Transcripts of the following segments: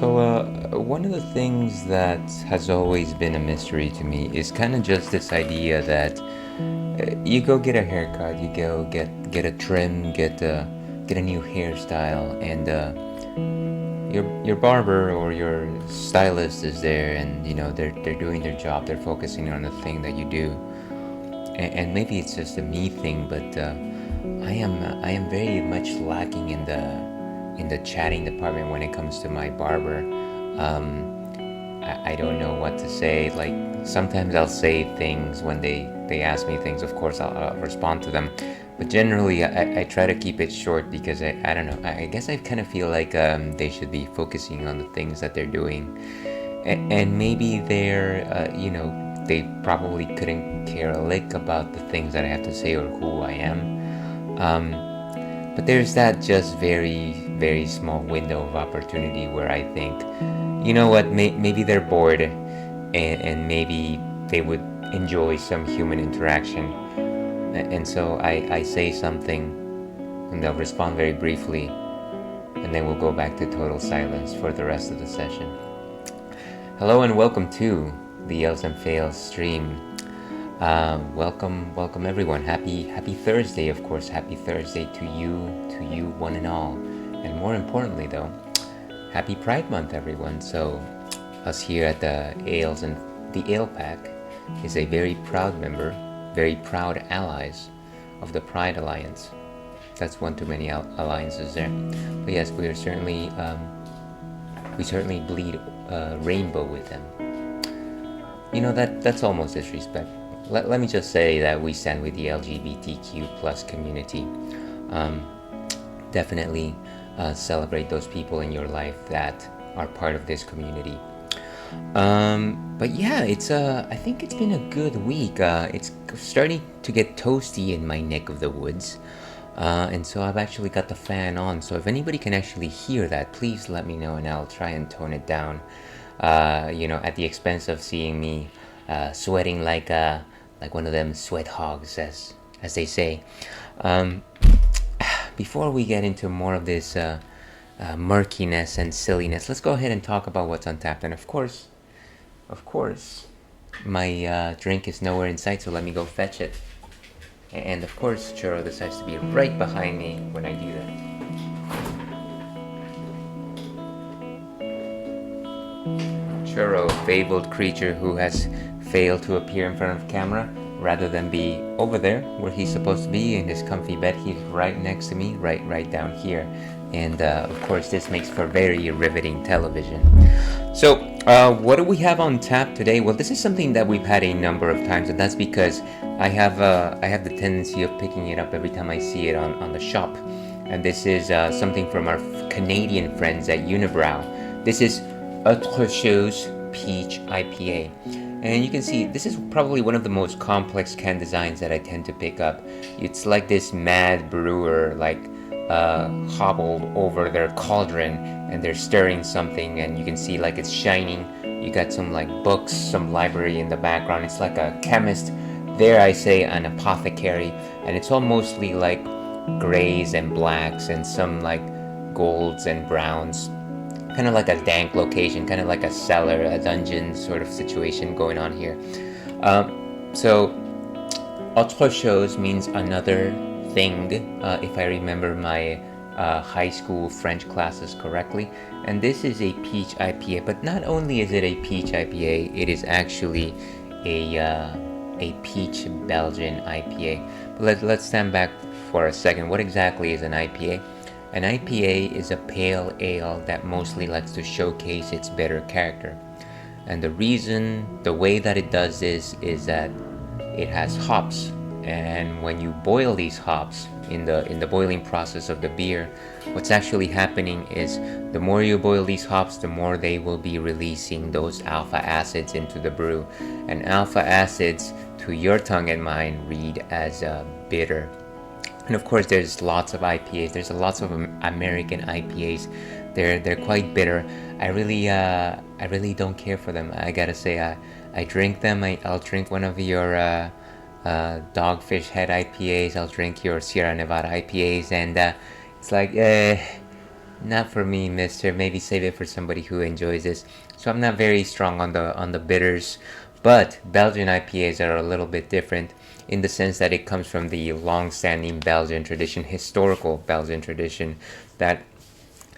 One of the things that has always been a mystery to me is kind of just this idea that you go get a haircut, you go get a trim, get a new hairstyle, and your barber or your stylist is there, and they're doing their job, they're focusing on the thing that you do, and maybe it's just a me thing, but I am very much lacking in the chatting department when it comes to my barber. I don't know what to say. Like sometimes I'll say things when they ask me things. Of course, I'll respond to them, but generally I try to keep it short because I don't know. I guess I kind of feel like they should be focusing on the things that they're doing, and maybe they probably couldn't care a lick about the things that I have to say or who I am. But there's that just very, very small window of opportunity where I think, you know what, maybe they're bored and maybe they would enjoy some human interaction. And so I say something and they'll respond very briefly, and then we'll go back to total silence for the rest of the session. Hello and welcome to the Yells and Fails stream. Welcome everyone. Happy Thursday, of course. Happy Thursday to you, one and all. And more importantly, though, happy Pride Month, everyone. So, us here at the Ales and the Ale Pack is a very proud member, very proud allies of the Pride Alliance. That's one too many alliances there. But yes, we certainly bleed rainbow with them. That's almost disrespect. Let me just say that we stand with the LGBTQ plus community. Definitely celebrate those people in your life that are part of this community. But yeah, I think it's been a good week. It's starting to get toasty in my neck of the woods. And so I've actually got the fan on. So if anybody can actually hear that, please let me know and I'll try and tone it down. At the expense of seeing me sweating like one of them sweat hogs, as they say. Before we get into more of this murkiness and silliness, let's go ahead and talk about what's on tap. And of course, my drink is nowhere in sight, so let me go fetch it. And of course, Churro decides to be right behind me when I do that. Churro, fabled creature who has failed to appear in front of camera, rather than be over there where he's supposed to be in his comfy bed. He's right next to me, right down here. And of course, this makes for very riveting television. So what do we have on tap today? Well, this is something that we've had a number of times, and that's because I have the tendency of picking it up every time I see it on the shop. And this is something from our Canadian friends at Unibrow. This is Autre Chose Peach IPA. And you can see this is probably one of the most complex can designs that I tend to pick up. It's like this mad brewer hobbled over their cauldron and they're stirring something, and you can see like it's shining. You got some like books, some library in the background. It's like a chemist. There I say an apothecary, and it's all mostly like grays and blacks and some like golds and browns. Kind of like a dank location, kind of like a cellar, a dungeon sort of situation going on here. So, autre chose means another thing, if I remember my high school French classes correctly. And this is a peach IPA, but not only is it a peach IPA, it is actually a peach Belgian IPA. But let's stand back for a second. What exactly is an IPA? An IPA is a pale ale that mostly likes to showcase its bitter character. And the way that it does this is that it has hops. And when you boil these hops in the boiling process of the beer, what's actually happening is the more you boil these hops, the more they will be releasing those alpha acids into the brew. And alpha acids, to your tongue and mine, read as bitter. And of course, there's lots of IPAs. There's lots of American IPAs. They're quite bitter. I really don't care for them. I gotta say, I drink them. I'll drink one of your Dogfish Head IPAs. I'll drink your Sierra Nevada IPAs, and it's like Not for me, mister. Maybe save it for somebody who enjoys this. So I'm not very strong on the bitters, but Belgian IPAs are a little bit different in the sense that it comes from the long-standing Belgian tradition, historical Belgian tradition, that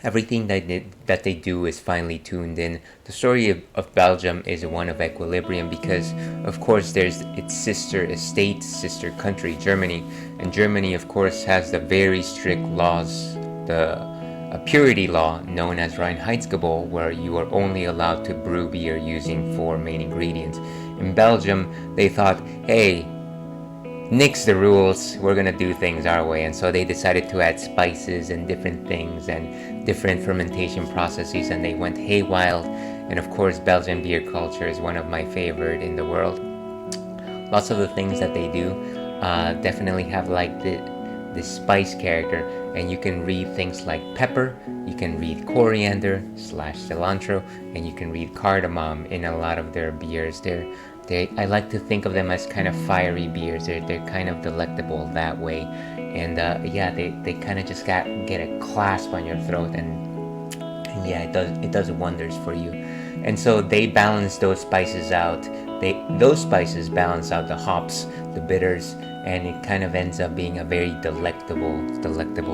everything that they do is finely tuned in. The story of Belgium is one of equilibrium because, of course, there's its sister estate, sister country, Germany. And Germany, of course, has the very strict laws, a purity law known as Reinheitsgebot, where you are only allowed to brew beer using 4 main ingredients. In Belgium, they thought, hey, nix the rules, we're gonna do things our way, and so they decided to add spices and different things and different fermentation processes, and they went haywire. And of course, Belgian beer culture is one of my favorite in the world. Lots of the things that they do definitely have like the spice character, and you can read things like pepper, you can read coriander / cilantro, and you can read cardamom in a lot of their beers. I like to think of them as kind of fiery beers. They're kind of delectable that way, and yeah, they kind of just get a clasp on your throat, and yeah, it does wonders for you. And so they balance those spices out. Those spices balance out the hops, the bitters, and it kind of ends up being a very delectable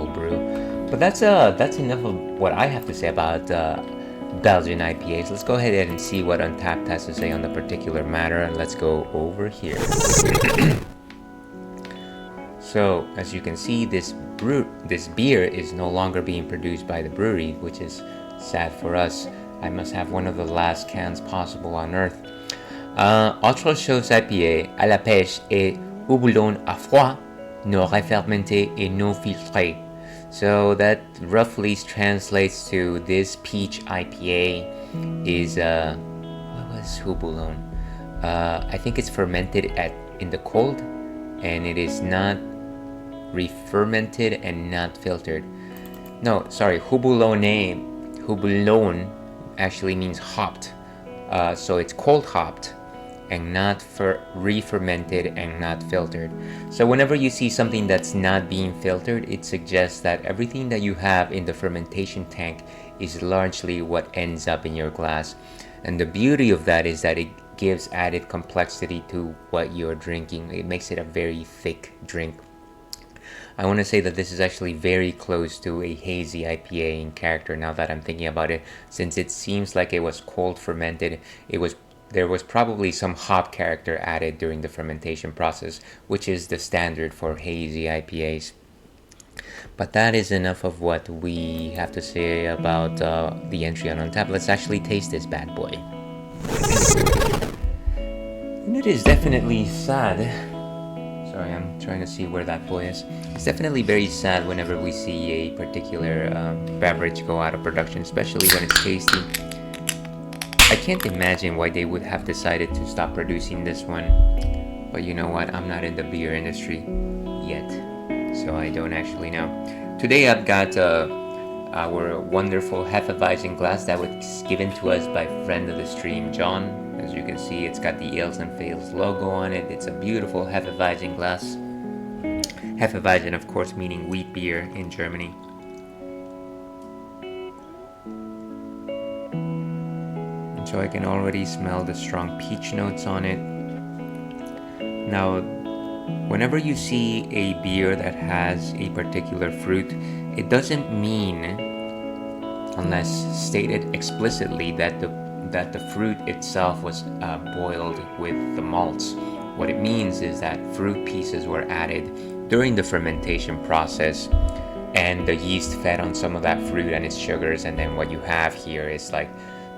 brew. But that's enough of what I have to say about Belgian IPAs. Let's go ahead and see what Untapped has to say on the particular matter, and let's go over here. So, as you can see, this beer is no longer being produced by the brewery, which is sad for us. I must have one of the last cans possible on Earth. Autre chose IPA à la pêche et houblon à froid, non refermenté et non filtré. So that roughly translates to this peach IPA is what was houblon? I think it's fermented in the cold, and it is not re-fermented and not filtered. No, sorry, houblon actually means hopped. So it's cold hopped and not re-fermented and not filtered. So whenever you see something that's not being filtered, it suggests that everything that you have in the fermentation tank is largely what ends up in your glass. And the beauty of that is that it gives added complexity to what you're drinking. It makes it a very thick drink. I want to say that this is actually very close to a hazy IPA in character now that I'm thinking about it, since it seems like it was cold fermented. There was probably some hop character added during the fermentation process, which is the standard for hazy IPAs. But that is enough of what we have to say about the entry on Untappd. Let's actually taste this bad boy. And it is definitely sad. Sorry, I'm trying to see where that boy is. It's definitely very sad whenever we see a particular beverage go out of production, especially when it's tasty. I can't imagine why they would have decided to stop producing this one. But you know what? I'm not in the beer industry yet, so I don't actually know. Today I've got our wonderful Hefeweizen glass that was given to us by friend of the stream, John. As you can see, it's got the Ales and Fails logo on it. It's a beautiful Hefeweizen glass. Hefeweizen, of course, meaning wheat beer in Germany. And so I can already smell the strong peach notes on it. Now, whenever you see a beer that has a particular fruit, it doesn't mean, unless stated explicitly, that the fruit itself was boiled with the malts. What it means is that fruit pieces were added during the fermentation process, and the yeast fed on some of that fruit and its sugars, and then what you have here is like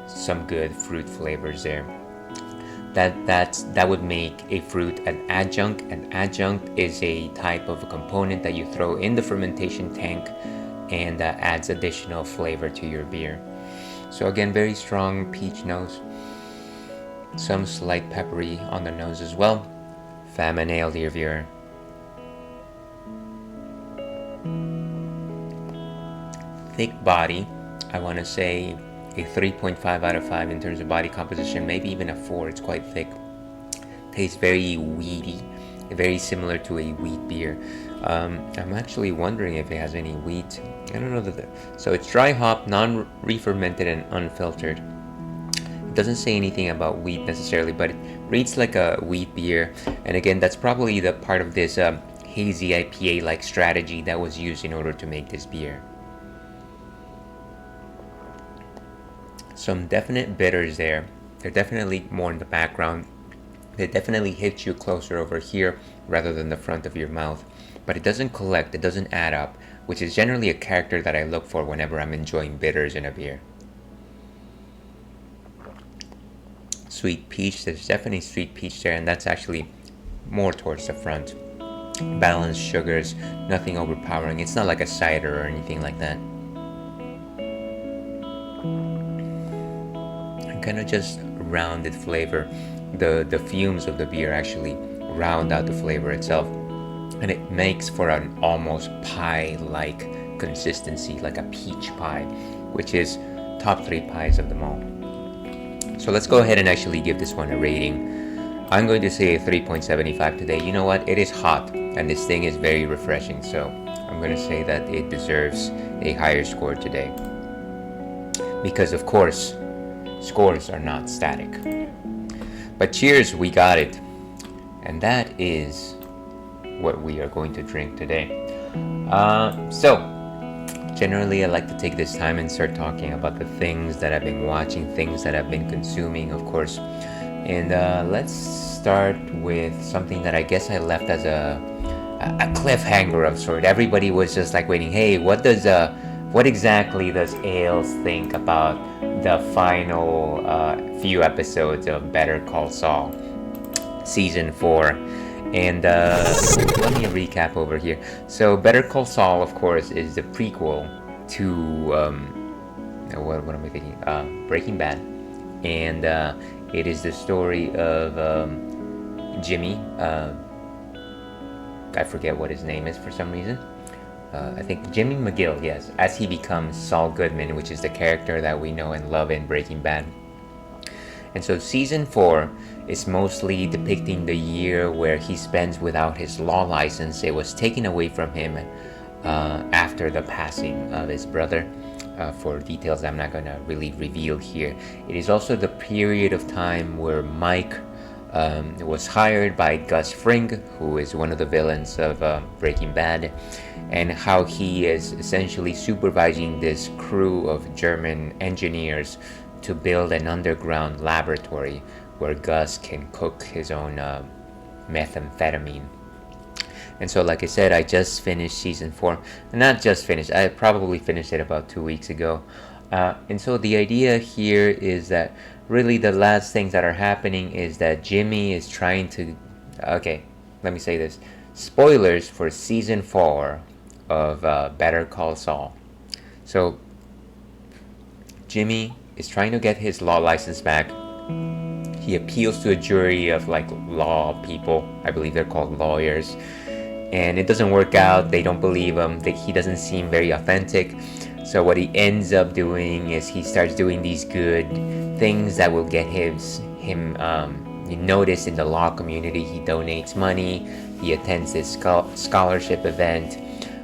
some good fruit flavors there. That would make a fruit an adjunct. An adjunct is a type of a component that you throw in the fermentation tank and adds additional flavor to your beer. So again, very strong peach nose, some slight peppery on the nose as well. Famine ale, dear viewer. Thick body, I want to say a 3.5 out of 5 in terms of body composition, maybe even a 4. It's quite thick. Tastes very weedy, very similar to a wheat beer. I'm actually wondering if it has any wheat. I don't know so it's dry hop, non-re-fermented and unfiltered. It doesn't say anything about wheat necessarily, but it reads like a wheat beer. And again, that's probably the part of this hazy IPA like strategy that was used in order to make this beer. Some definite bitters there. They're definitely more in the background. They definitely hit you closer over here rather than the front of your mouth. But it doesn't collect, it doesn't add up, which is generally a character that I look for whenever I'm enjoying bitters in a beer. Sweet peach, there's definitely sweet peach there, and that's actually more towards the front. Balanced sugars, nothing overpowering. It's not like a cider or anything like that. And kind of just rounded flavor. The fumes of the beer actually round out the flavor itself, and it makes for an almost pie-like consistency, like a peach pie, which is top 3 pies of them all. So let's go ahead and actually give this one a rating. I'm going to say a 3.75 today. You know what? It is hot, and this thing is very refreshing, so I'm going to say that it deserves a higher score today. Because, of course, scores are not static. But cheers, we got it. And that is what we are going to drink today. So, generally I like to take this time and start talking about the things that I've been watching, things that I've been consuming, of course. And let's start with something that I guess I left as a cliffhanger of sort. Everybody was just like waiting, hey, what exactly does Ailes think about the final few episodes of Better Call Saul season 4? And let me recap over here. So Better Call Saul, of course, is the prequel to what am I thinking? Breaking Bad, and it is the story of Jimmy. I forget what his name is for some reason. I think Jimmy McGill, yes, as he becomes Saul Goodman, which is the character that we know and love in Breaking Bad. And so season 4 is mostly depicting the year where he spends without his law license. It was taken away from him after the passing of his brother. For details I'm not going to really reveal here. It is also the period of time where Mike was hired by Gus Fring, who is one of the villains of Breaking Bad, and how he is essentially supervising this crew of German engineers to build an underground laboratory where Gus can cook his own methamphetamine. And so, like I said, I just finished season 4. Not just finished, I probably finished it about 2 weeks ago. And so the idea here is that really the last things that are happening is that Jimmy is trying to... Okay, let me say this. Spoilers for season 4 of Better Call Saul. So, Jimmy is trying to get his law license back. He appeals to a jury of like law people. I believe they're called lawyers. And it doesn't work out. They don't believe him. He doesn't seem very authentic. So what he ends up doing is he starts doing these good things that will get him noticed in the law community. He donates money. He attends this scholarship event.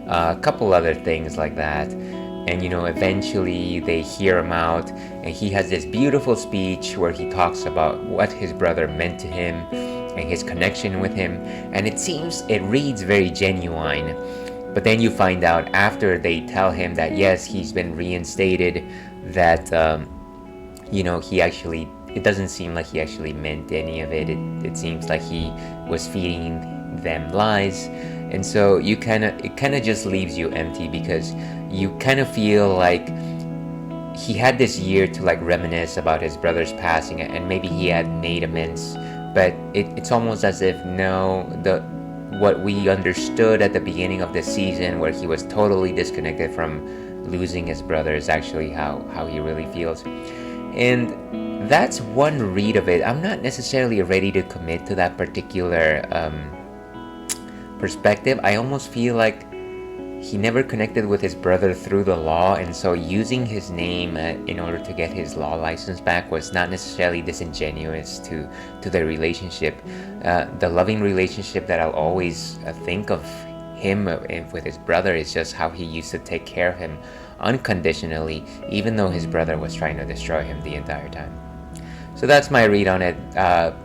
A couple other things like that. And eventually they hear him out, and he has this beautiful speech where he talks about what his brother meant to him and his connection with him, and it reads very genuine. But then you find out after they tell him that yes, he's been reinstated, that it doesn't seem like he actually meant any of it. It seems like he was feeding them lies. And so it kind of just leaves you empty, because you kind of feel like he had this year to like reminisce about his brother's passing, and maybe he had made amends, but it's almost as if what we understood at the beginning of the season, where he was totally disconnected from losing his brother, is actually how he really feels. And that's one read of it. I'm not necessarily ready to commit to that particular perspective. I almost feel like he never connected with his brother through the law, and so using his name in order to get his law license back was not necessarily disingenuous to their relationship. The loving relationship that I'll always think of him with his brother is just how he used to take care of him unconditionally, even though his brother was trying to destroy him the entire time. So that's my read on it.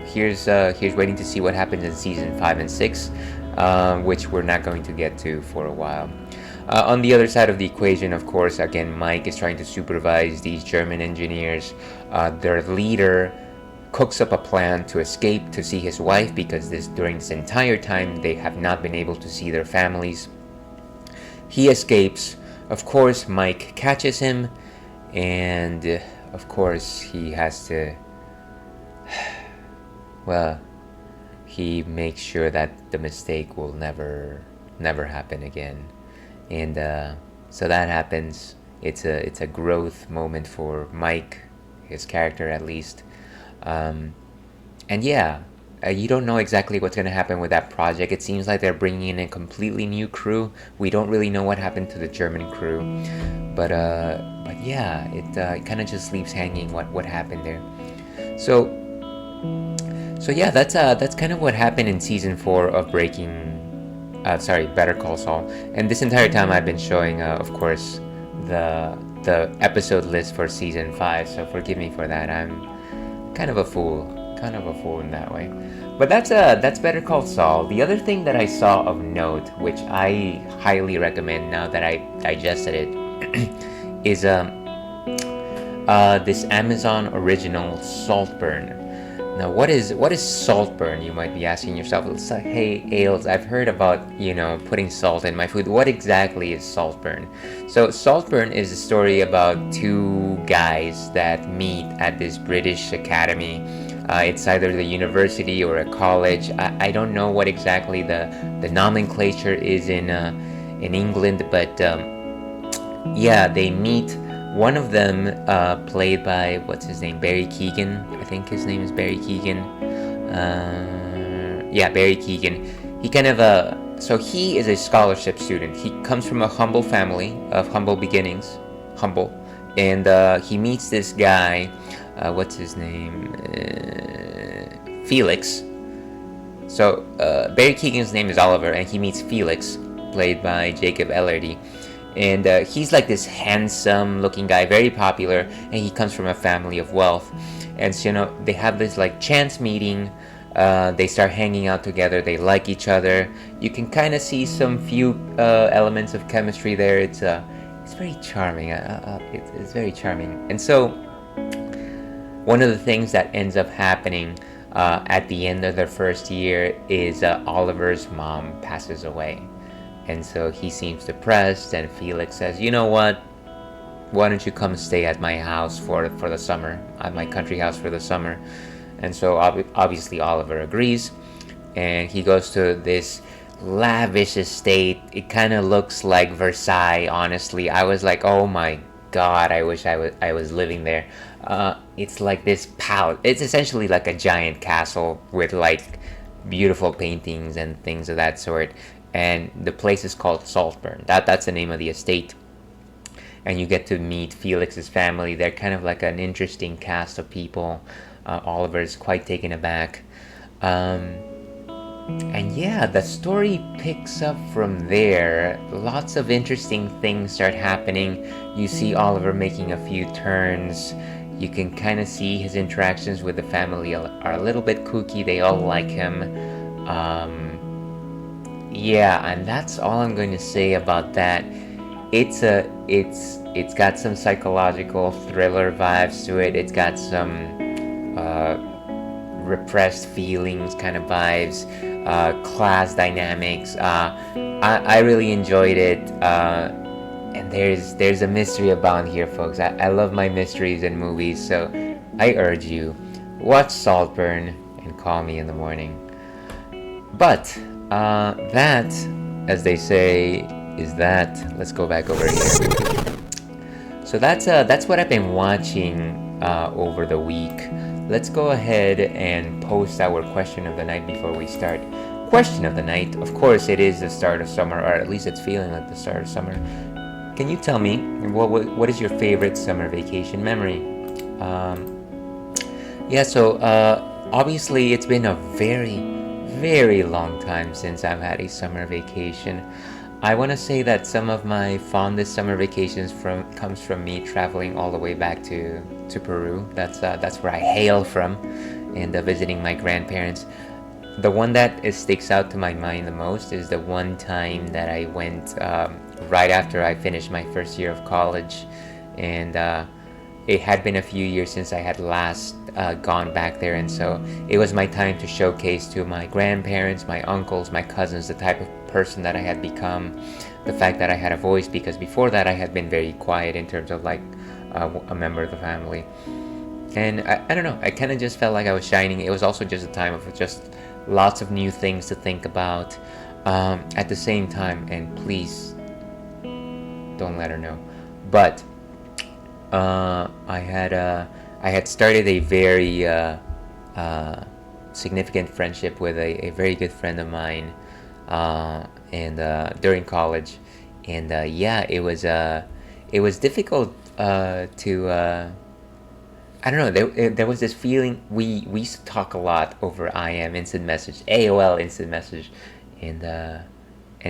Here's waiting to see what happens in season 5 and 6, which we're not going to get to for a while. On the other side of the equation, of course, again, Mike is trying to supervise these German engineers. Their leader cooks up a plan to escape to see his wife, because during this entire time they have not been able to see their families. He escapes. Of course, Mike catches him, and of course he has to, well, he makes sure that the mistake will never happen again. And so that happens. It's a growth moment for Mike, his character at least. And yeah, you don't know exactly what's going to happen with that project. It seems like they're bringing in a completely new crew. We don't really know what happened to the German crew, but yeah, it kind of just leaves hanging what happened there. So yeah, that's kind of what happened in season 4 of Better Call Saul. And this entire time I've been showing, of course, the episode list for season 5. So forgive me for that. I'm kind of a fool in that way. But that's Better Call Saul. The other thing that I saw of note, which I highly recommend now that I digested it, is this Amazon original Saltburn. Now, what is Saltburn? You might be asking yourself. It's like, hey, Ailes, I've heard about, putting salt in my food. What exactly is Saltburn? So Saltburn is a story about 2 guys that meet at this British academy. It's either the university or a college. I don't know what exactly the nomenclature is in England, but yeah, they meet. One of them, played by, what's his name, Barry Keoghan. I think his name is Barry Keoghan. Yeah, Barry Keoghan. He kind of, so he is a scholarship student. He comes from a humble family of humble beginnings. And he meets this guy, what's his name? Felix. So, Barry Keoghan's name is Oliver, and he meets Felix, played by Jacob Elordi. And he's like this handsome looking guy, very popular, and he comes from a family of wealth. And so, they have this like chance meeting. They start hanging out together. They like each other. You can kind of see some few elements of chemistry there. It's very charming. It's very charming. And so one of the things that ends up happening at the end of their first year is Oliver's mom passes away. And so he seems depressed, and Felix says, you know what? Why don't you come stay at my house for the summer, at my country house for the summer? And so obviously Oliver agrees, and he goes to this lavish estate. It kind of looks like Versailles, honestly. I was like, oh my god, I wish I was living there. It's like this palace. It's essentially like a giant castle with like beautiful paintings and things of that sort. And the place is called Saltburn. That's the name of the estate. And you get to meet Felix's family. They're kind of like an interesting cast of people. Oliver's quite taken aback. And yeah, the story picks up from there. Lots of interesting things start happening. You see Oliver making a few turns. You can kind of see his interactions with the family are a little bit kooky. They all like him. Yeah, and that's all I'm going to say about that. It's got some psychological thriller vibes to it. It's got some repressed feelings kind of vibes, class dynamics. I really enjoyed it, and there's a mystery abound here, folks. I love my mysteries in movies, so I urge you, watch Saltburn and call me in the morning. But that, as they say, is that. Let's go back over here. So that's what I've been watching over the week. Let's go ahead and post our question of the night before we start. question of the night. Of course, it is the start of summer, or at least it's feeling like the start of summer. Can you tell me what is your favorite summer vacation memory? Yeah, so obviously it's been a very, very long time since I've had a summer vacation. I want to say that some of my fondest summer vacations comes from me traveling all the way back to Peru. That's where I hail from, and visiting my grandparents. The one that sticks out to my mind the most is the one time that I went right after I finished my first year of college, and it had been a few years since I had last gone back there, and so it was my time to showcase to my grandparents, my uncles, my cousins, the type of person that I had become, the fact that I had a voice, because before that I had been very quiet in terms of like a member of the family. And I don't know, I kind of just felt like I was shining. It was also just a time of just lots of new things to think about at the same time. And please don't let her know, but I had started a very significant friendship with a very good friend of mine, and during college, and yeah, it was difficult to I don't know. There was this feeling. We used to talk a lot over IM instant message, AOL instant message, and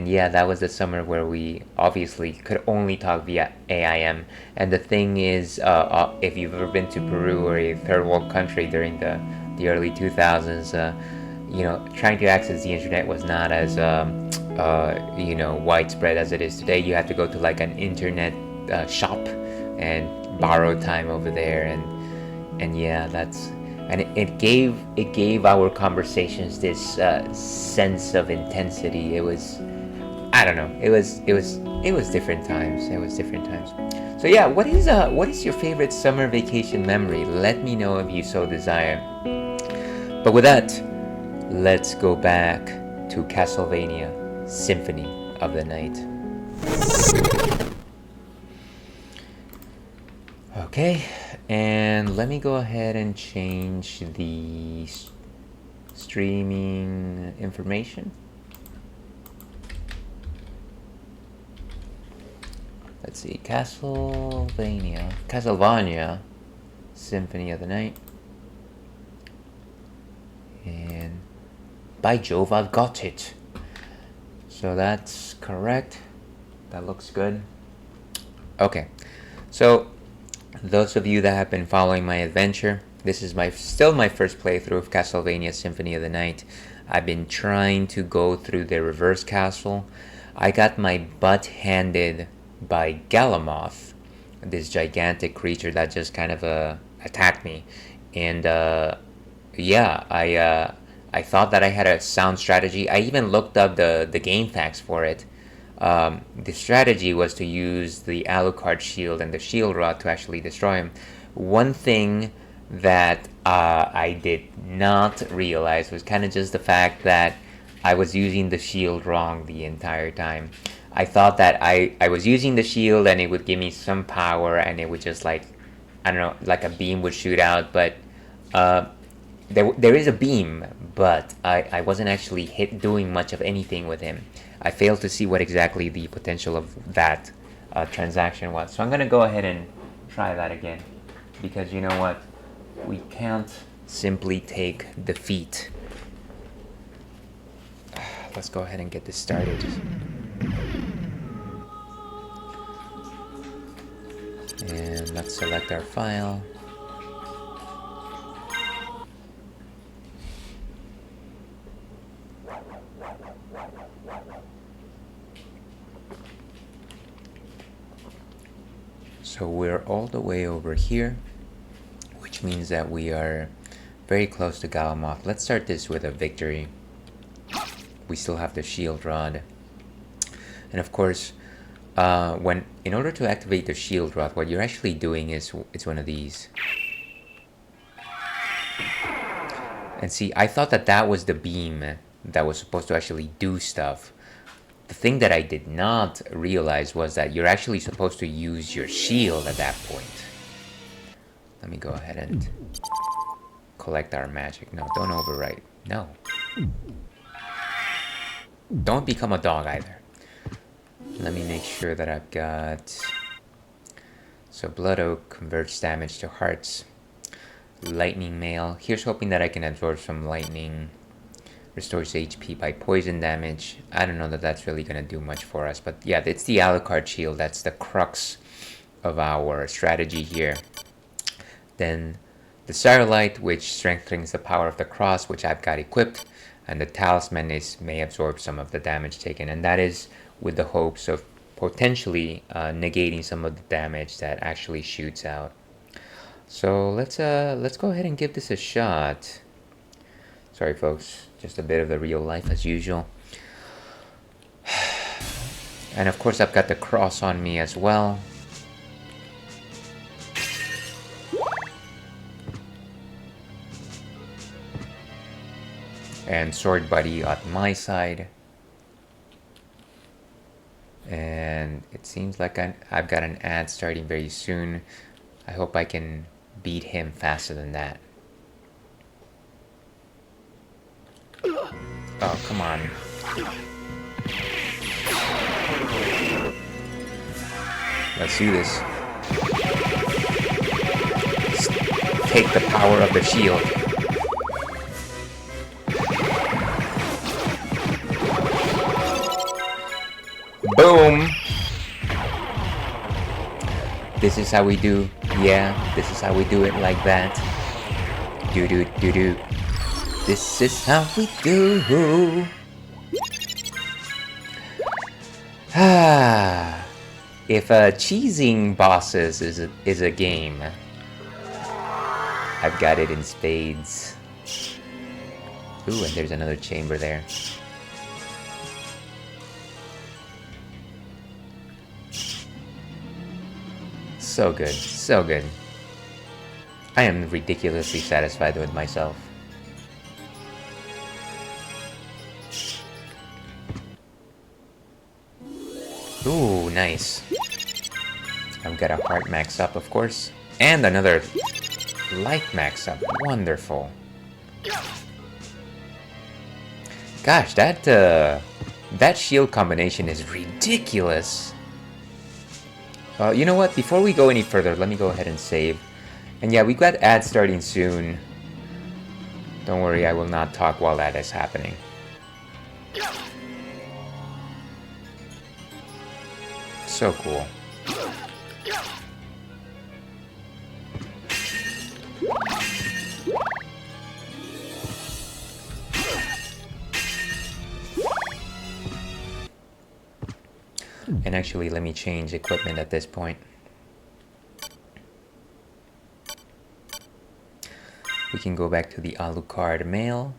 yeah, that was the summer where we obviously could only talk via AIM. And the thing is, if you've ever been to Peru or a third world country during the early 2000s, you know, trying to access the internet was not as you know, widespread as it is today. You had to go to like an internet shop and borrow time over there, and yeah, it gave our conversations this sense of intensity. It was, I don't know, it was different times. It was different times. So yeah, what is your favorite summer vacation memory? Let me know if you so desire. But with that, let's go back to Castlevania Symphony of the Night. Okay, and let me go ahead and change the streaming information. Let's see, Castlevania Symphony of the Night. And by Jove, I've got it. So that's correct. That looks good. Okay, so those of you that have been following my adventure, this is still my first playthrough of Castlevania Symphony of the Night. I've been trying to go through the reverse castle. I got my butt handed by Galamoth, this gigantic creature that just kind of attacked me. And yeah, I thought that I had a sound strategy. I even looked up the game facts for it. The strategy was to use the Alucard shield and the shield rod to actually destroy him. One thing that I did not realize was kind of just the fact that I was using the shield wrong the entire time. I thought that I was using the shield and it would give me some power and it would just, like, I don't know, like a beam would shoot out, but there is a beam, but I wasn't actually doing much of anything with him. I failed to see what exactly the potential of that transaction was. So I'm going to go ahead and try that again, because you know what? We can't simply take defeat. Let's go ahead and get this started. And let's select our file. So we're all the way over here, which means that we are very close to Galamoth. Let's start this with a victory. We still have the shield rod. And of course, in order to activate the shield rod, what you're actually doing is it's one of these. And see, I thought that was the beam that was supposed to actually do stuff. The thing that I did not realize was that you're actually supposed to use your shield at that point. Let me go ahead and collect our magic. No, don't overwrite. No. Don't become a dog either. Let me make sure that I've got... So Blood Oak converts damage to hearts. Lightning Mail. Here's hoping that I can absorb some lightning. Restores HP by poison damage. I don't know that that's really going to do much for us. But yeah, it's the Alucard shield. That's the crux of our strategy here. Then the Starlight, which strengthens the power of the cross, which I've got equipped. And the Talisman may absorb some of the damage taken. And that is with the hopes of potentially negating some of the damage that actually shoots out. So let's go ahead and give this a shot. Sorry folks, just a bit of the real life as usual. And of course I've got the cross on me as well. And Sword Buddy at my side. And it seems like I've got an ad starting very soon. I hope I can beat him faster than that. Oh, come on. Let's do this. Take the power of the shield. Boom! This is how we do. Yeah, this is how we do it like that. Do do do do. This is how we do. Ah, if cheesing bosses is a game, I've got it in spades. Ooh, and there's another chamber there. So good, so good. I am ridiculously satisfied with myself. Ooh, nice. I've got a heart max up, of course. And another life max up. Wonderful. Gosh, that shield combination is ridiculous. You know what? Before we go any further, let me go ahead and save. And yeah, we've got ads starting soon. Don't worry, I will not talk while that is happening. So cool. And actually, let me change equipment at this point. We can go back to the Alucard mail.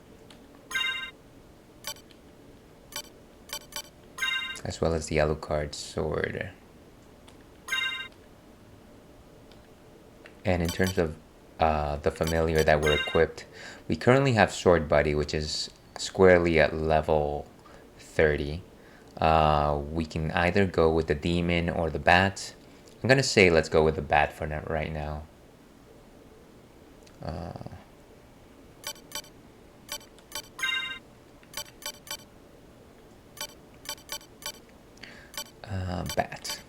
As well as the Alucard sword. And in terms of the familiar that were equipped, we currently have Sword Buddy, which is squarely at level 30. We can either go with the demon or the bat. I'm gonna say let's go with the bat for now, right now. Bat.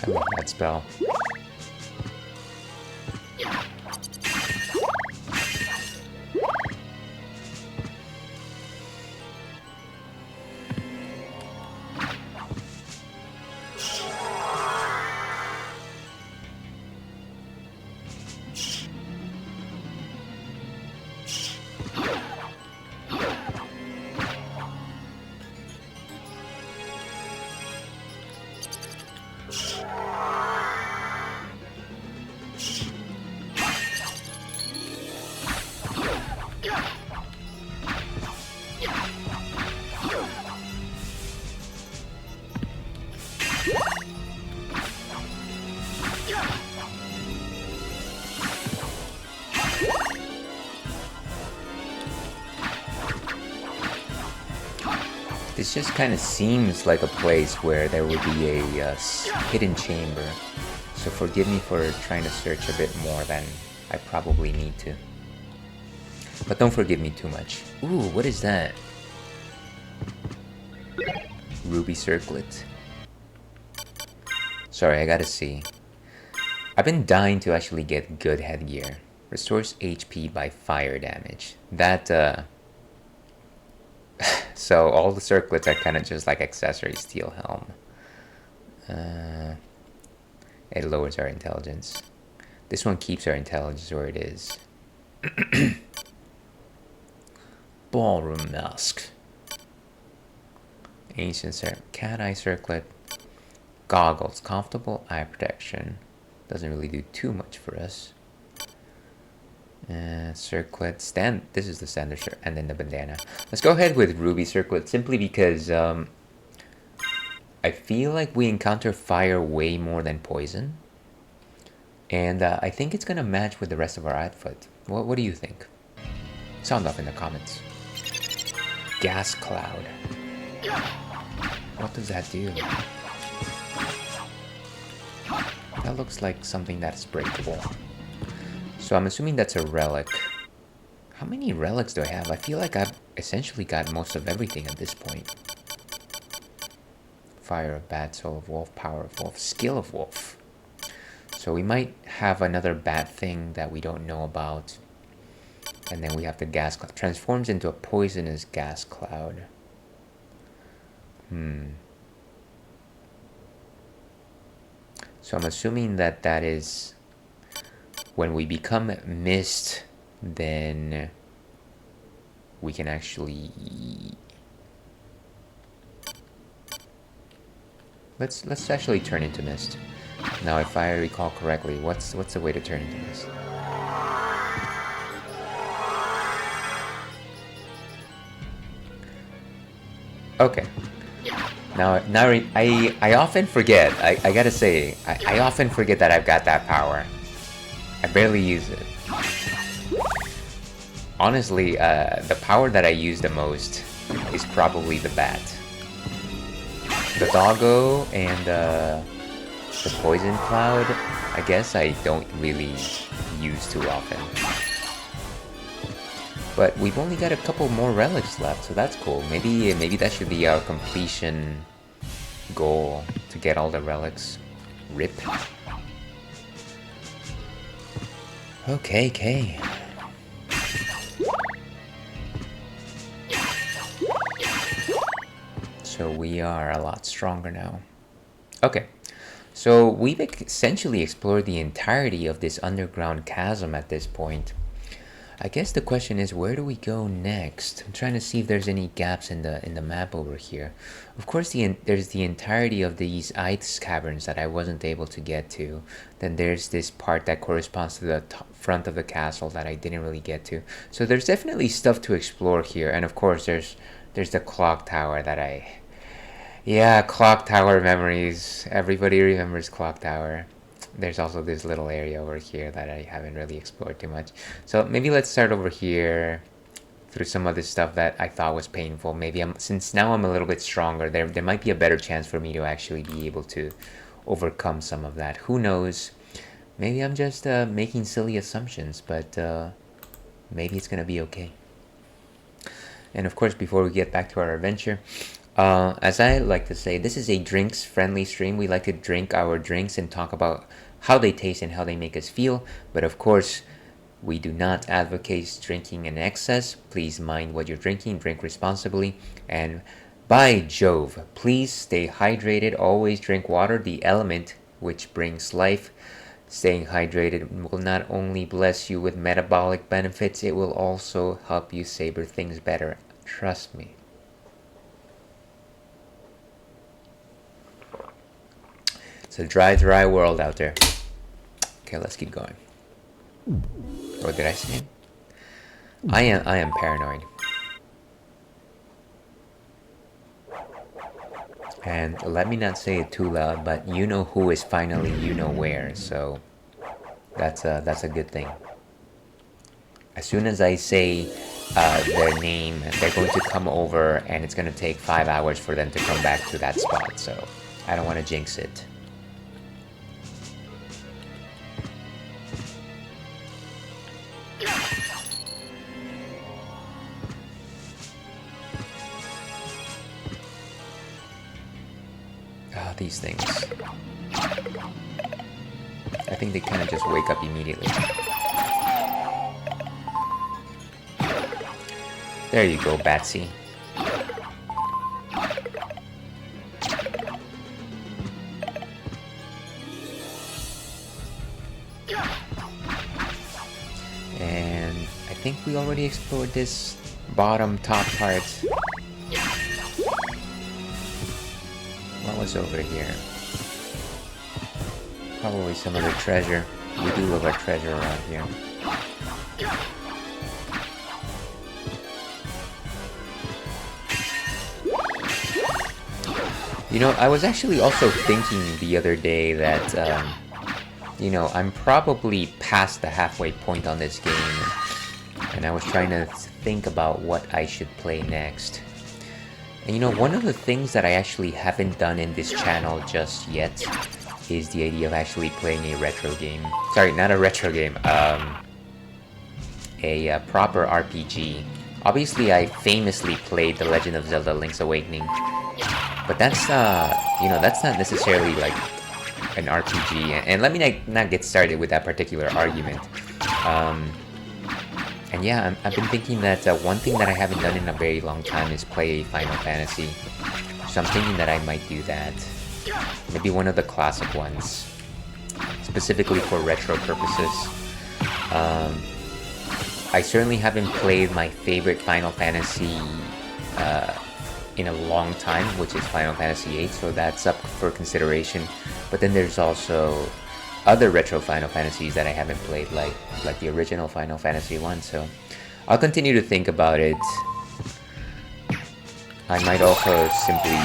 I love that spell. This just kind of seems like a place where there would be a hidden chamber. So forgive me for trying to search a bit more than I probably need to. But don't forgive me too much. Ooh, what is that? Ruby circlet. Sorry, I gotta see. I've been dying to actually get good headgear. Restores HP by fire damage. That, so all the circlets are kind of just like accessories. Steel helm. It lowers our intelligence. This one keeps our intelligence where it is. Ballroom mask. Ancient cat eye circlet. Goggles. Comfortable eye protection. Doesn't really do too much for us. Circlet. This is the standard shirt. And then the bandana. Let's go ahead with ruby circlet simply because I feel like we encounter fire way more than poison. And I think it's going to match with the rest of our outfit. What do you think? Sound off in the comments. Gas cloud. What does that do? That looks like something that's breakable. So I'm assuming that's a relic. How many relics do I have? I feel like I've essentially got most of everything at this point. Fire of bat, soul of wolf, power of wolf, skill of wolf. So we might have another bad thing that we don't know about. And then we have the gas cloud. Transforms into a poisonous gas cloud. So I'm assuming that that is when we become mist, then we can actually... Let's actually turn into mist. Now, if I recall correctly, what's the way to turn into mist? Okay. Now I often forget. I gotta say, I often forget that I've got that power. I barely use it. Honestly, the power that I use the most is probably the bat. The doggo and the poison cloud, I guess I don't really use too often. But we've only got a couple more relics left, so that's cool. Maybe that should be our completion goal, to get all the relics. RIP. Okay. So we are a lot stronger now. Okay. So we've essentially explored the entirety of this underground chasm at this point. I guess the question is, where do we go next? I'm trying to see if there's any gaps in the map over here. Of course, there's the entirety of these ice caverns that I wasn't able to get to. Then there's this part that corresponds to the front of the castle that I didn't really get to. So there's definitely stuff to explore here. And of course, there's the clock tower that yeah, clock tower memories. Everybody remembers clock tower. There's also this little area over here that I haven't really explored too much. So maybe let's start over here through some of this stuff that I thought was painful. Maybe since now I'm a little bit stronger, there might be a better chance for me to actually be able to overcome some of that. Who knows? Maybe I'm just making silly assumptions, but maybe it's gonna be okay. And of course, before we get back to our adventure, as I like to say, this is a drinks-friendly stream. We like to drink our drinks and talk about how they taste and how they make us feel. But of course, we do not advocate drinking in excess. Please mind what you're drinking. Drink responsibly. And by Jove, please stay hydrated. Always drink water, the element which brings life. Staying hydrated will not only bless you with metabolic benefits, it will also help you savor things better. Trust me. It's a dry world out there. Okay, let's keep going. What did I say? I am paranoid. And let me not say it too loud, but you know who is finally you know where, so that's a good thing. As soon as I say their name, they're going to come over and it's going to take 5 hours for them to come back to that spot, so I don't want to jinx it. These things. I think they kind of just wake up immediately. There you go, Batsy. And I think we already explored this bottom top part. What was over here? Probably some other treasure. We do love our treasure around here. You know, I was actually also thinking the other day that, you know, I'm probably past the halfway point on this game. And I was trying to think about what I should play next. And you know, one of the things that I actually haven't done in this channel just yet is the idea of actually playing a retro game. Sorry, not a retro game, a proper RPG. Obviously, I famously played The Legend of Zelda Link's Awakening, but that's, you know, that's not necessarily like an RPG. And let me not get started with that particular argument. And yeah, I've been thinking that one thing that I haven't done in a very long time is play Final Fantasy. So I'm thinking that I might do that. Maybe one of the classic ones. Specifically for retro purposes. I certainly haven't played my favorite Final Fantasy in a long time, which is Final Fantasy VIII, so that's up for consideration. But then there's also other retro Final Fantasies that I haven't played, like the original Final Fantasy 1, so I'll continue to think about it. I might also simply,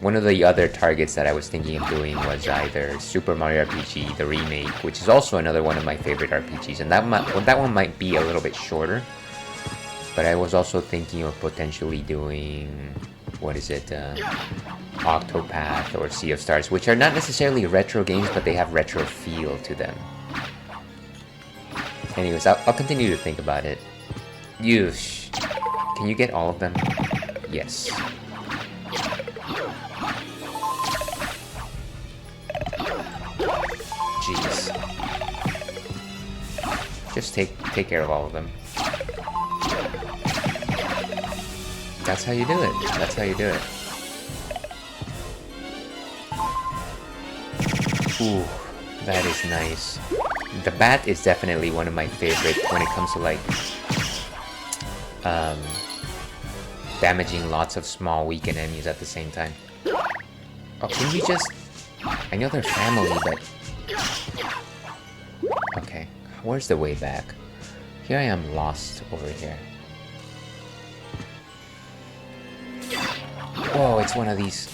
one of the other targets that I was thinking of doing was either Super Mario RPG, the remake, which is also another one of my favorite RPGs, and that one might be a little bit shorter, but I was also thinking of potentially doing, what is it, Octopath or Sea of Stars, which are not necessarily retro games, but they have retro feel to them. Anyways, I'll continue to think about it. Can you get all of them? Yes. Jeez. Just take care of all of them. That's how you do it. That's how you do it. Ooh, that is nice. The bat is definitely one of my favorites when it comes to like damaging lots of small weakened enemies at the same time. Oh, can you just... I know they're family, but... Okay, where's the way back? Here I am lost over here. Whoa, it's one of these...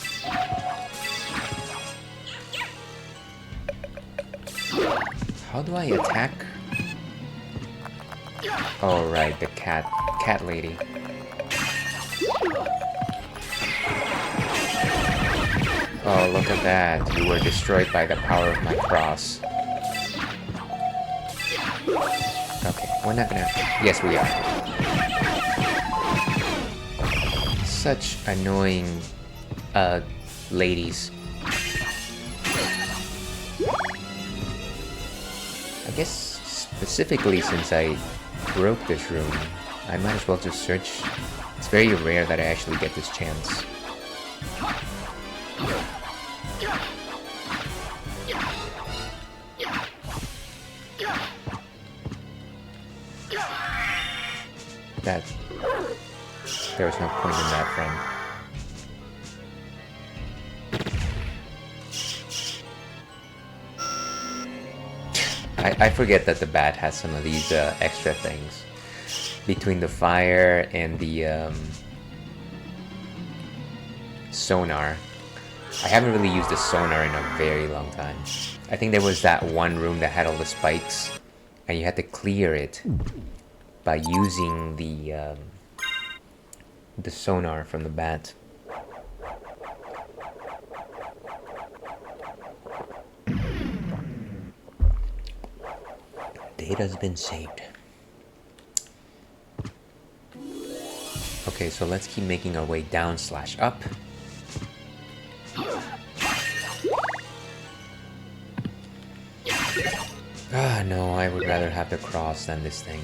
How do I attack? Oh right, the cat lady. Oh, look at that. You were destroyed by the power of my cross. Okay, we're not gonna... Yes, we are. Such annoying, ladies. I guess specifically since I broke this room, I might as well just search. It's very rare that I actually get this chance. That... There was no point in that, friend. I forget that the bat has some of these extra things. Between the fire and the sonar. I haven't really used the sonar in a very long time. I think there was that one room that had all the spikes, and you had to clear it by using the sonar from the bat. Data's been saved. Okay, so let's keep making our way down / up. Ah, no, I would rather have the cross than this thing.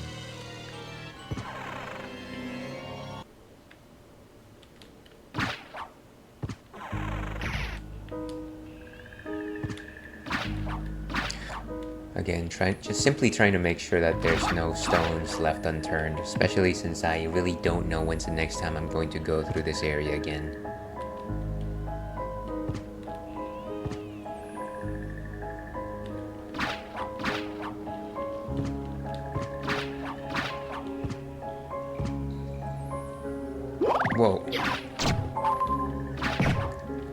Again, just simply trying to make sure that there's no stones left unturned, especially since I really don't know when's the next time I'm going to go through this area again. Whoa.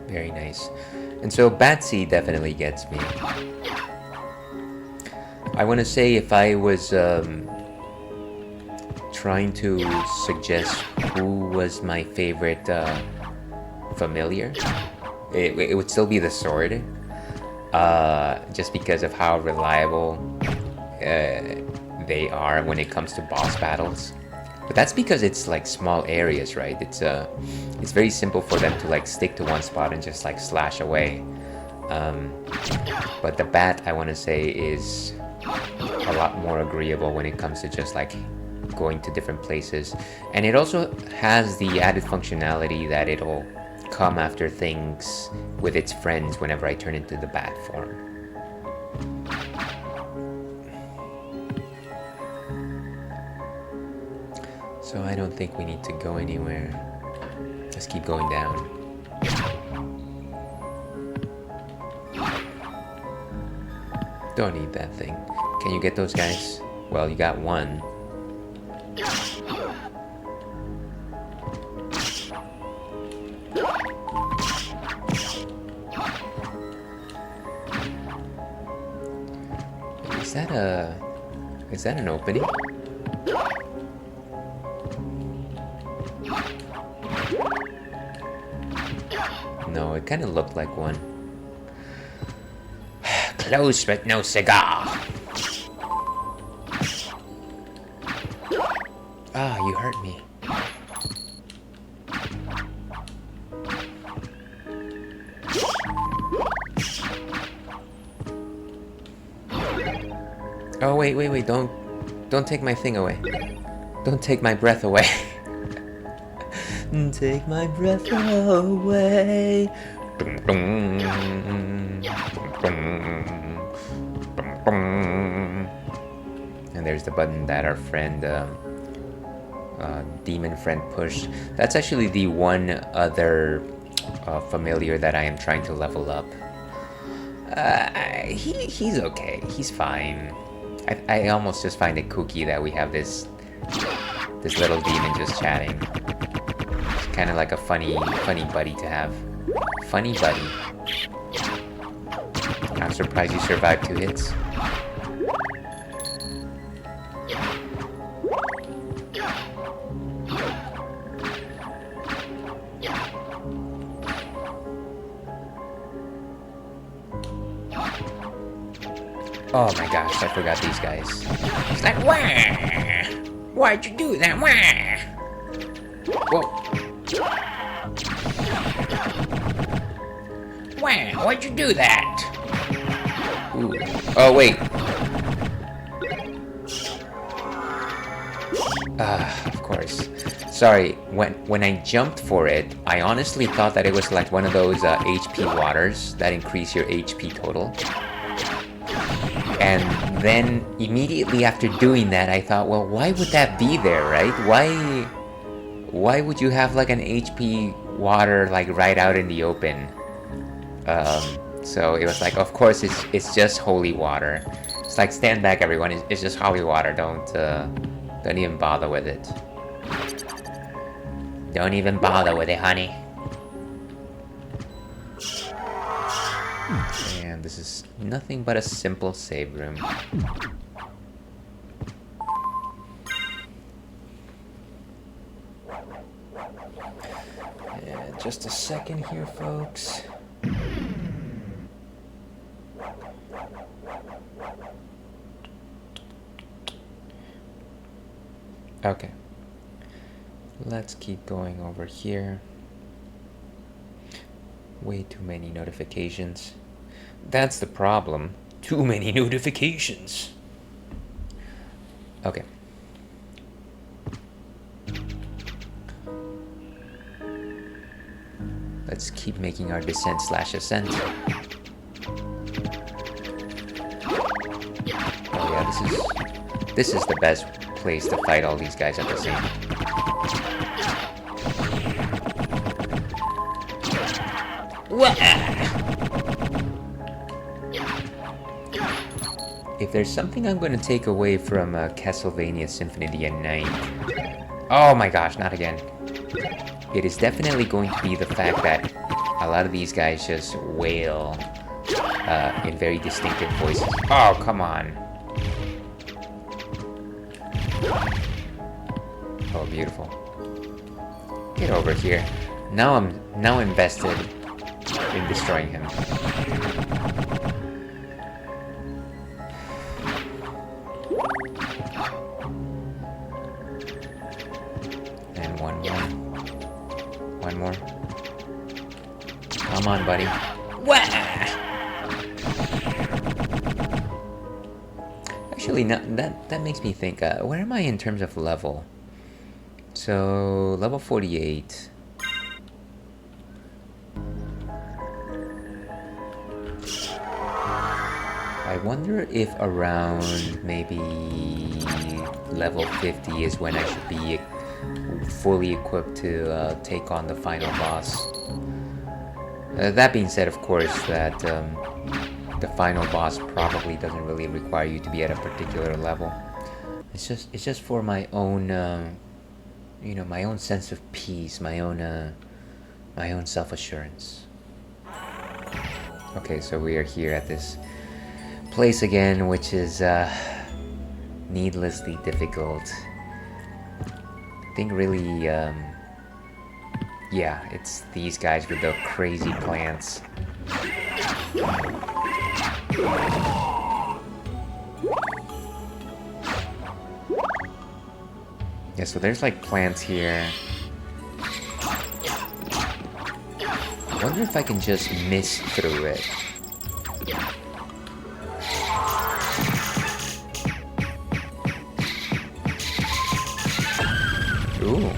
Very nice. And so Bouncy definitely gets me. I want to say if I was trying to suggest who was my favorite familiar, it would still be the sword, just because of how reliable they are when it comes to boss battles. But that's because it's like small areas, right? It's very simple for them to like stick to one spot and just like slash away. But the bat, I want to say, is a lot more agreeable when it comes to just like going to different places. And it also has the added functionality that it'll come after things with its friends whenever I turn into the bat form. So I don't think we need to go anywhere. Let's keep going down. Don't need that thing. Can you get those guys? Well, you got one. Is that an opening? No, it kind of looked like one. Close but no cigar. Ah, you hurt me. Oh, wait, don't take my thing away. Don't take my breath away. Take my breath away. And there's the button that our friend, demon friend, pushed. That's actually the one other familiar that I am trying to level up. He's okay. He's fine. I almost just find it kooky that we have this little demon just chatting. It's kind of like a funny buddy to have. Funny buddy. I'm surprised you survived 2 hits. Oh my gosh, I forgot these guys. It's like, wah! Why'd you do that? Wah! Whoa. Wah! Why'd you do that? Ooh. Oh, wait. Of course. Sorry, when I jumped for it, I honestly thought that it was like one of those HP waters that increase your HP total. And then immediately after doing that, I thought, well, why would that be there, right? Why would you have like an HP water like right out in the open? So it was like, of course, it's just holy water. It's like, stand back, everyone. It's just holy water. Don't even bother with it. Don't even bother with it, honey. And this is nothing but a simple save room. Just a second here, folks. Okay. Let's keep going over here. Way too many notifications. That's the problem. Too many notifications. Okay. Let's keep making our descent/ascent. Oh yeah, this is the best place to fight all these guys at the same time. If there's something I'm going to take away from Castlevania Symphony of the Night... Oh my gosh, not again. It is definitely going to be the fact that a lot of these guys just wail in very distinctive voices. Oh, come on. Oh, beautiful. Get over here. Now I'm invested in destroying him. And one more. Come on, buddy. Wah! Actually, that makes me think, where am I in terms of level? So, level 48. I wonder if around maybe level 50 is when I should be fully equipped to take on the final boss. That being said, of course, that the final boss probably doesn't really require you to be at a particular level. It's just for my own, you know, my own sense of peace, my own self-assurance. Okay, so we are here at this place again, which is needlessly difficult. I think really, yeah, it's these guys with the crazy plants. Yeah, so there's like plants here. I wonder if I can just miss through it. Ooh.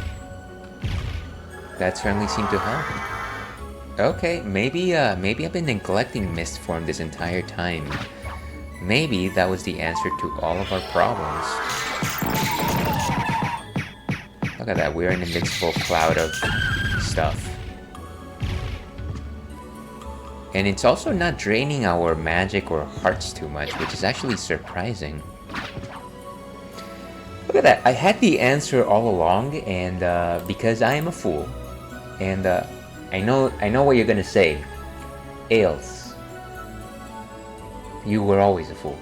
That certainly seemed to help. Okay, maybe I've been neglecting mist form this entire time. Maybe that was the answer to all of our problems. Look at that, we're an invincible cloud of stuff. And it's also not draining our magic or hearts too much, which is actually surprising. Look at that, I had the answer all along, and because I am a fool, and I know what you're gonna say. Ails, you were always a fool.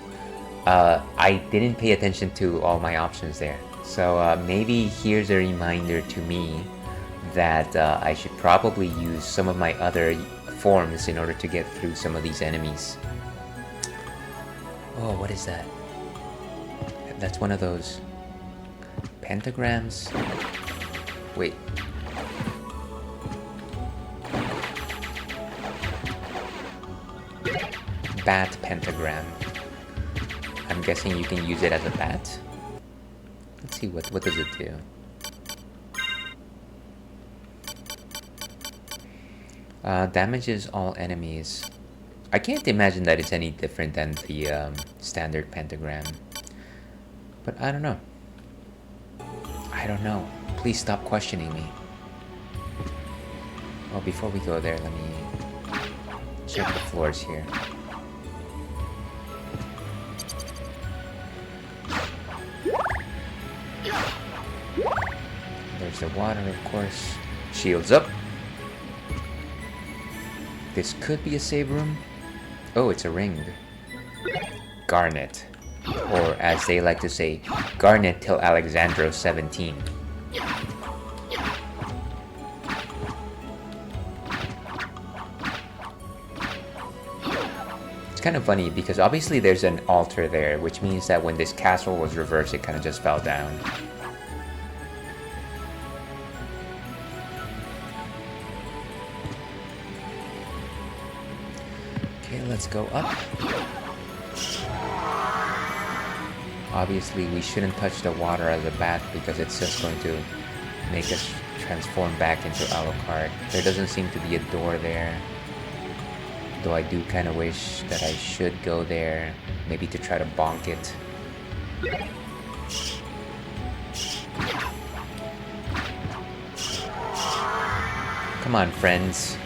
I didn't pay attention to all my options there. So maybe here's a reminder to me that I should probably use some of my other forms in order to get through some of these enemies. Oh, what is that? That's one of those pentagrams. Wait. Bat pentagram. I'm guessing you can use it as a bat. Let's see, what does it do? Damages all enemies. I can't imagine that it's any different than the standard pentagram. But I don't know. I don't know. Please stop questioning me. Well, before we go there, let me check the floors here. There's the water, of course. Shields up. This could be a save room. Oh, it's a ring. Garnet. Or as they like to say, Garnet till Alexandros 17. kind of funny because obviously there's an altar there, which means that when this castle was reversed, it kind of just fell down. Okay, let's go up. Obviously, we shouldn't touch the water as a bat because it's just going to make us transform back into Alucard. There doesn't seem to be a door there. Though I do kind of wish that I should go there, maybe to try to bonk it. Come on, friends.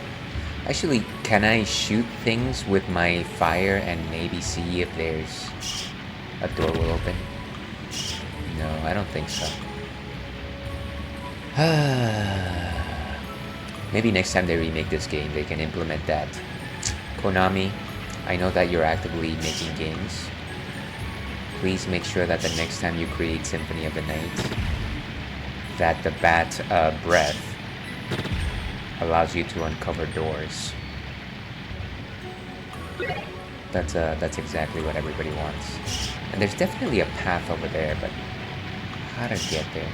Actually, can I shoot things with my fire and maybe see if there's a door will open? No, I don't think so. Maybe next time they remake this game, they can implement that. Konami, I know that you're actively making games. Please make sure that the next time you create Symphony of the Night, that the bat breath allows you to uncover doors. That's exactly what everybody wants. And there's definitely a path over there, but how to get there?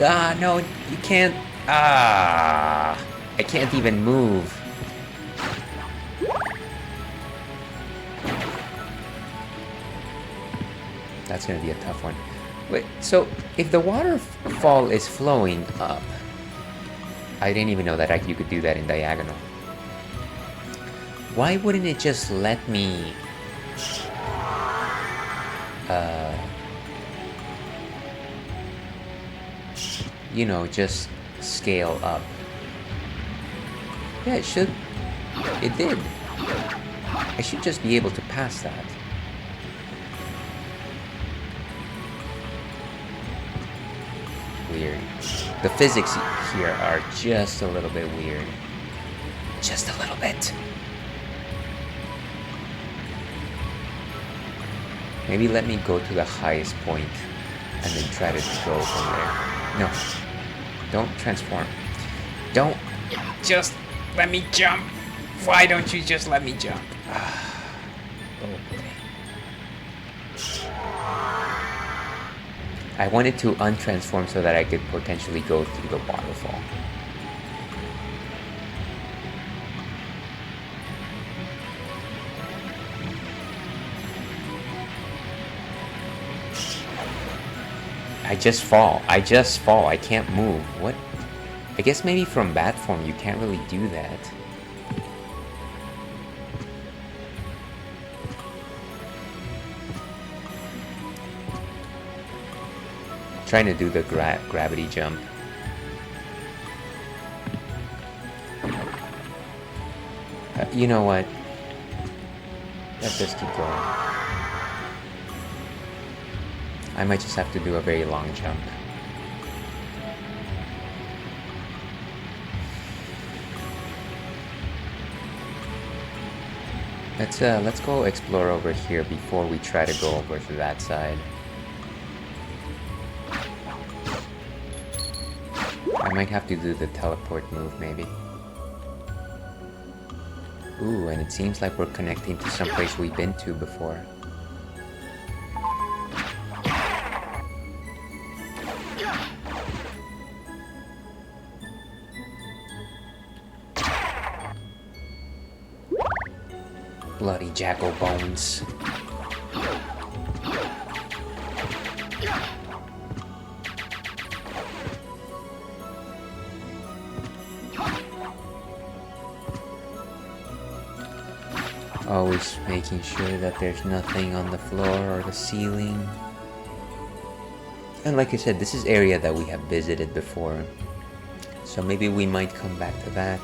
Ah, no, you can't. Ah, I can't even move. That's gonna be a tough one. Wait, so if the waterfall is flowing up, I didn't even know that you could do that in diagonal. Why wouldn't it just let me you know, just scale up? Yeah, it should. It did. I should just be able to pass that. Weird. The physics here are just a little bit weird. Just a little bit. Maybe let me go to the highest point and then try to go from there. No. Don't transform. Don't just let me jump. Why don't you just let me jump? Okay. I wanted to untransform so that I could potentially go through the waterfall. I just fall. I can't move. What? I guess maybe from bat form you can't really do that. Trying to do the gravity jump. You know what? Let's just keep going. I might just have to do a very long jump. Let's go explore over here before we try to go over to that side. I might have to do the teleport move, maybe. Ooh, and it seems like we're connecting to some place we've been to before. Bloody jackal bones. Always making sure that there's nothing on the floor or the ceiling. And like I said, this is area that we have visited before, so maybe we might come back to that.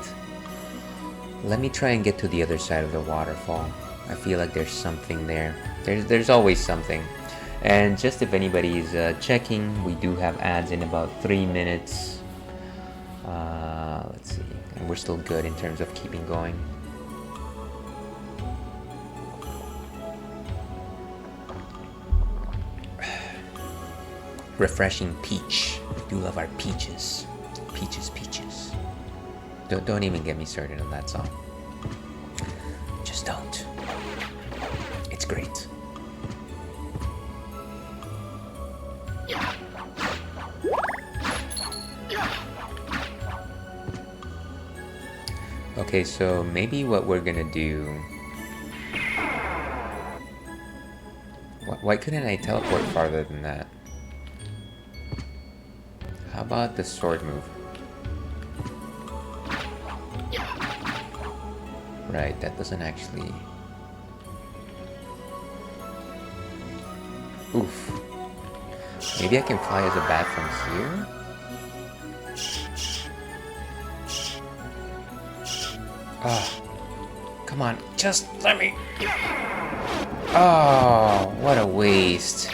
Let me try and get to the other side of the waterfall. I feel like there's something there. There's always something. And just if anybody's checking, we do have ads in about 3 minutes. Let's see. And we're still good in terms of keeping going. Refreshing peach. We do love our peaches. Peaches, peaches. Don't even get me started on that song. Okay, so maybe what we're gonna do... Why couldn't I teleport farther than that? How about the sword move? Right, that doesn't actually... Oof. Maybe I can fly as a bat from here? Ah, come on, just let me... Oh, what a waste.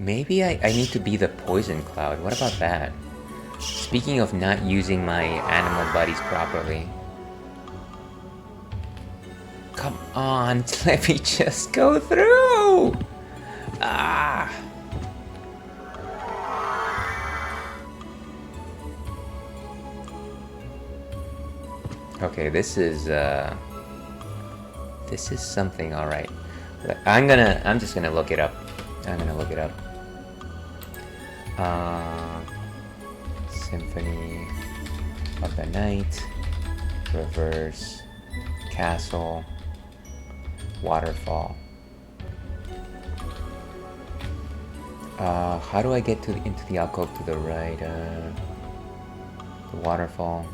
Maybe I need to be the poison cloud. What about that? Speaking of not using my animal buddies properly. Come on, let me just go through! Ah! Okay, this is something, alright. I'm just gonna look it up. I'm gonna look it up. Symphony of the Night, Reverse, Castle, Waterfall. How do I get into the alcove to the right? The waterfall.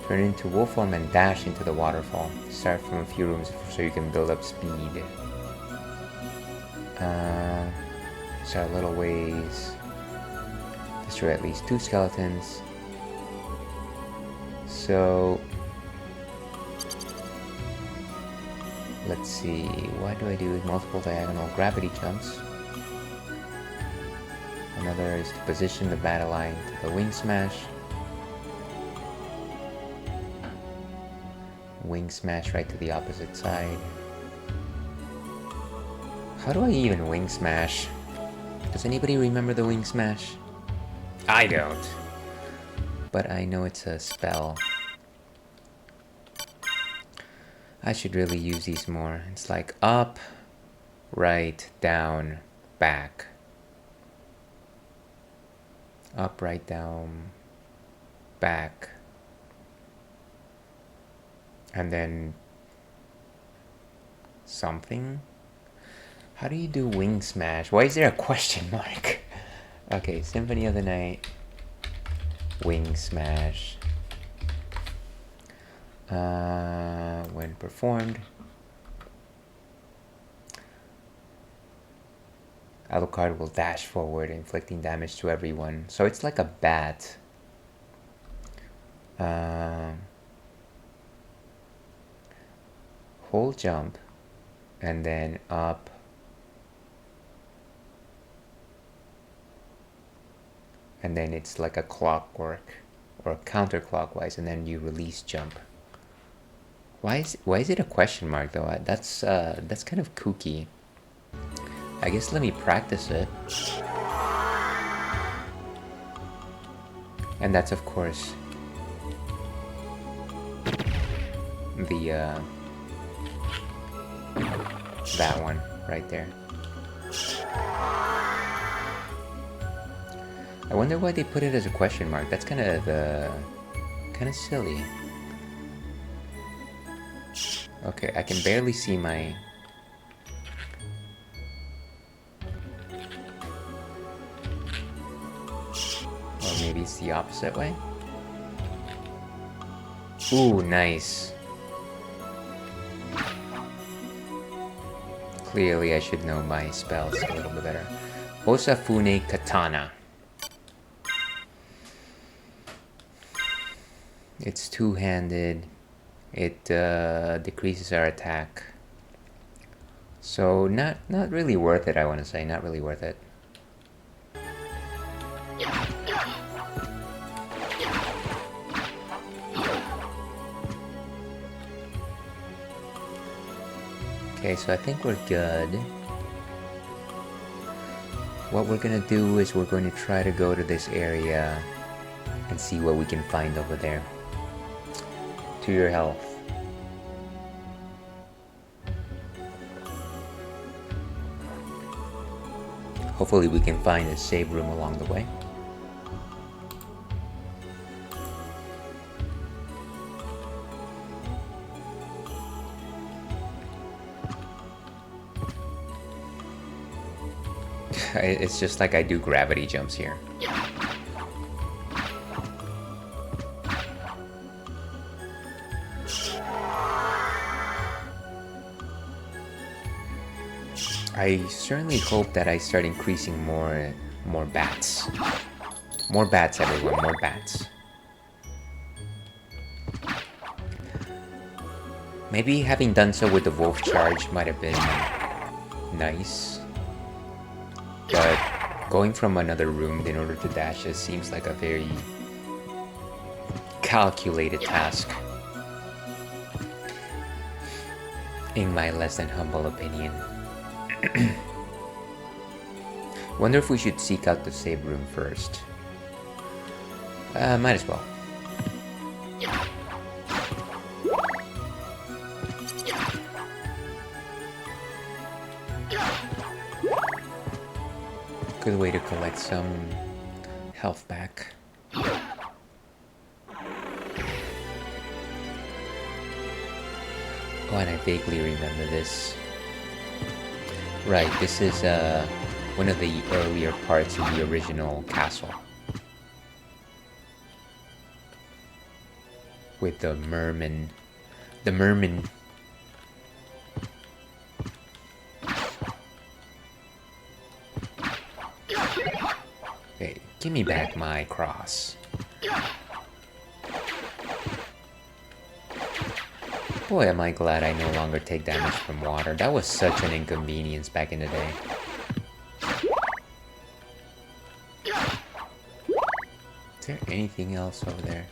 Turn into wolf form and dash into the waterfall. Start from a few rooms so you can build up speed. Start a little ways. Destroy at least 2 skeletons. So let's see, what do I do with multiple diagonal gravity jumps? Another is to position the battle line to the wing smash. Wing smash right to the opposite side. How do I even wing smash? Does anybody remember the wing smash? I don't. But I know it's a spell. I should really use these more. It's like up, right, down, back. Up, right, down, back. And then something. How do you do wing smash? Why is there a question mark? Okay, Symphony of the Night, wing smash. When performed, Alucard will dash forward, inflicting damage to everyone. So it's like a bat. Hold jump, and then up. And then it's like a clockwork, or counterclockwise, and then you release jump. Why is it a question mark though? That's kind of kooky. I guess let me practice it. And that's of course the that one right there. I wonder why they put it as a question mark. That's kind of silly. Okay, I can barely see my... Or maybe it's the opposite way? Ooh, nice. Clearly I should know my spells a little bit better. Osafune Katana. It's two-handed. It decreases our attack. So not really worth it, I want to say. Not really worth it. Okay, so I think we're good. what we're gonna do is we're going to try to go to this area and see what we can find over there. To your health. Hopefully we can find a save room along the way. It's just like I do gravity jumps here. I certainly hope that I start increasing more bats. More bats, everyone, more bats. Maybe having done so with the wolf charge might have been nice. But going from another room in order to dash just seems like a very calculated task. In my less than humble opinion. Wonder if we should seek out the save room first. Might as well. Good way to collect some health back. Oh, and I vaguely remember this. Right, this is one of the earlier parts of the original castle. With the merman. The merman. Okay, give me back my cross. Boy, am I glad I no longer take damage from water. That was such an inconvenience back in the day. Is there anything else over there?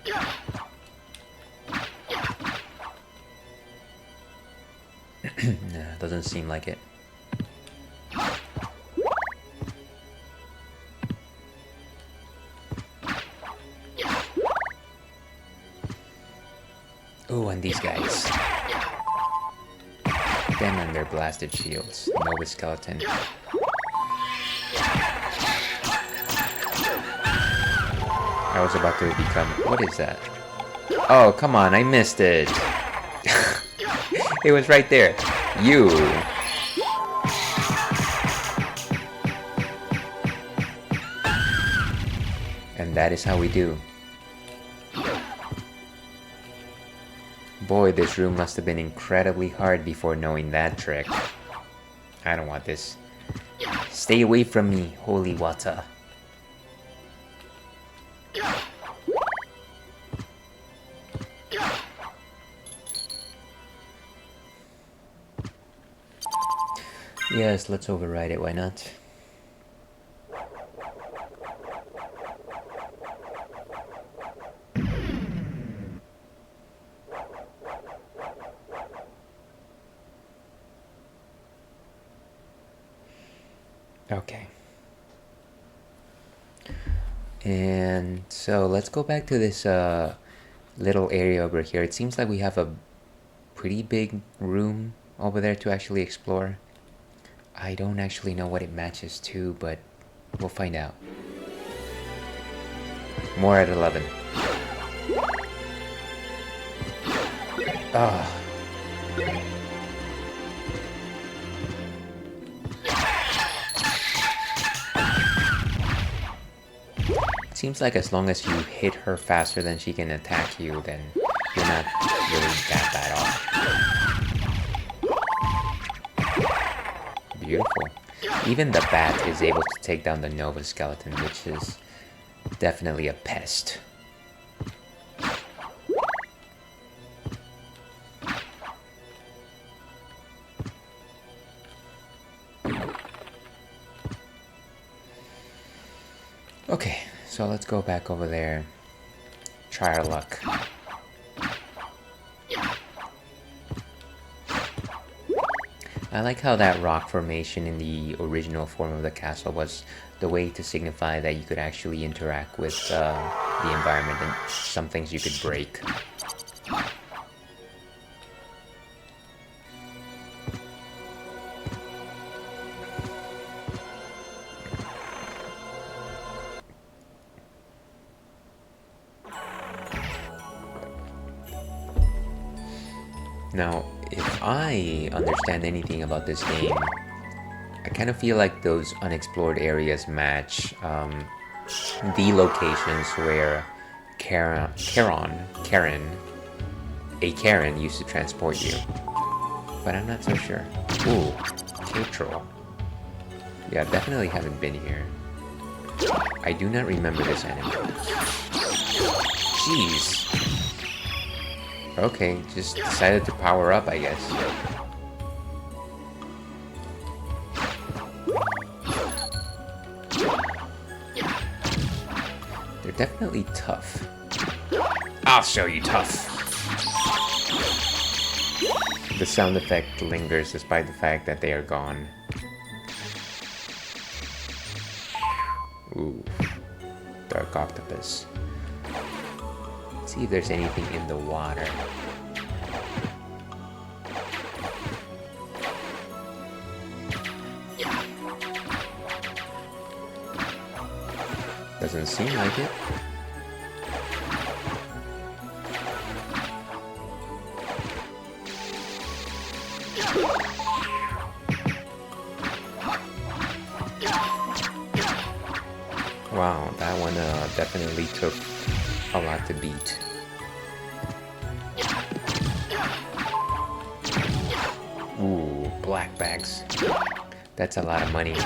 Nah, doesn't seem like it. Oh, and these guys. Them and their blasted shields. Nova skeleton. I was about to become... What is that? Oh, come on, I missed it. It was right there. You. And that is how we do. Boy, this room must have been incredibly hard before knowing that trick. I don't want this. Stay away from me, holy water. Yes, let's override it, why not? Okay. And so let's go back to this little area over here. It seems like we have a pretty big room over there to actually explore. I don't actually know what it matches to, but we'll find out. More at 11. Ah. Seems like as long as you hit her faster than she can attack you, then you're not really that bad off. Beautiful. Even the bat is able to take down the Nova skeleton, which is definitely a pest. Okay, so let's go back over there. Try our luck. I like how that rock formation in the original form of the castle was the way to signify that you could actually interact with the environment, and some things you could break. Now, if I understand anything about this game, I kind of feel like those unexplored areas match the locations where Karen, a Karen used to transport you. But I'm not so sure. Ooh, K-Troll. Yeah, definitely haven't been here. I do not remember this enemy. Jeez. Okay, just decided to power up, I guess. They're definitely tough. I'll show you tough. The sound effect lingers despite the fact that they are gone. Ooh, dark octopus. Let's see if there's anything in the water. Doesn't seem like it. Wow, that one definitely took a lot to beat. Ooh, black bags. That's a lot of money.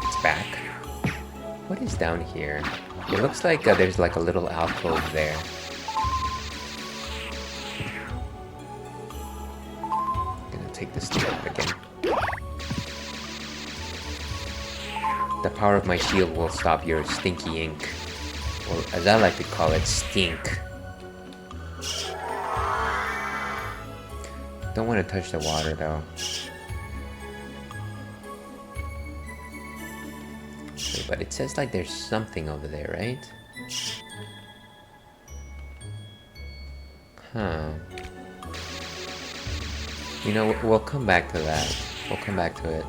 It's back. What is down here? It looks like there's like a little alcove there. Gonna take this thing out again. The power of my shield will stop your stinky ink. Or as I like to call it, stink. Don't want to touch the water though. Okay, but it says like there's something over there, right? Huh. You know, we'll come back to that. We'll come back to it.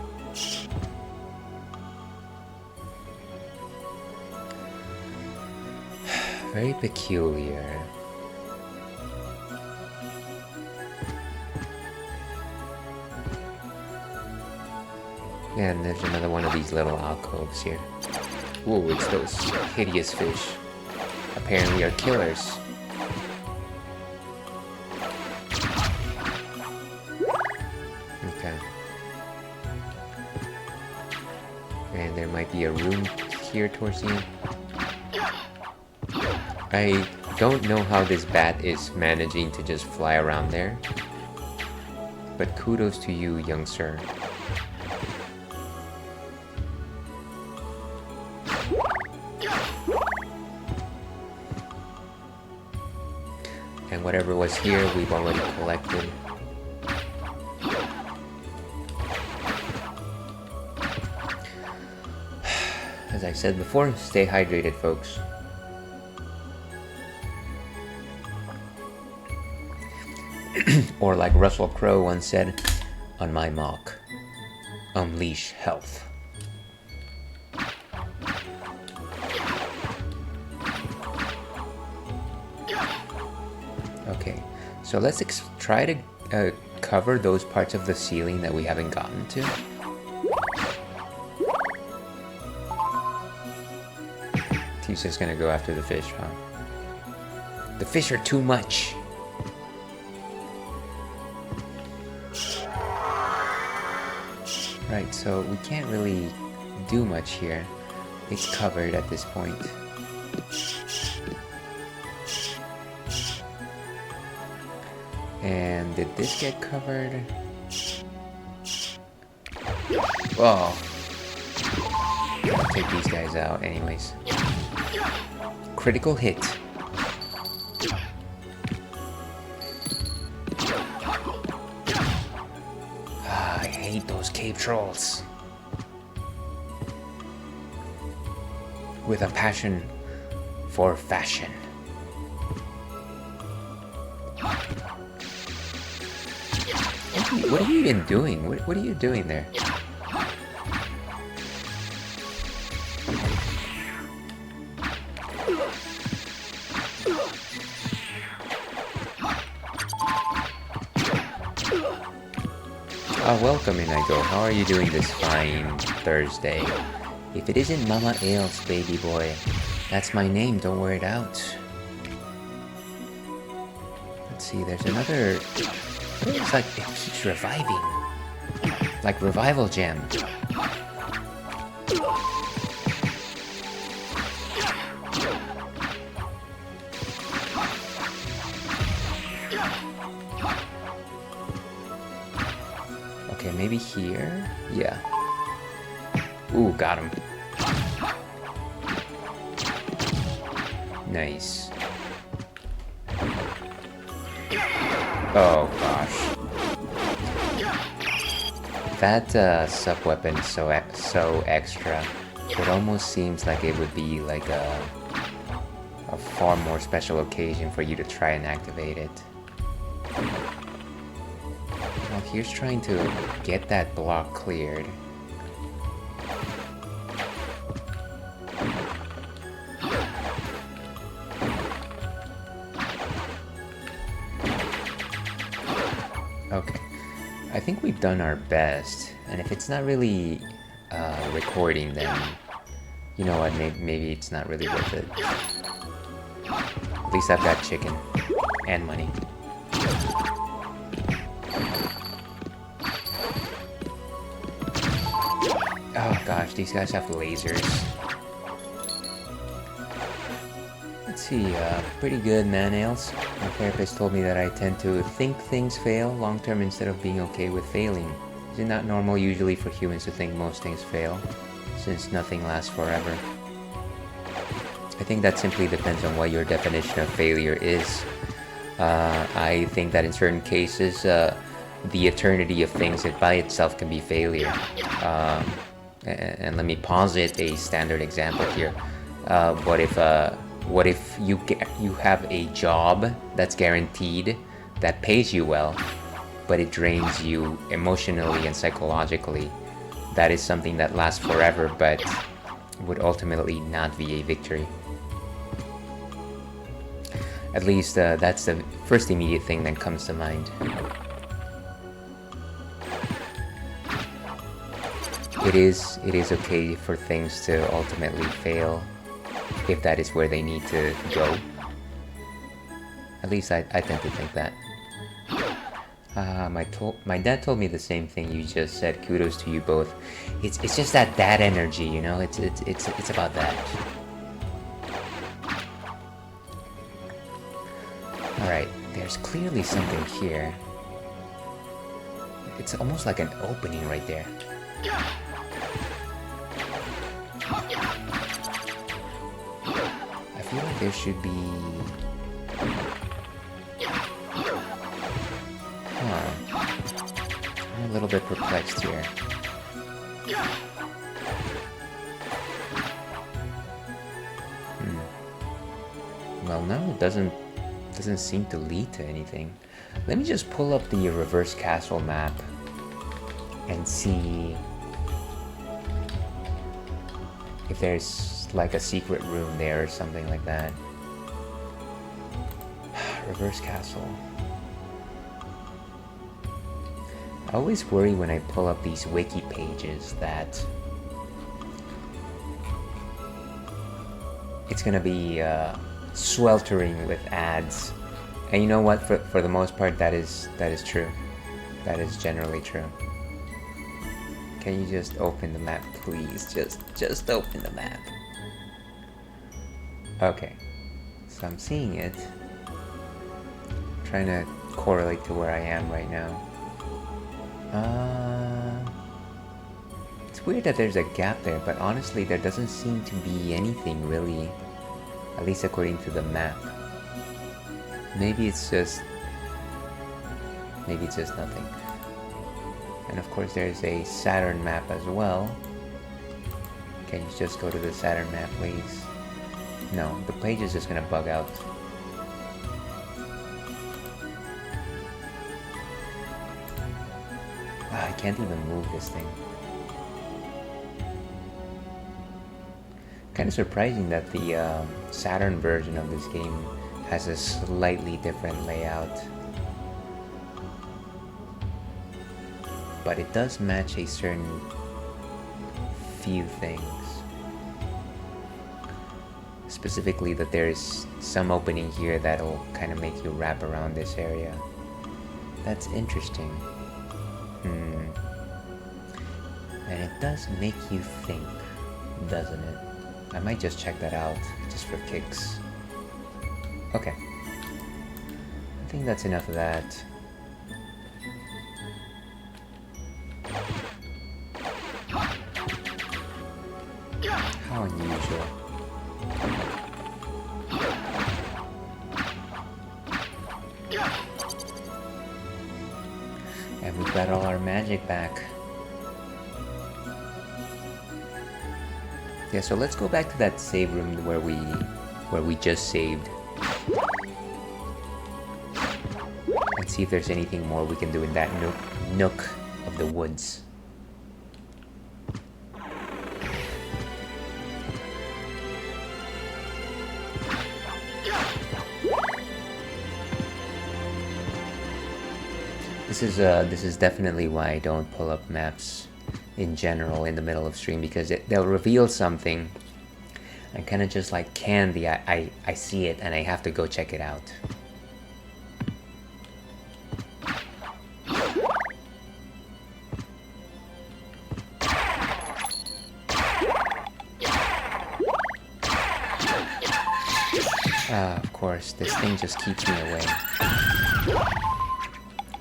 Very peculiar. Yeah, and there's another one of these little alcoves here. Ooh, it's those hideous fish. Apparently are killers. Okay. And there might be a room here towards the end. I don't know how this bat is managing to just fly around there. But kudos to you, young sir. And whatever was here, we've already collected. As I said before, stay hydrated, folks. Or like Russell Crowe once said, on my mark, unleash health. Okay, so let's try to cover those parts of the ceiling that we haven't gotten to. He's just gonna go after the fish, huh? The fish are too much. Right, so we can't really do much here. It's covered at this point. And did this get covered? Oh. I'll take these guys out anyways. Critical hit. I hate those cave trolls. With a passion for fashion. What are you even doing? What are you doing there? Welcome Inigo. How are you doing this fine Thursday? If it isn't Mama Ales, baby boy, that's my name, don't wear it out. Let's see, there's another... It's like it keeps reviving. Like revival gem. Okay, maybe here? Yeah. Ooh, got him. Nice. Oh gosh. That sub-weapon is so extra. It almost seems like it would be like a far more special occasion for you to try and activate it. Well, here's trying to get that block cleared. Okay, I think we've done our best, and if it's not really recording, then you know what, maybe it's not really worth it. At least I've got chicken and money. Oh gosh, these guys have lasers. Let's see, pretty good, man, Ales. My therapist told me that I tend to think things fail long-term instead of being okay with failing. Is it not normal usually for humans to think most things fail, since nothing lasts forever? I think that simply depends on what your definition of failure is. I think that in certain cases, the eternity of things by itself can be failure. And let me posit a standard example here. What if you have a job that's guaranteed, that pays you well, but it drains you emotionally and psychologically? That is something that lasts forever, but would ultimately not be a victory. At least that's the first immediate thing that comes to mind. It is okay for things to ultimately fail, if that is where they need to go. At least I tend to think that. My dad told me the same thing you just said. Kudos to you both. It's just that dad energy, you know. It's about that. All right, there's clearly something here. It's almost like an opening right there. I feel like there should be... I'm a little bit perplexed here. Well, no, it doesn't seem to lead to anything. Let me just pull up the reverse castle map and see if there's like a secret room there or something like that. Reverse castle. I always worry when I pull up these wiki pages that it's gonna be sweltering with ads. And you know what? For the most part, that is true. That is generally true. Can you just open the map, please? Just open the map. Okay. So I'm seeing it. I'm trying to correlate to where I am right now. It's weird that there's a gap there, but honestly, there doesn't seem to be anything really. At least according to the map. Maybe it's just nothing. And of course there's a Saturn map as well. Can you just go to the Saturn map, please? No, the page is just gonna bug out. I can't even move this thing. Kind of surprising that the Saturn version of this game has a slightly different layout. But it does match a certain few things. Specifically that there's some opening here that'll kind of make you wrap around this area. That's interesting. And it does make you think, doesn't it? I might just check that out, just for kicks. Okay. I think that's enough of that. How unusual. And we've got all our magic back. Yeah, so let's go back to that save room where we just saved. And see if there's anything more we can do in that nook of the woods. This is definitely why I don't pull up maps in general in the middle of stream, because they'll reveal something and kind of just like candy, I see it and I have to go check it out. Of course, this thing just keeps me away.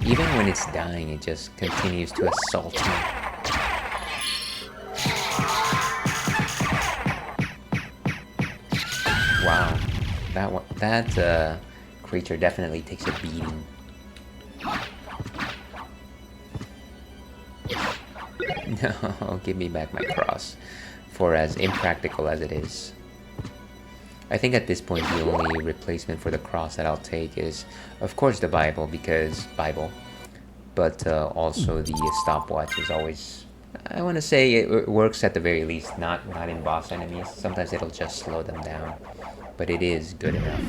Even when it's dying, it just continues to assault me. Wow, that creature definitely takes a beating. No, give me back my cross, for as impractical as it is. I think at this point the only replacement for the cross that I'll take is, of course, the Bible, because Bible, but also the stopwatch is always, I want to say it works at the very least, not in boss enemies. Sometimes it'll just slow them down, but it is good enough.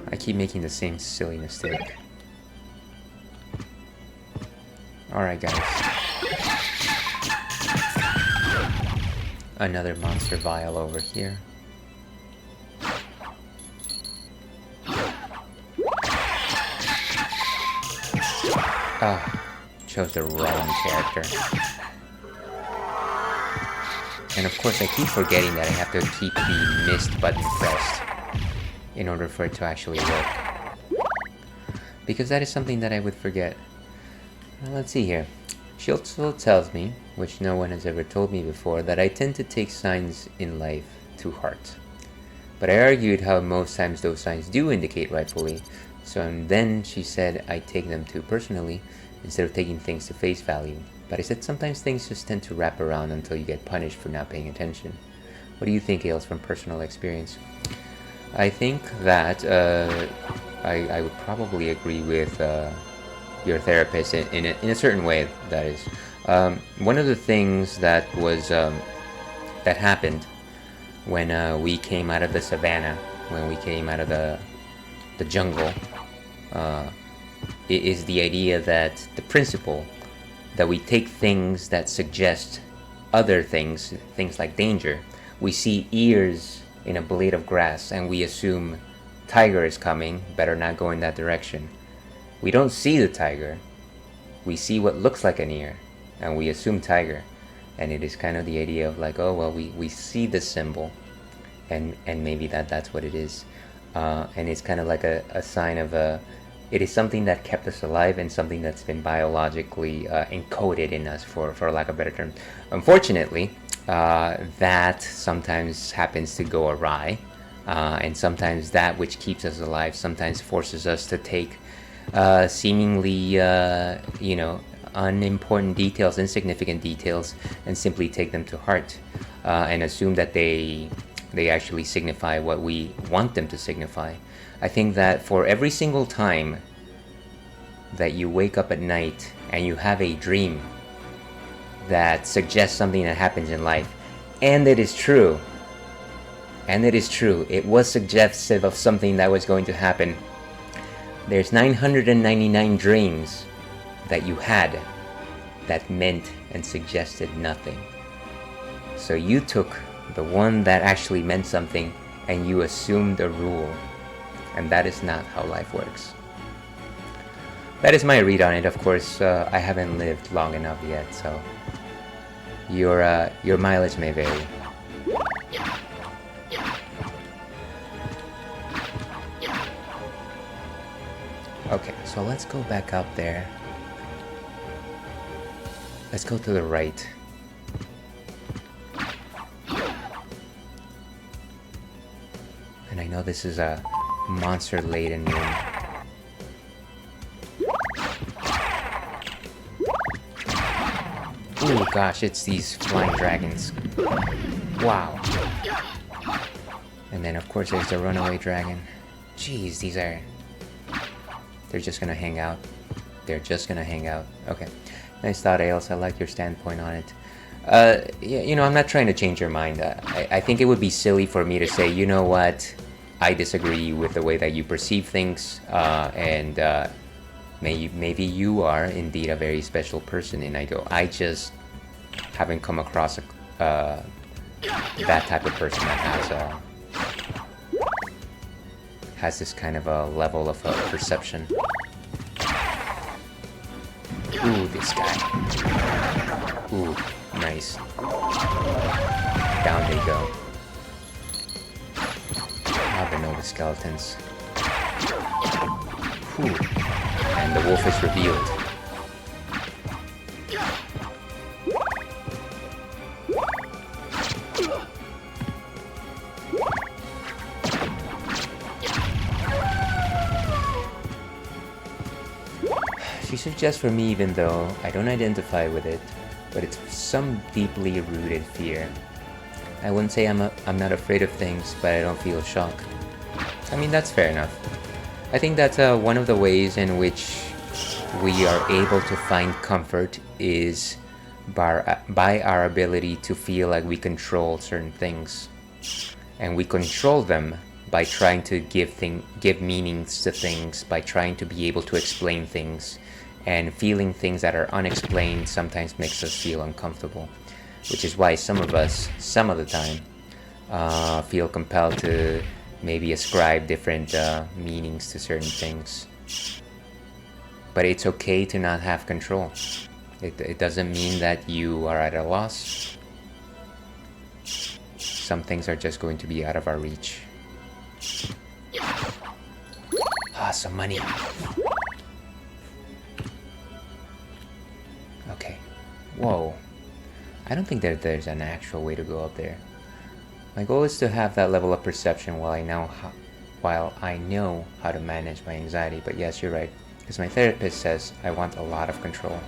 I keep making the same silly mistake. Alright, guys. Another monster vial over here. Chose the wrong character. And of course I keep forgetting that I have to keep the mist button pressed in order for it to actually work. Because that is something that I would forget. Let's see here. She also tells me, which no one has ever told me before, that I tend to take signs in life to heart. But I argued how most times those signs do indicate rightfully, so then she said I take them too personally instead of taking things to face value. But I said sometimes things just tend to wrap around until you get punished for not paying attention. What do you think, Ailes, from personal experience? I think that I would probably agree with your therapist in a certain way. That is, one of the things that was that happened when we came out of the savannah, when we came out of the jungle, is the idea that the principle that we take things that suggest other things like danger. We see ears in a blade of grass and we assume tiger is coming, better not go in that direction. We don't see the tiger, we see what looks like an ear and we assume tiger. And it is kind of the idea of like, oh well, we see the symbol and maybe that's what it is. And it's kind of like a sign of It is something that kept us alive and something that's been biologically encoded in us, for lack of a better term. Unfortunately, that sometimes happens to go awry, and sometimes that which keeps us alive sometimes forces us to take seemingly, unimportant details, insignificant details, and simply take them to heart, and assume that they actually signify what we want them to signify. I think that for every single time that you wake up at night and you have a dream that suggests something that happens in life, and it is true, it was suggestive of something that was going to happen, there's 999 dreams that you had that meant and suggested nothing. So you took the one that actually meant something and you assumed a rule, and that is not how life works. That is my read on it. Of course, I haven't lived long enough yet, so your mileage may vary. Okay, so let's go back up there. Let's go to the right. And I know this is a monster-laden room. Ooh, gosh, it's these flying dragons. Wow. And then, of course, there's the runaway dragon. Jeez, they're just gonna hang out. They're just gonna hang out. Okay. Nice thought, Ails. I like your standpoint on it. Yeah, I'm not trying to change your mind. I think it would be silly for me to say, you know what, I disagree with the way that you perceive things, and maybe you are indeed a very special person. And I go, I just haven't come across that type of person that has this kind of a level of perception. Ooh, this guy. Ooh, nice. Down they go. Ah, the Nova Skeletons. Whew. And the wolf is revealed. She suggests for me, even though I don't identify with it, but it's some deeply rooted fear. I wouldn't say I'm not afraid of things, but I don't feel shock. I mean, that's fair enough. I think that's one of the ways in which we are able to find comfort is by our ability to feel like we control certain things. And we control them by trying to give meanings to things, by trying to be able to explain things. And feeling things that are unexplained sometimes makes us feel uncomfortable, which is why some of us, some of the time, feel compelled to maybe ascribe different meanings to certain things. But it's okay to not have control. It doesn't mean that you are at a loss. Some things are just going to be out of our reach. Ah, some money. Okay. Whoa. I don't think that there's an actual way to go up there. My goal is to have that level of perception while I know how to manage my anxiety. But yes, you're right. Because my therapist says I want a lot of control.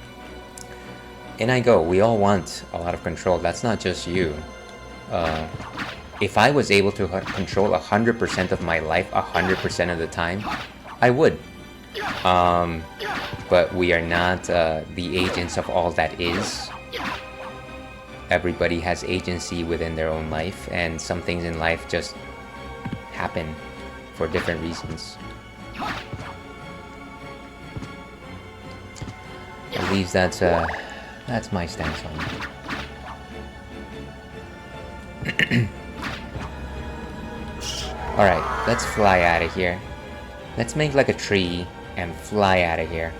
And I go, we all want a lot of control. That's not just you. If I was able to control 100% of my life 100% of the time, I would. But we are not the agents of all that is. Everybody has agency within their own life, and some things in life just happen for different reasons. I believe that's my stance on it. Alright, let's fly out of here. Let's make like a tree and fly out of here.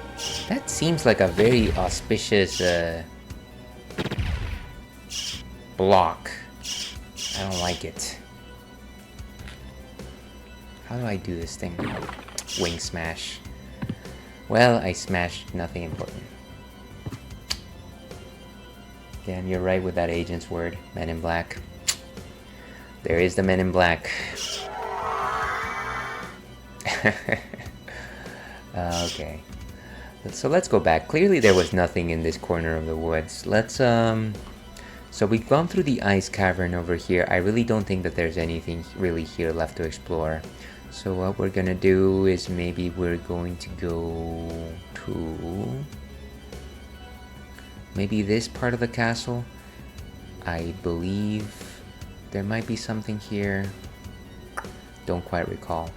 That seems like a very auspicious block. I don't like it. How do I do this thing? Wing smash. Well, I smashed nothing important. Damn, you're right with that agent's word. Men in Black. There is the Men in Black. Okay. So let's go back. Clearly there was nothing in this corner of the woods. Let's, so we've gone through the ice cavern over here. I really don't think that there's anything really here left to explore. So what we're gonna do is maybe we're going to go to... maybe this part of the castle. I believe there might be something here. Don't quite recall.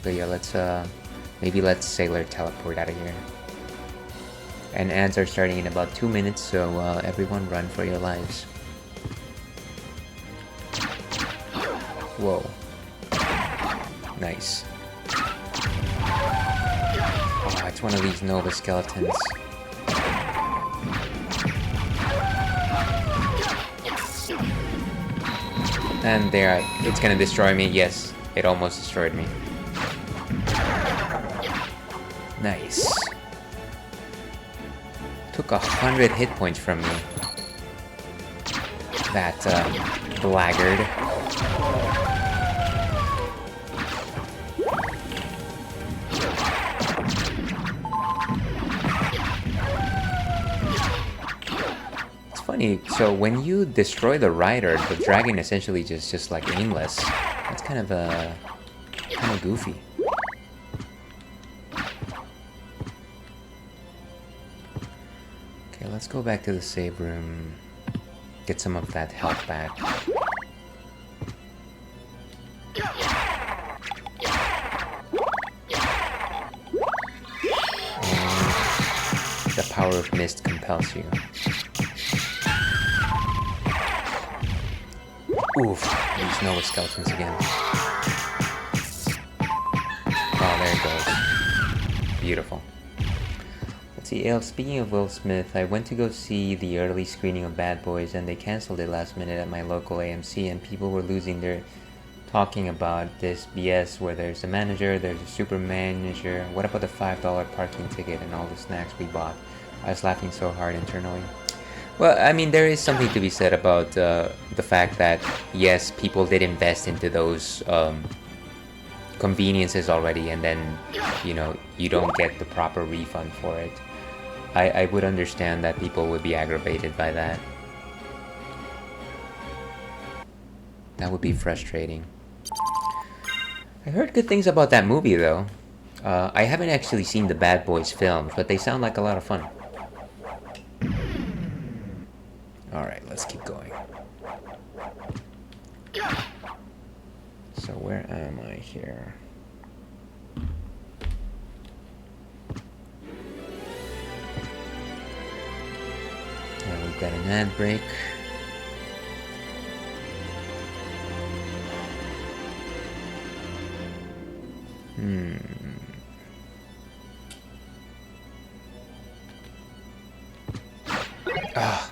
But yeah, let's maybe let's sailor teleport out of here. And ads are starting in about 2 minutes, so everyone run for your lives. Whoa. Nice. Oh, it's one of these Nova skeletons. And there, it's gonna destroy me. Yes, it almost destroyed me. Nice. Took 100 hit points from me. That blackguard. It's funny. So when you destroy the rider, the dragon essentially just like aimless. That's kind of goofy. Let's go back to the save room, get some of that health back. And the power of mist compels you. Oof, these Nova skeletons again. Oh, there it goes. Beautiful. Speaking of Will Smith, I went to go see the early screening of Bad Boys and they canceled it last minute at my local AMC and people were losing their talking about this BS where there's a manager, there's a super manager, what about the $5 parking ticket and all the snacks we bought? I was laughing so hard internally. Well, I mean, there is something to be said about the fact that, yes, people did invest into those conveniences already and then, you know, you don't get the proper refund for it. I would understand that people would be aggravated by that. That would be frustrating. I heard good things about that movie though. I haven't actually seen the Bad Boys films, but they sound like a lot of fun. Alright, let's keep going. So where am I here? We've got an ad break. Ah.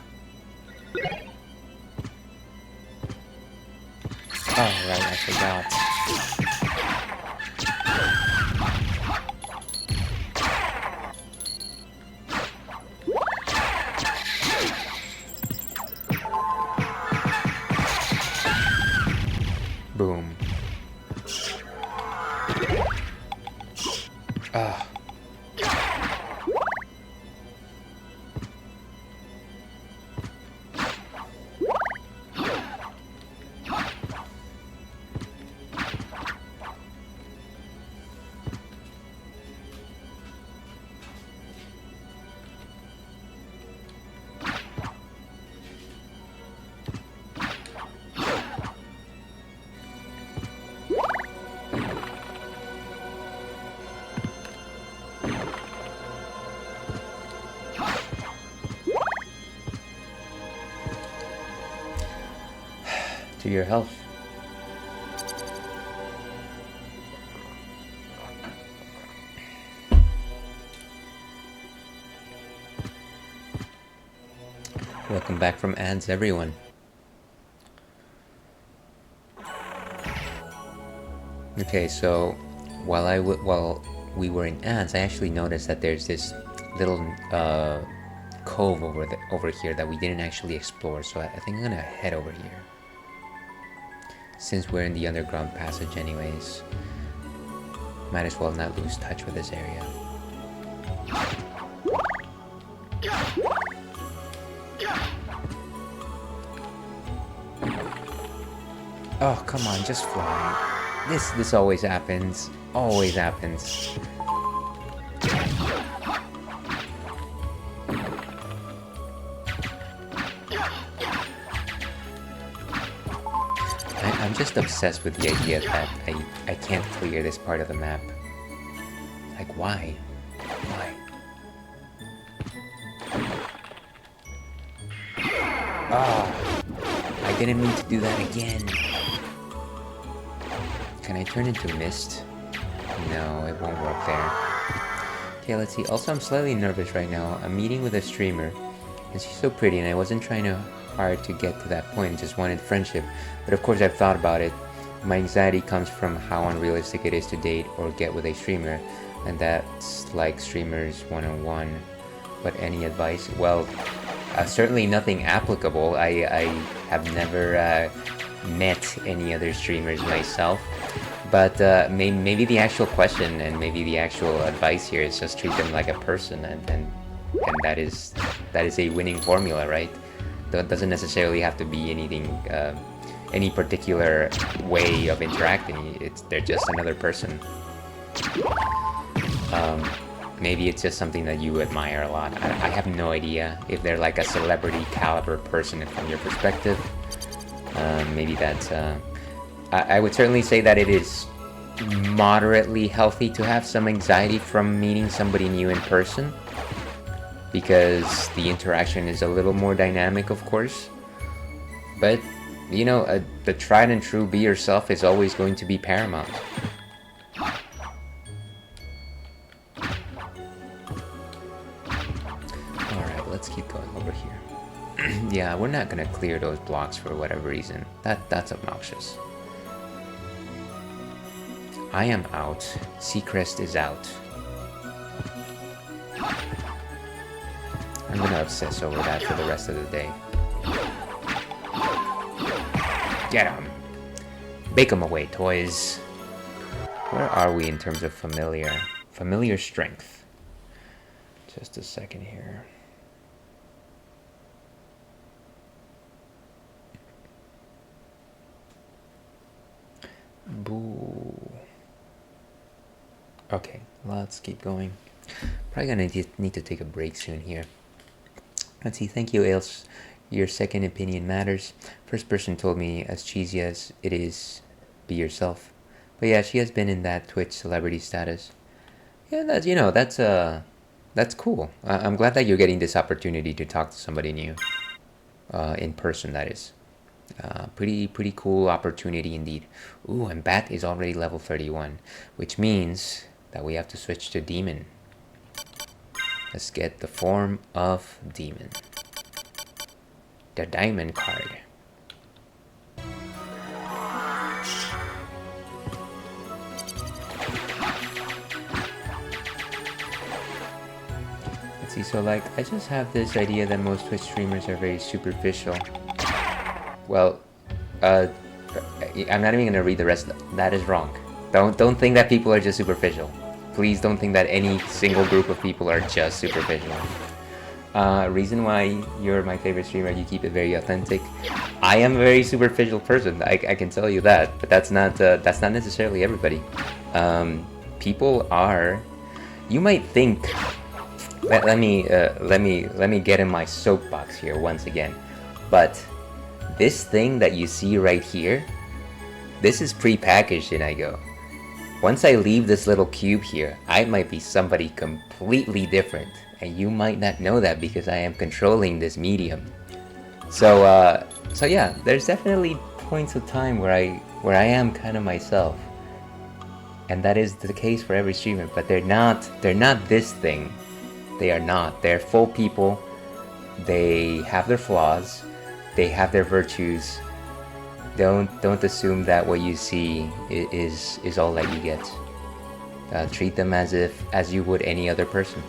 Oh, right, I forgot. Boom. Ah. To your health. Welcome back from ads, everyone. Okay, so while we were in ants, I actually noticed that there's this little cove over here that we didn't actually explore. So I think I'm gonna head over here. Since we're in the underground passage anyways, might as well not lose touch with this area. Oh, come on, just fly. This always happens. Always happens. I'm just obsessed with the idea that I can't clear this part of the map. Like, why? Why? Ah, I didn't mean to do that again. Can I turn into mist? No, it won't work there. Okay, let's see. Also, I'm slightly nervous right now. I'm meeting with a streamer, and she's so pretty, and I wasn't trying hard to get to that point, just wanted friendship. But of course, I've thought about it. My anxiety comes from how unrealistic it is to date or get with a streamer, and that's like streamers 101. But any advice? Well, certainly nothing applicable. I have never met any other streamers myself. But maybe the actual question and maybe the actual advice here is just treat them like a person, and that is a winning formula, right? That doesn't necessarily have to be anything, any particular way of interacting. They're just another person. Maybe it's just something that you admire a lot. I have no idea if they're like a celebrity caliber person from your perspective. Maybe that's... I would certainly say that it is moderately healthy to have some anxiety from meeting somebody new in person, because the interaction is a little more dynamic, of course. But, you know, the tried and true be yourself is always going to be paramount. Alright, let's keep going over here. Yeah, we're not gonna clear those blocks for whatever reason. That's obnoxious. I am out. Seacrest is out. I'm gonna obsess over that for the rest of the day. Get 'em! Bake 'em away, toys! Where are we in terms of familiar? Familiar strength. Just a second here. Boo. Okay, let's keep going. Probably gonna need to take a break soon here. Let's see, thank you, Ails. Your second opinion matters. First person told me, as cheesy as it is, be yourself. But yeah, she has been in that Twitch celebrity status. Yeah, that's, you know, that's cool. I'm glad that you're getting this opportunity to talk to somebody new. In person, that is. Pretty cool opportunity indeed. Ooh, and Bat is already level 31, which means that we have to switch to Demon. Let's get the form of Demon. The Diamond card. Let's see, so like, I just have this idea that most Twitch streamers are very superficial. Well, I'm not even gonna read the rest. That is wrong. Don't think that people are just superficial. Please don't think that any single group of people are just superficial. Reason why you're my favorite streamer, you keep it very authentic. I am a very superficial person. I can tell you that, but that's not necessarily everybody. People are. You might think. Let me get in my soapbox here once again, but. This thing that you see right here, this is pre-packaged in iGo. Once I leave this little cube here, I might be somebody completely different, and you might not know that because I am controlling this medium. So yeah, there's definitely points of time where I am kind of myself, and that is the case for every streamer. But they're not this thing. They are not. They're full people. They have their flaws. They have their virtues. Don't assume that what you see is all that you get. Treat them as you would any other person.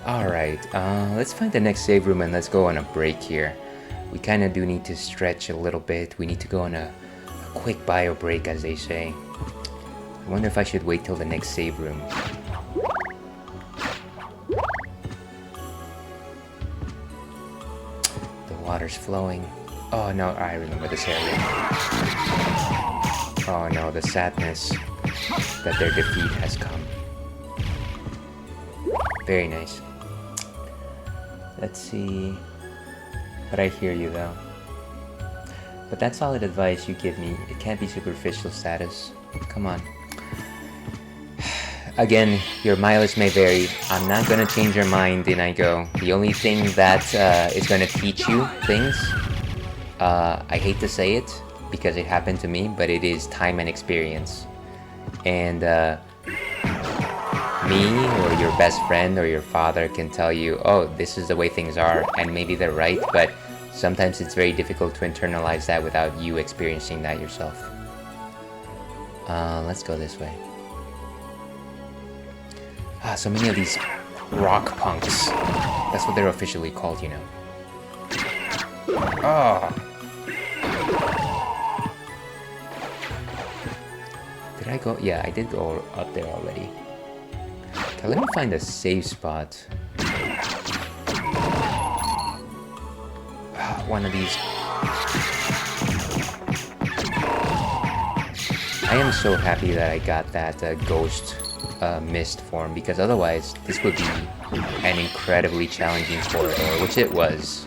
Alright, let's find the next save room and let's go on a break here. We kind of do need to stretch a little bit. We need to go on a quick bio break, as they say. I wonder if I should wait till the next save room. The water's flowing. Oh no, I remember this area. Oh no, the sadness that their defeat has come. Very nice. Let's see. But I hear you though. But that's solid advice you give me. It can't be superficial status. Come on. Again, your mileage may vary. I'm not gonna change your mind in I go. The only thing that is gonna teach you things, I hate to say it because it happened to me, but it is time and experience. And me or your best friend or your father can tell you, oh, this is the way things are, and maybe they're right, but sometimes it's very difficult to internalize that without you experiencing that yourself. Let's go this way. So many of these rock punks. That's what they're officially called, you know. Oh. Did I go? Yeah, I did go up there already. Okay, let me find a safe spot. One of these. I am so happy that I got that ghost mist form, because otherwise this would be an incredibly challenging corridor, which it was.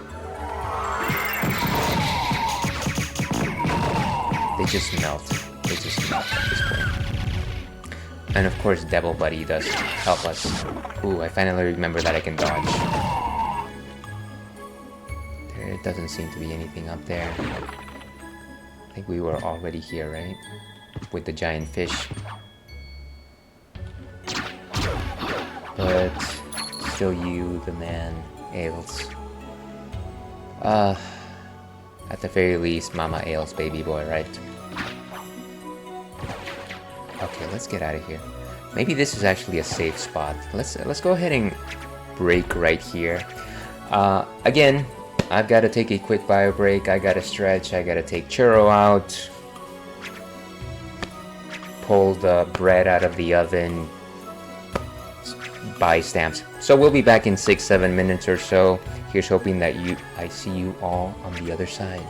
They just melt. They just melt at this point. And of course, Devil Buddy does help us. Ooh, I finally remember that I can dodge. There doesn't seem to be anything up there. I think we were already here, right? With the giant fish. But still you, the man, Ails. At the very least, Mama Ails, baby boy, right? Okay, let's get out of here. Maybe this is actually a safe spot. Let's go ahead and break right here. Again, I've got to take a quick bio break. I gotta stretch. I gotta take Churro out. Pull the bread out of the oven. Buy stamps. So we'll be back in 6-7 minutes or so. Here's hoping that I see you all on the other side.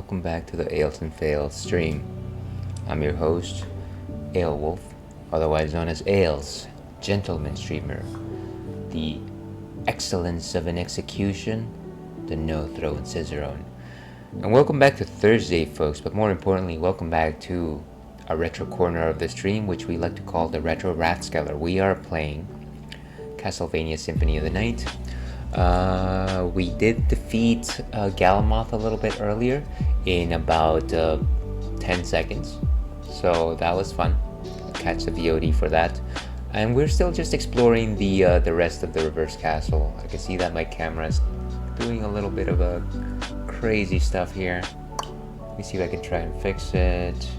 welcome back to the Ales and Fails stream. I'm your host, Ale Wolf, otherwise known as Ales, gentleman streamer, the excellence of an execution, the no-throw and scissor-on. And welcome back to Thursday, folks, but more importantly, welcome back to a retro corner of the stream, which we like to call the Retro Ratskeller. We are playing Castlevania Symphony of the Night. We did defeat Galamoth a little bit earlier in about 10 seconds, so that was fun. Catch the VOD for that. And we're still just exploring the rest of the reverse castle. I can see that my camera's doing a little bit of a crazy stuff here. Let me see if I can try and fix it.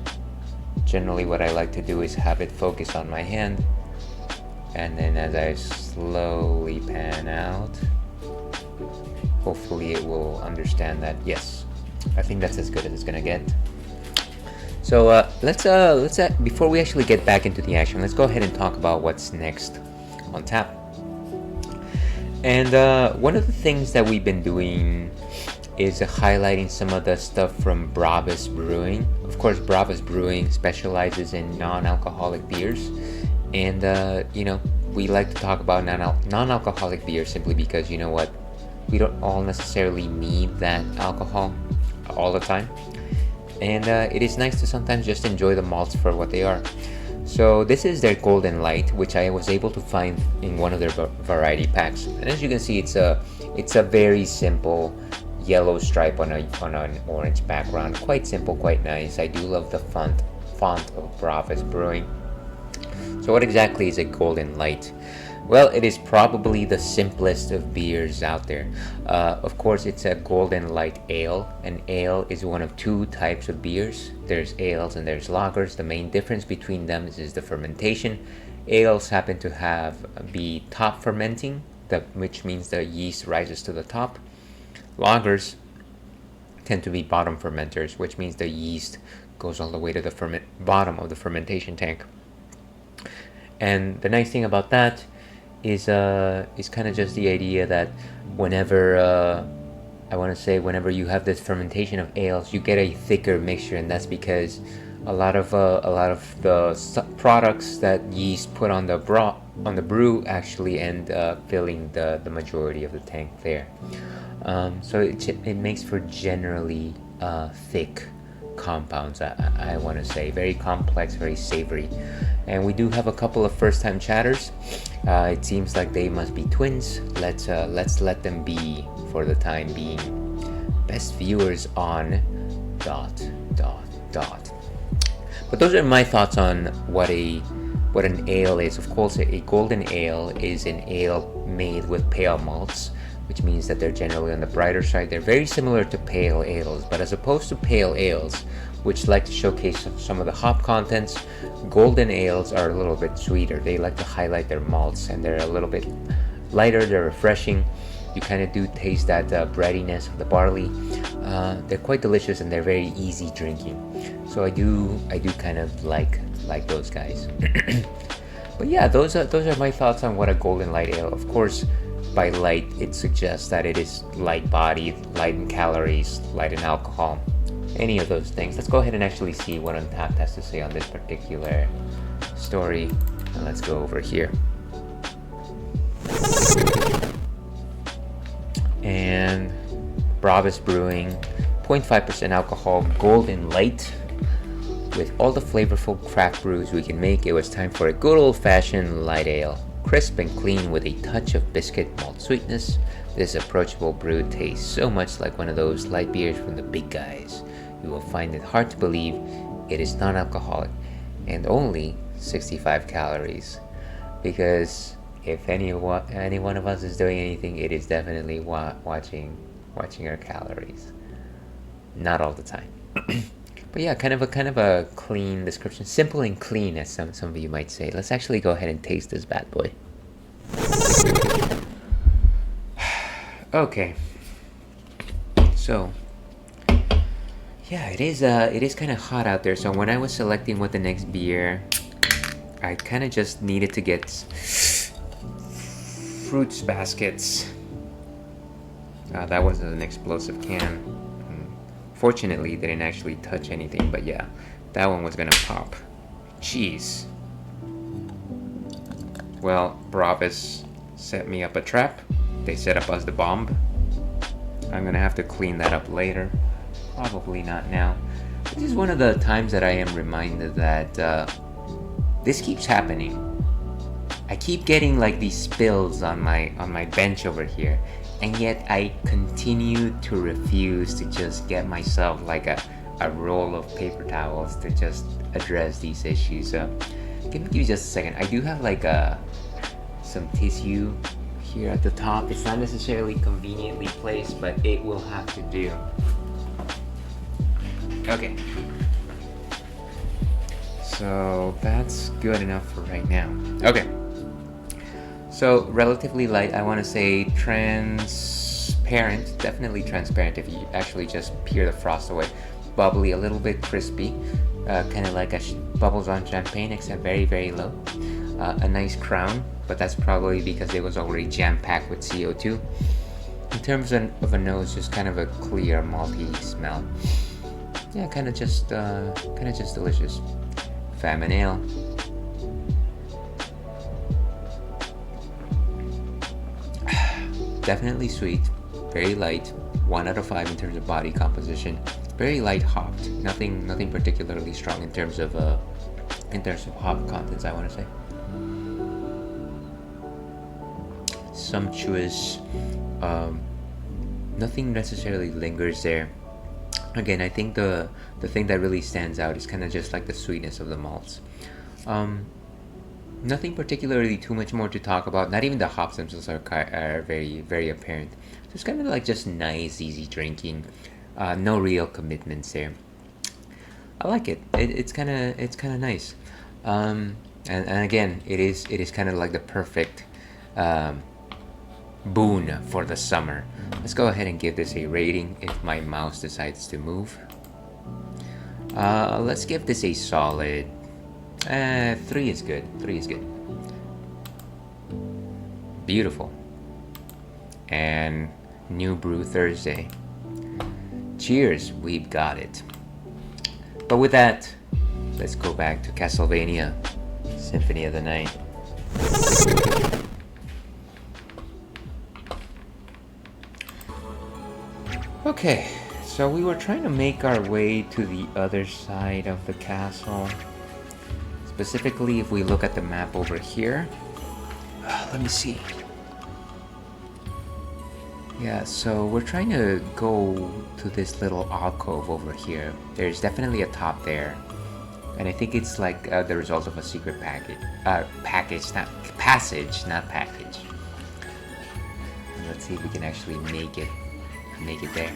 Generally what I like to do is have it focus on my hand, and then as I slowly pan out, hopefully it will understand that. Yes, I think that's as good as it's gonna get. So let's before we actually get back into the action, let's go ahead and talk about what's next on tap. And one of the things that we've been doing is highlighting some of the stuff from Bravas Brewing. Of course, Bravas Brewing specializes in non-alcoholic beers, and we like to talk about non-alcoholic beer simply because, you know what, we don't all necessarily need that alcohol all the time, and it is nice to sometimes just enjoy the malts for what they are. So this is their Golden Light, which I was able to find in one of their variety packs, and as you can see, it's a very simple yellow stripe on an orange background. Quite simple, quite nice. I do love the font of Bravas Brewing. So what exactly is a Golden Light? Well, it is probably the simplest of beers out there. Of course, it's a Golden Light Ale. An ale is one of two types of beers. There's ales and there's lagers. The main difference between them is the fermentation. Ales happen to be top fermenting, which means the yeast rises to the top. Lagers tend to be bottom fermenters, which means the yeast goes all the way to the bottom of the fermentation tank. And the nice thing about that is kind of just the idea that whenever you have this fermentation of ales, you get a thicker mixture, and that's because a lot of the products that yeast put on the brew actually end up filling the majority of the tank there. So it makes for generally thick compounds, I want to say. Very complex, very savory. And we do have a couple of first-time chatters. It seems like they must be twins. Let's let them be for the time being. Best viewers on ... But those are my thoughts on what an ale is. Of course, a golden ale is an ale made with pale malts, which means that they're generally on the brighter side. They're very similar to pale ales, but as opposed to pale ales, which like to showcase some of the hop contents, golden ales are a little bit sweeter. They like to highlight their malts, and they're a little bit lighter, they're refreshing. You kind of do taste that breadiness of the barley. They're quite delicious, and they're very easy drinking. So I do kind of like those guys. But yeah, those are my thoughts on what a Golden Light Ale. Of course, by light, it suggests that it is light-bodied, light in calories, light in alcohol, any of those things. Let's go ahead and actually see what Untapped has to say on this particular story, and let's go over here. And Bravas Brewing, 0.5% alcohol, Golden Light. With all the flavorful craft brews we can make, it was time for a good old-fashioned light ale. Crisp and clean with a touch of biscuit malt sweetness, this approachable brew tastes so much like one of those light beers from the big guys. You will find it hard to believe it is non-alcoholic and only 65 calories. Because if any one of us is doing anything, it is definitely watching our calories. Not all the time. But yeah, kind of a clean description, simple and clean, as some of you might say. Let's actually go ahead and taste this bad boy. Okay. So yeah, it is kind of hot out there. So when I was selecting what the next beer, I kind of just needed to get fruits baskets. That was an explosive can. Fortunately, they didn't actually touch anything, but yeah, that one was gonna pop. Jeez. Well, Bravis set me up a trap. They set up us the bomb. I'm gonna have to clean that up later. Probably not now. This is one of the times that I am reminded that this keeps happening. I keep getting like these spills on my bench over here, and yet I continue to refuse to just get myself like a roll of paper towels to just address these issues. Give me just a second. I do have like some tissue here at the top. It's not necessarily conveniently placed, but it will have to do. Okay. So that's good enough for right now. Okay. So relatively light, I want to say transparent, definitely transparent if you actually just peel the frost away. Bubbly, a little bit crispy, kind of like bubbles on champagne, except very, very low. A nice crown, but that's probably because it was already jam-packed with CO2. In terms of a nose, just kind of a clear, malty smell. Yeah, kind of just delicious. Famine ale. Definitely sweet, very light. 1 out of 5 in terms of body composition. Very light hopped. Nothing particularly strong in terms of hop contents, I want to say. Sumptuous. Nothing necessarily lingers there. Again, I think the thing that really stands out is kind of just like the sweetness of the malts. Nothing particularly too much more to talk about. Not even the hops themselves are very, very apparent. So it's kind of like just nice, easy drinking. No real commitments there. I like it. It's kind of nice. And again, it is kind of like the perfect boon for the summer. Let's go ahead and give this a rating if my mouse decides to move. Let's give this a solid 3 is good. 3 is good. Beautiful. And new brew Thursday. Cheers, we've got it. But with that, let's go back to Castlevania Symphony of the Night. Okay, so we were trying to make our way to the other side of the castle. Specifically, if we look at the map over here. Let me see. Yeah, so we're trying to go to this little alcove over here. There's definitely a top there. And I think it's like the result of a secret passage, not package. And let's see if we can actually make it there.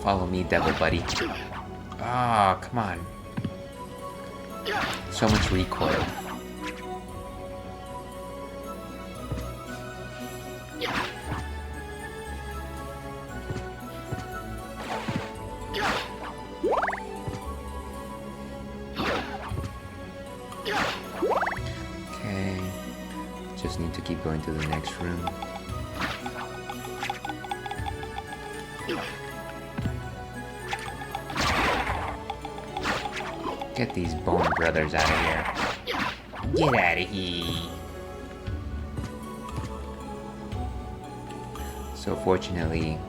Follow me, devil buddy. Ah, come on. So much recoil. Okay. Just need to keep going to the next room. Get these bone brothers out of here. Get out of here. So fortunately,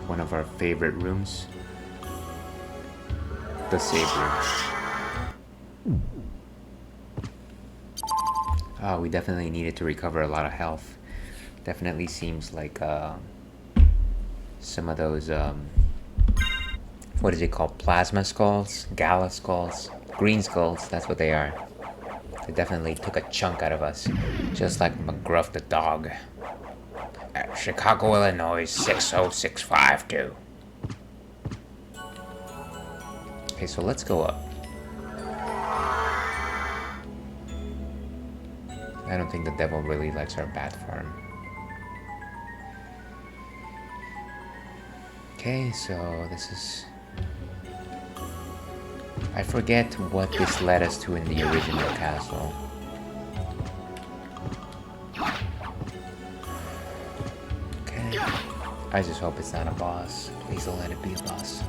one of our favorite rooms, the save room. Oh, we definitely needed to recover a lot of health. Definitely seems like some of those what is it called? Plasma skulls? Gala skulls? Green skulls, that's what they are. They definitely took a chunk out of us. Just like McGruff the dog. At Chicago, Illinois 60652. Okay, so let's go up. I don't think the devil really likes our bat farm. Okay, so this is I forget what this led us to in the original castle. Okay. I just hope it's not a boss. Please don't let it be a boss.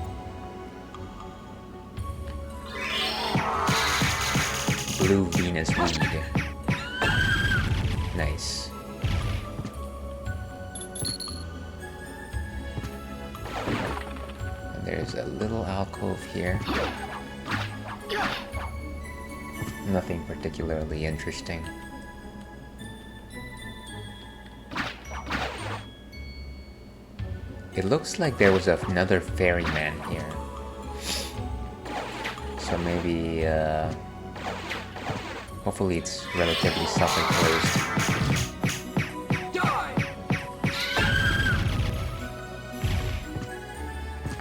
Blue Venus weed. Nice. And there's a little alcove here. Nothing particularly interesting. It looks like there was another ferryman here. So maybe, hopefully it's relatively self-enclosed.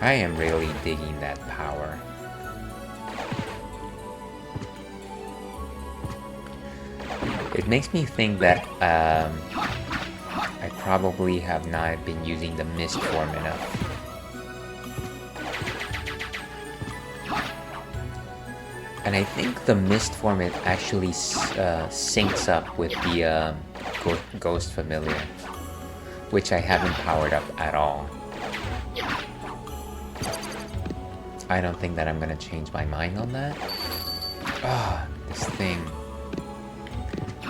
I am really digging that power. It makes me think that I probably have not been using the mist form enough. And I think the mist form it actually syncs up with the ghost familiar, which I haven't powered up at all. I don't think that I'm gonna change my mind on that. Ah, this thing.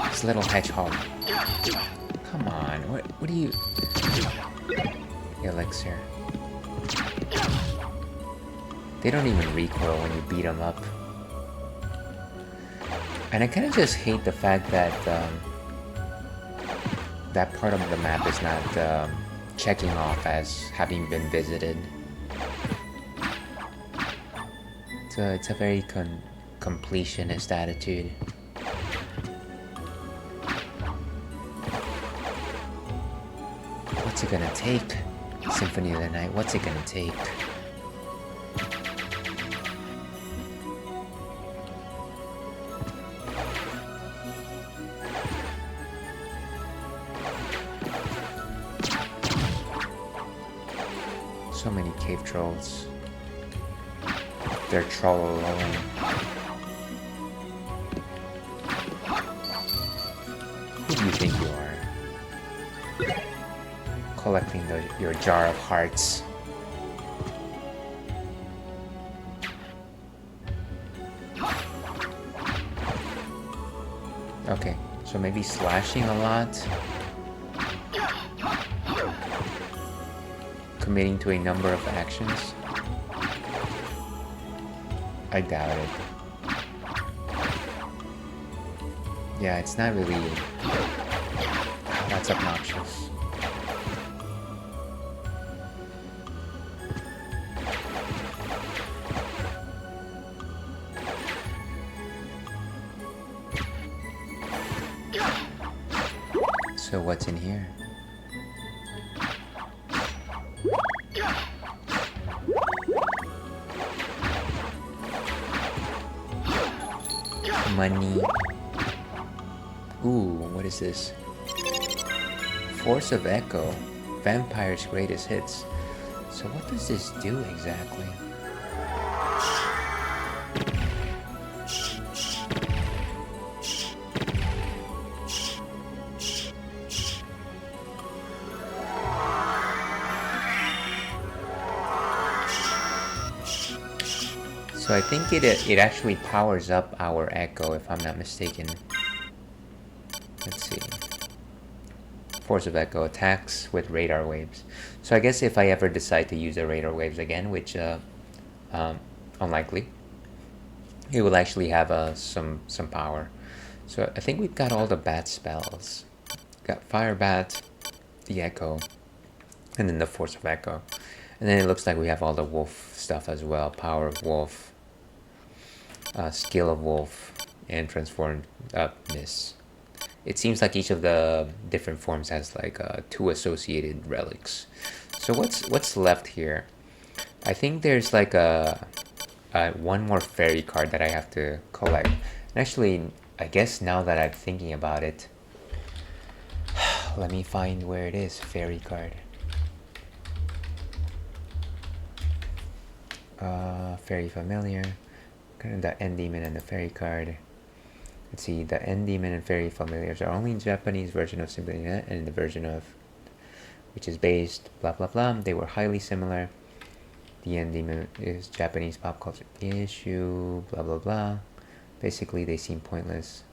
This little hedgehog. Come on, what do you... Elixir. They don't even recoil when you beat them up. And I kind of just hate the fact that that part of the map is not checking off as having been visited. So it's a very completionist attitude. What's it gonna take? Symphony of the Night, what's it gonna take? So many cave trolls. They're trolling. Who do you think you are? Collecting your jar of hearts. Okay, so maybe slashing a lot. Committing to a number of actions. I doubt it. Yeah, it's not really... That's obnoxious. So what's in here? Money. Ooh, what is this? Force of Echo. Vampire's greatest hits. So what does this do exactly? So I think it actually powers up our Echo, if I'm not mistaken. Let's see. Force of Echo attacks with radar waves. So I guess if I ever decide to use the radar waves again, which unlikely, it will actually have some power. So I think we've got all the bat spells. Got Fire Bat, the Echo, and then the Force of Echo. And then it looks like we have all the wolf stuff as well. Power of Wolf, Skill of Wolf, and Transform Miss. It seems like each of the different forms has like 2 associated relics. So what's left here? I think there's like one more fairy card that I have to collect. And actually, I guess now that I'm thinking about it, let me find where it is. Fairy card. Fairy familiar. kind of the End Demon and the Fairy card. Let's see, the End Demon and Fairy familiars are only in Japanese version of Symphony Net and the version of which is based blah blah blah. They were highly similar. The End Demon is Japanese pop culture issue, blah blah blah. Basically, they seem pointless.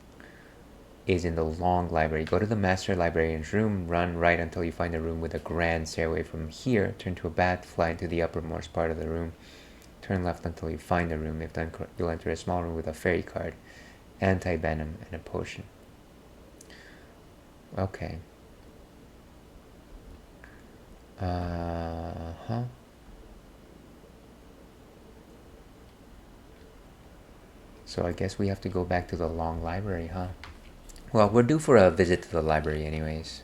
Is in the long library. Go to the master librarian's room, run right until you find a room with a grand stairway. From here, turn to a bat, fly into the uppermost part of the room. Turn left until you find a room. If done, you'll enter a small room with a fairy card, anti-venom, and a potion. Okay. So I guess we have to go back to the long library, huh? Well, we're due for a visit to the library anyways.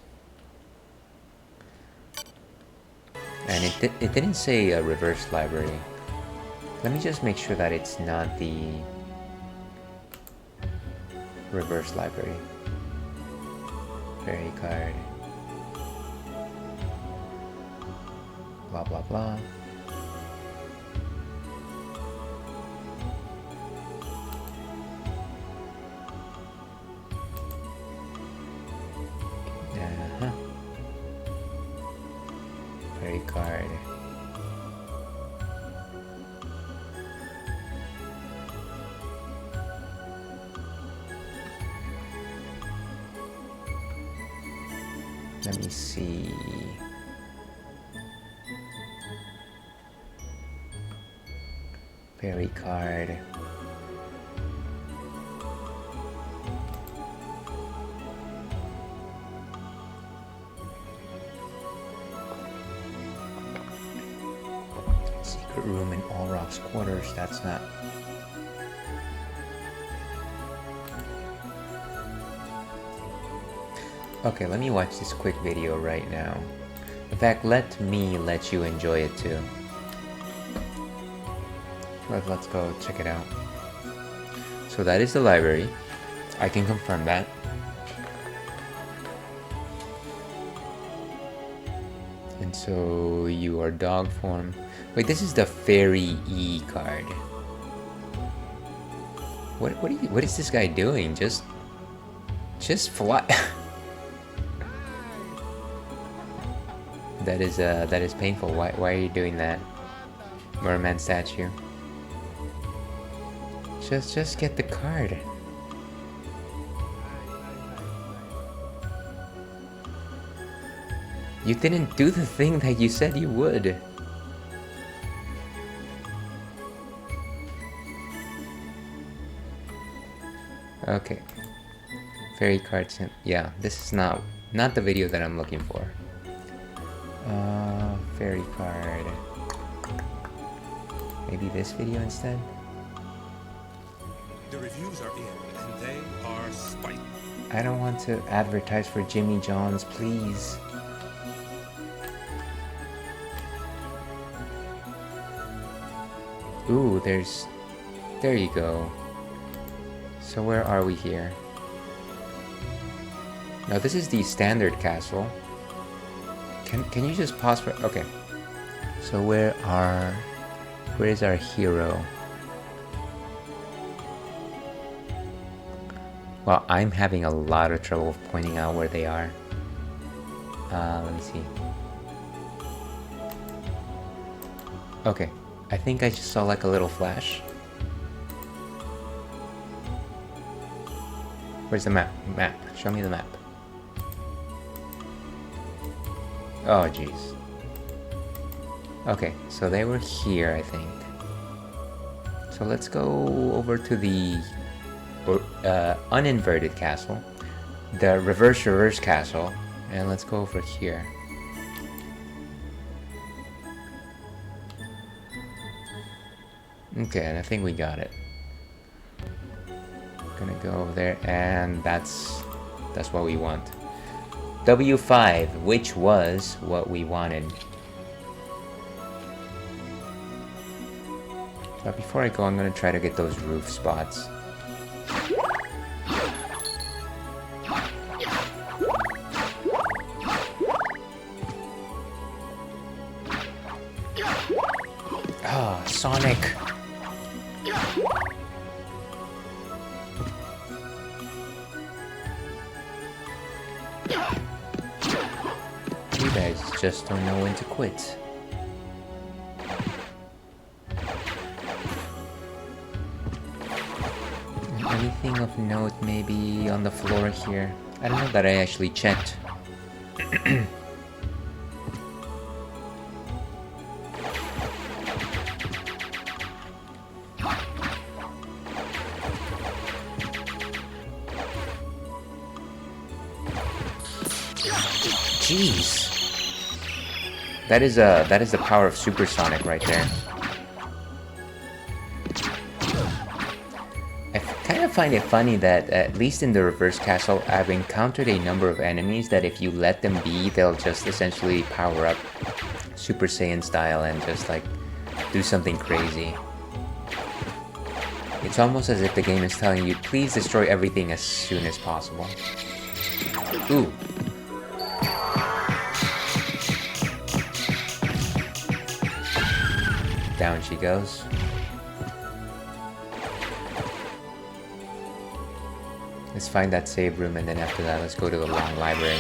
And it didn't say a reverse library. Let me just make sure that it's not the reverse library. Fairy card. Blah blah blah. Fairy card. Let me see. Fairy card. Secret room in Allrock's quarters. That's not. Okay, let me watch this quick video right now. In fact, let me let you enjoy it too. Let's go check it out. So that is the library. I can confirm that. And so you are dog form. Wait, this is the Fairy E card. What is this guy doing? Just fly. That is painful. Why are you doing that? Merman statue. Just get the card. You didn't do the thing that you said you would. Okay. Fairy cards. Yeah, this is not the video that I'm looking for. Fairy card. Maybe this video instead? The reviews are in, and they are spiked. I don't want to advertise for Jimmy John's, please. Ooh, there you go. So where are we here? Now this is the standard castle. Can you just pause for, okay. So where is our hero? Well, I'm having a lot of trouble pointing out where they are. Let me see. Okay, I think I just saw like a little flash. Where's the map? Show me the map. Oh, jeez. Okay, so they were here, I think. So let's go over to the uninverted castle, the reverse castle, and let's go over here. Okay, and I think we got it. Gonna go over there, and that's what we want. W5, which was what we wanted. But before I go, I'm gonna try to get those roof spots. Ah, Sonic! You guys just don't know when to quit. Anything of note maybe on the floor here? I don't know that I actually checked. Jeez. That is the power of supersonic right there. I kind of find it funny that at least in the reverse castle, I've encountered a number of enemies that if you let them be, they'll just essentially power up Super Saiyan style and just like do something crazy. It's almost as if the game is telling you, please destroy everything as soon as possible. Ooh. Down she goes. Let's find that save room, and then after that, let's go to the long library.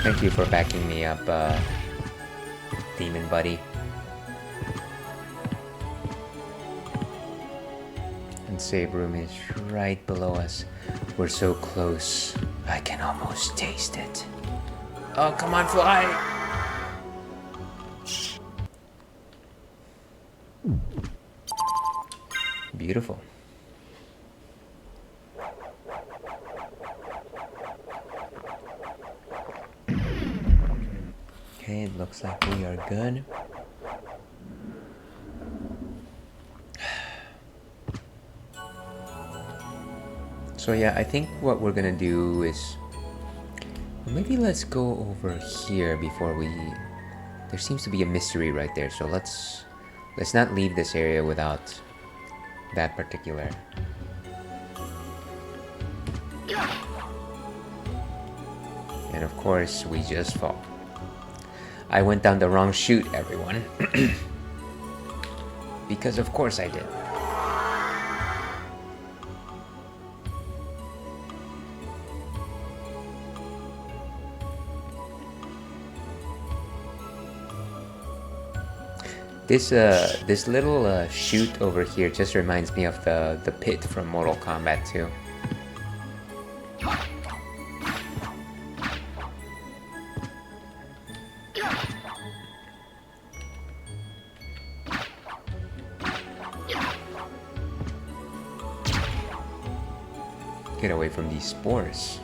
Thank you for backing me up, Demon Buddy. And save room is right below us. We're so close. I can almost taste it. Oh, come on, fly! Beautiful. Okay, it looks like we are good. So yeah, I think what we're gonna do is maybe let's go over here before we... There seems to be a mystery right there, so let's not leave this area without that particular. And of course, we just fall. I went down the wrong chute, everyone. Because of course I did. This little chute over here just reminds me of the pit from Mortal Kombat 2. Get away from these spores.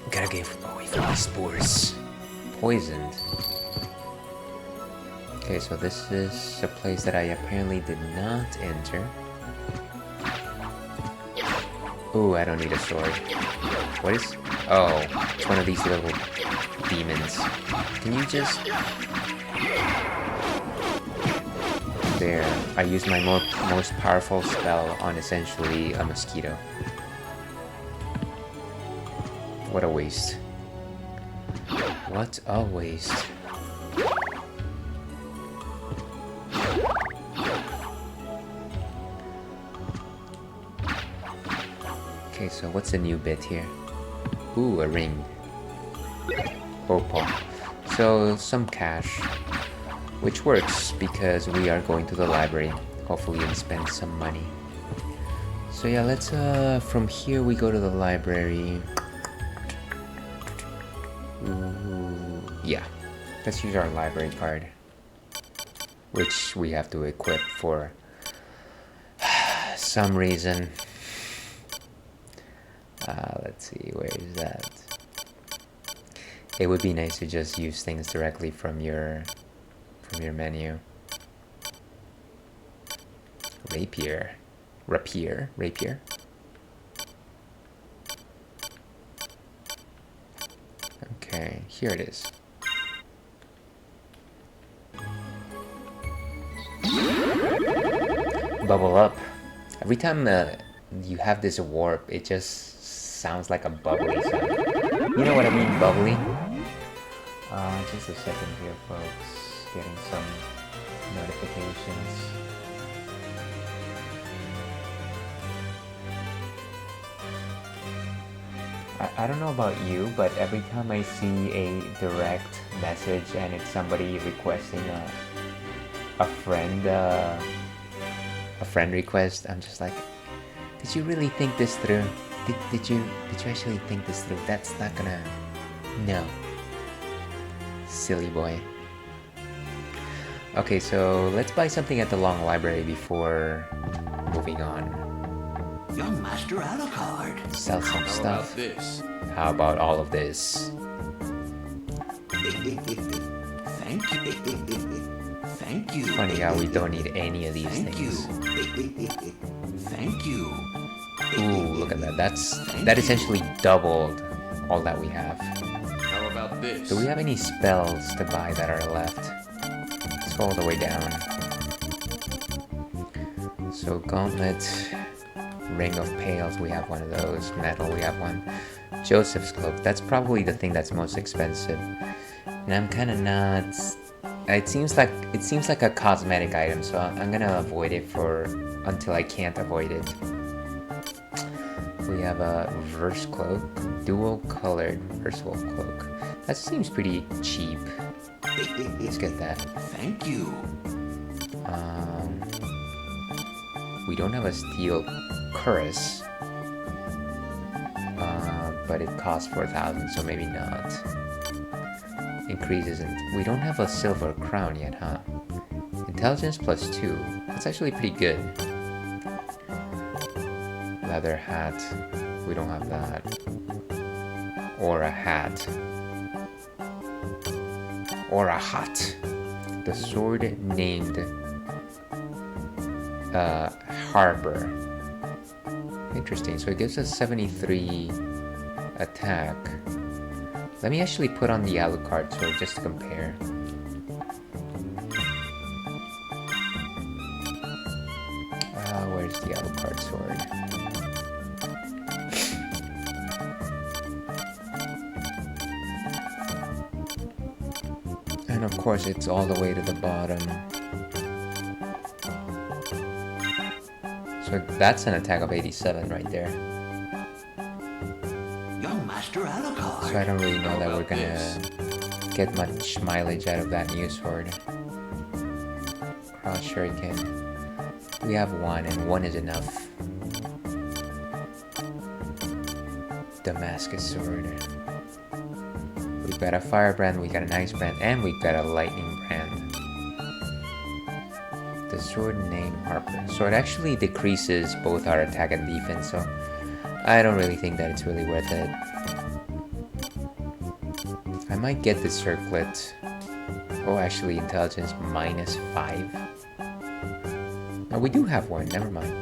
Gotta get away from these spores. Poisoned. Okay, so this is a place that I apparently did not enter. Ooh, I don't need a sword. What is... Oh, it's one of these little demons. Can you just... There. I used my most powerful spell on essentially a mosquito. What a waste. What a waste. Okay, so what's the new bit here? Ooh, a ring. Opal. So, some cash. Which works, because we are going to the library. Hopefully and spend some money. So yeah, let's, from here we go to the library. Ooh, yeah. Let's use our library card. Which we have to equip for some reason. Let's see, where is that? It would be nice to just use things directly from your menu. Rapier. Okay, here it is. Bubble up. Every time you have this warp, it just sounds like a bubbly sound. You know what I mean, bubbly? Just a second here, folks. Getting some notifications. I don't know about you, but every time I see a direct message and it's somebody requesting a friend request, I'm just like, did you really think this through? Did you actually think this through? That's not gonna... No. Silly boy. Okay, so let's buy something at the Long Library before moving on. Young Master Alucard. Sell some How stuff. about this? How about all of this? Thank you. Thank you. Funny how we don't need any of these Thank you. things. Thank you. Ooh, look at that. That essentially doubled all that we have. How about this? Do we have any spells to buy that are left? Let's go all the way down. So Gauntlet, Ring of Pails, we have one of those. Metal, we have one. Joseph's Cloak, that's probably the thing that's most expensive. And I'm kind of not... It seems like a cosmetic item, so I'm gonna avoid it until I can't avoid it. We have a Reverse Cloak, dual colored versatile cloak. That seems pretty cheap. Let's get that. Thank you. We don't have a steel cuirass, but it costs 4,000, so maybe not. Increases in... We don't have a silver crown yet, huh? Intelligence +2. That's actually pretty good. Leather hat. We don't have that. Or a hat. Or a hat. The sword named Harbor. Interesting. So it gives us 73 attack. Let me actually put on the Alucard sword just to compare. Where's the Alucard sword? And of course it's all the way to the bottom. So that's an attack of 87 right there. Young Master Alucard. So I don't really know that we're gonna get much mileage out of that new sword. Cross Shuriken. We have one, and one is enough. Damascus sword. We've got a firebrand, we got an ice brand, and we've got a lightning brand. The sword named Harper. So it actually decreases both our attack and defense, so I don't really think that it's really worth it. I might get the circlet. Oh, actually, intelligence -5. Oh, we do have one, never mind.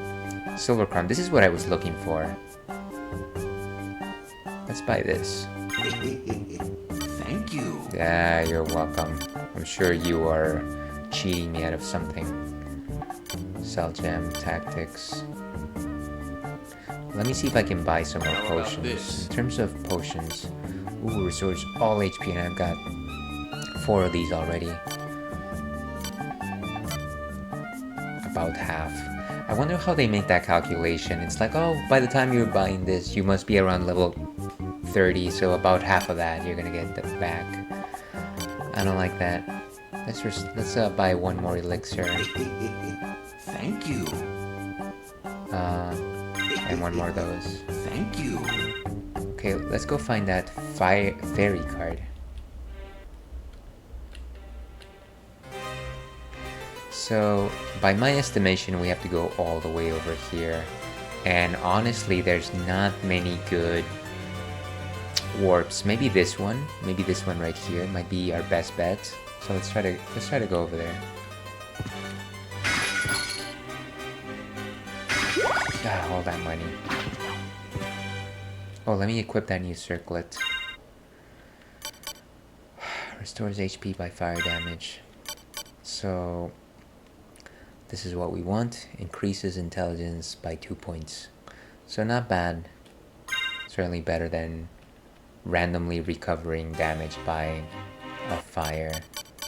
Silver crown, this is what I was looking for. Let's buy this. Thank you. Yeah, you're welcome. I'm sure you are cheating me out of something. Sell gem, tactics. Let me see if I can buy some more How about potions. this? In terms of potions, ooh, restores all HP, and I've got 4 of these already. About half. I wonder how they make that calculation. It's like, oh, by the time you're buying this, you must be around level 30, so about half of that you're gonna get back. I don't like that. Let's buy one more elixir. Thank you. And one more of those. Thank you. Okay, let's go find that fairy card. So, by my estimation, we have to go all the way over here. And honestly, there's not many good warps. Maybe this one right here might be our best bet. So let's try to go over there. All that money. Oh, let me equip that new circlet. Restores HP by fire damage. So this is what we want. Increases intelligence by 2 points. So not bad. Certainly better than randomly recovering damage by a fire.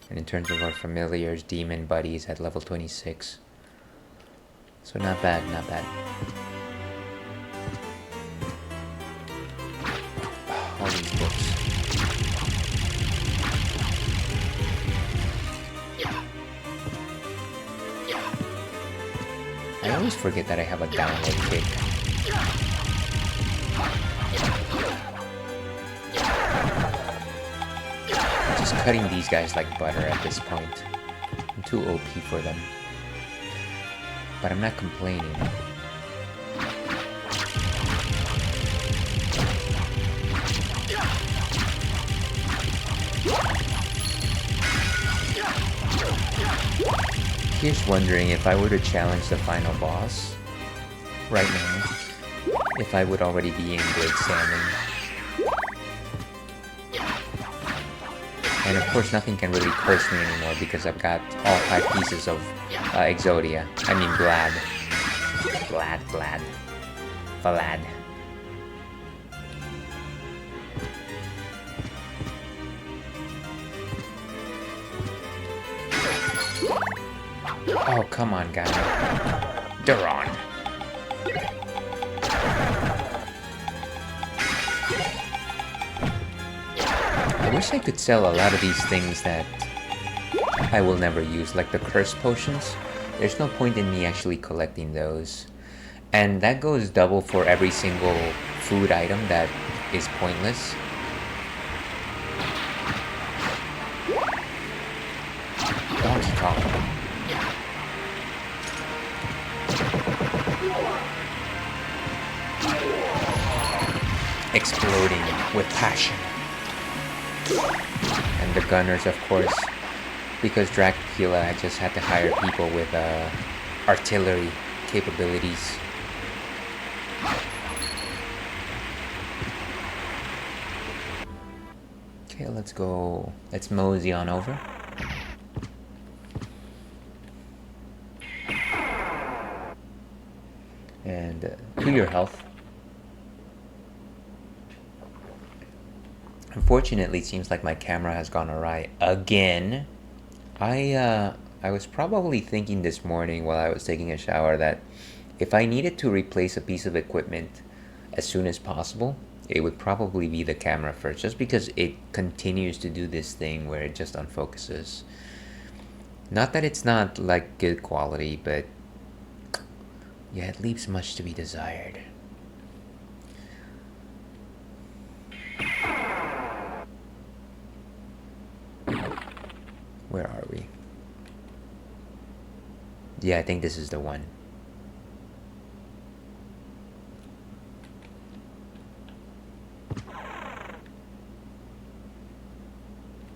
And in terms of our familiars, demon buddies at level 26. So not bad, not bad. are these books? I always forget that I have a download kick. I'm just cutting these guys like butter at this point. I'm too OP for them. But I'm not complaining. Here's wondering if I were to challenge the final boss right now, if I would already be in great standing. And of course nothing can really curse me anymore because I've got all 5 pieces of Exodia. I mean Vlad. Vlad. Oh, come on, guy. Duron. I wish I could sell a lot of these things that I will never use, like the curse potions. There's no point in me actually collecting those. And that goes double for every single food item that is pointless. Donkey Kong. Exploding with passion. And the gunners, of course, because Dracula, I just had to hire people with artillery capabilities. Okay, let's go. Let's mosey on over. And to your health. Unfortunately, it seems like my camera has gone awry again. I was probably thinking this morning while I was taking a shower that if I needed to replace a piece of equipment as soon as possible, it would probably be the camera first, just because it continues to do this thing where it just unfocuses. Not that it's not like good quality, but yeah, it leaves much to be desired. Where are we? Yeah, I think this is the one.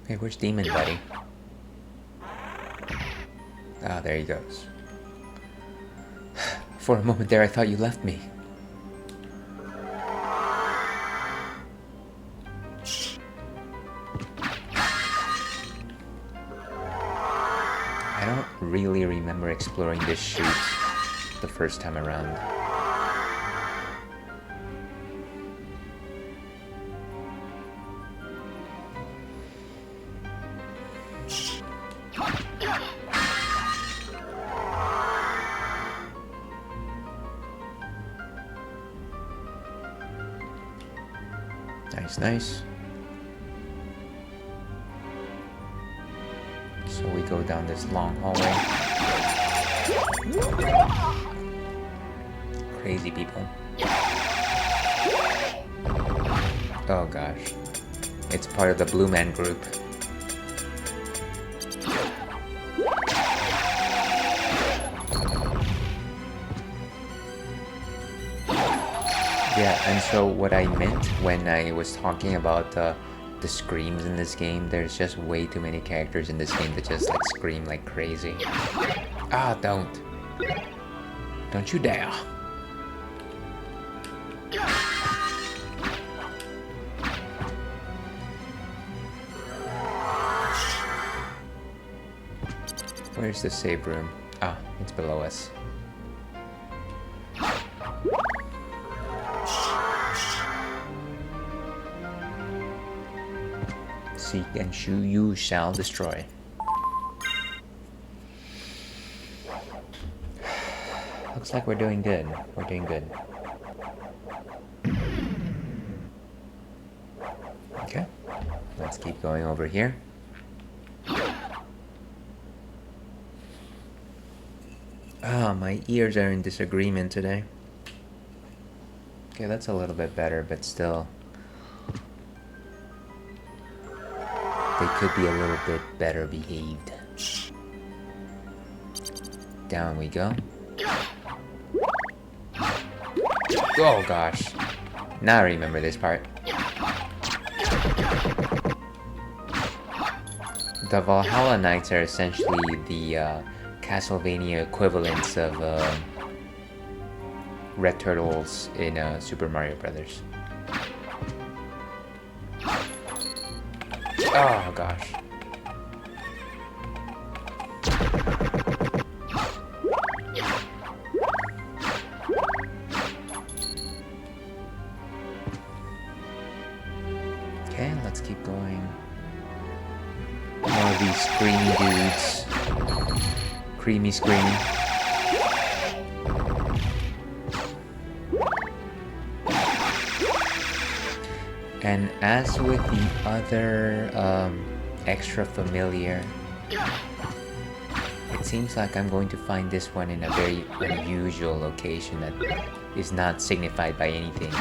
Hey, where's Demon Buddy? Ah, there he goes. For a moment there, I thought you left me. I don't really remember exploring this chute the first time around. Nice. So we go down this long hallway. Crazy people. Oh gosh. It's part of the Blue Man Group. Yeah, and so what I meant when I was talking about the screams in this game, there's just way too many characters in this game that just like scream like crazy. Ah, don't you dare. Where's the save room? Ah, it's below us. Seek and you shall destroy. Looks like we're doing good. We're doing good. Let's keep going over here. Ah, my ears are in disagreement today. Okay, that's a little bit better, but still, they could be a little bit better behaved. Down we go. Oh gosh. Now I remember this part. The Valhalla Knights are essentially the Castlevania equivalents of Red Turtles in Super Mario Brothers. Oh gosh. Okay, let's keep going. More of these screamy dudes. Creamy screamy. And as with the other extra familiar, it seems like I'm going to find this one in a very unusual location that is not signified by anything.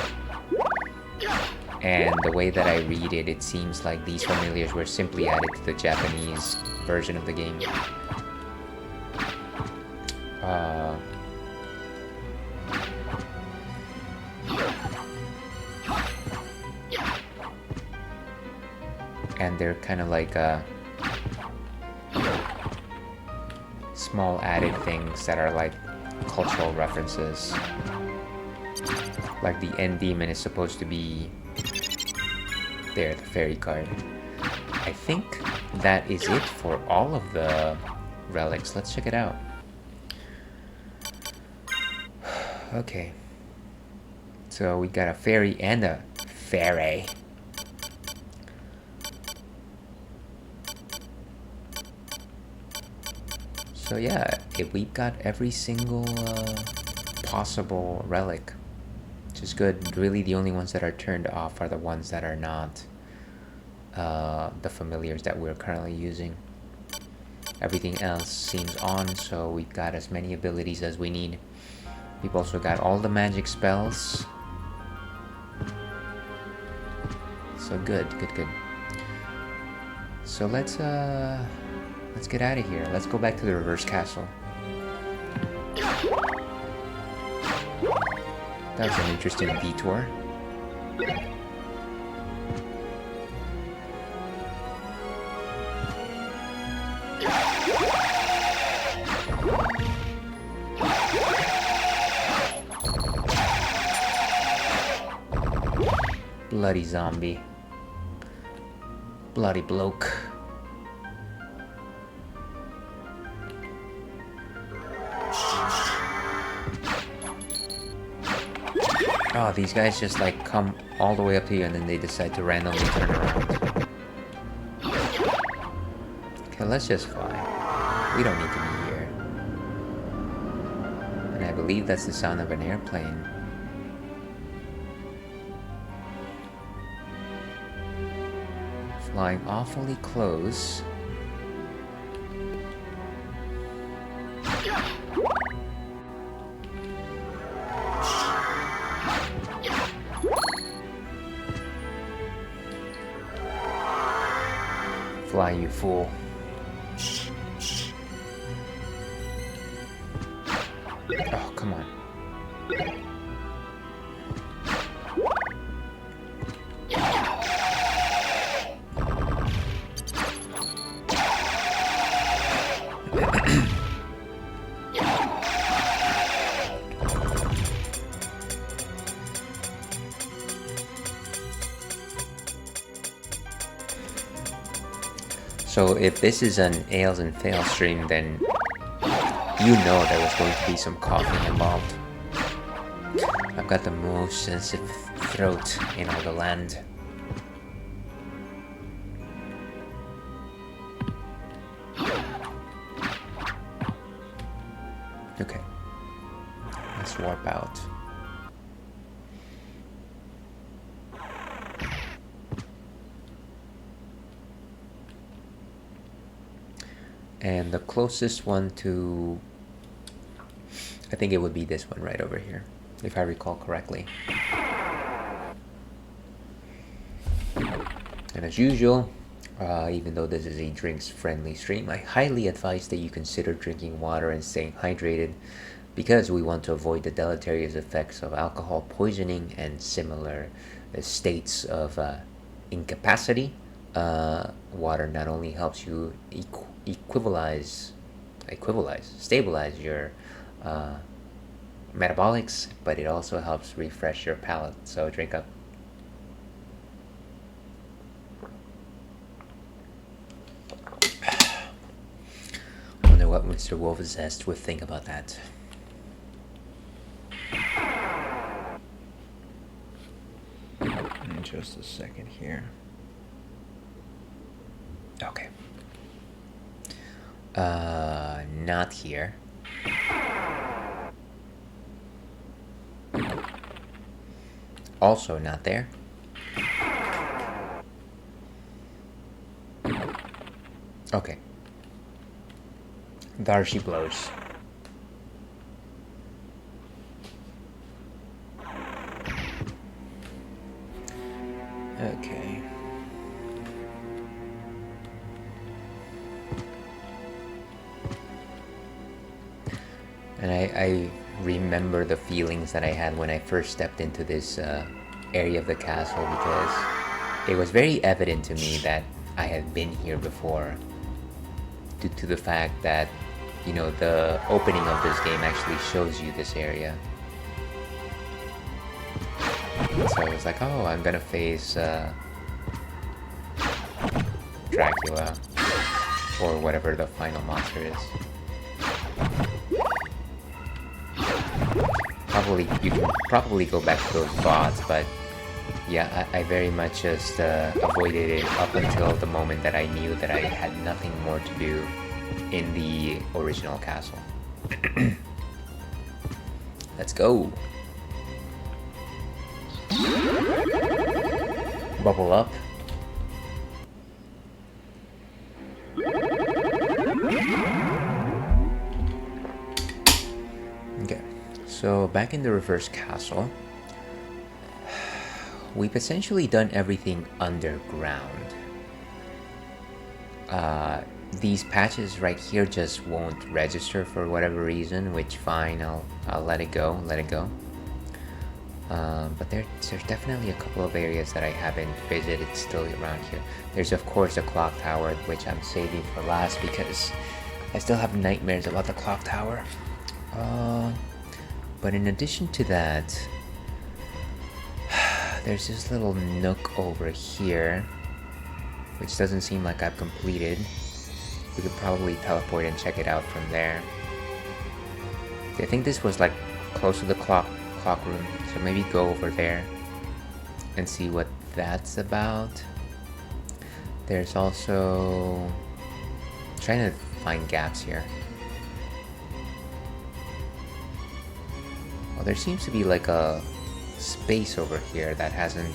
And the way that I read it, it seems like these familiars were simply added to the Japanese version of the game. And they're kind of like small added things that are like cultural references. Like the end demon is supposed to be there, the fairy card. I think that is it for all of the relics. Let's check it out. Okay. So we got a fairy and a fairy. So yeah, we've got every single possible relic, which is good. Really, the only ones that are turned off are the ones that are not the familiars that we're currently using. Everything else seems on, so we've got as many abilities as we need. We've also got all the magic spells. So good. So let's get out of here. Let's go back to the reverse castle. That was an interesting detour. Bloody zombie. Bloody bloke. Oh, these guys just like come all the way up to you and then they decide to randomly turn around. Okay, let's just fly. We don't need to be here. And I believe that's the sound of an airplane. Flying awfully close. Fly, you fool. Oh, come on. So if this is an Ails and Fails stream, then you know there was going to be some coughing involved. I've got the most sensitive throat in all the land. Okay, let's warp out. And the closest one to... I think it would be this one right over here, if I recall correctly. And as usual, even though this is a drinks-friendly stream, I highly advise that you consider drinking water and staying hydrated, because we want to avoid the deleterious effects of alcohol poisoning and similar states of incapacity. Water not only helps you stabilize your metabolics, but it also helps refresh your palate. So drink up. I wonder what Mr. Wolf's zest would think about that. In just a second here. Okay. Not here. Also not there. Okay. There she blows. Okay. And I remember the feelings that I had when I first stepped into this area of the castle, because it was very evident to me that I had been here before, due to the fact that, you know, the opening of this game actually shows you this area. So I was like, oh, I'm gonna face Dracula, or whatever the final monster is. You can probably go back to those bots, but yeah, I very much just avoided it up until the moment that I knew that I had nothing more to do in the original castle. Let's go! Bubble up. Okay, so back in the reverse castle, we've essentially done everything underground. These patches right here just won't register for whatever reason, which fine, I'll let it go, but there's definitely a couple of areas that I haven't visited still around here. There's of course the clock tower, which I'm saving for last because I still have nightmares about the clock tower. But in addition to that, there's this little nook over here, which doesn't seem like I've completed. We could probably teleport and check it out from there. I think this was like close to the clock room, so maybe go over there and see what that's about. There's also... I'm trying to find gaps here. Well, there seems to be like a space over here that hasn't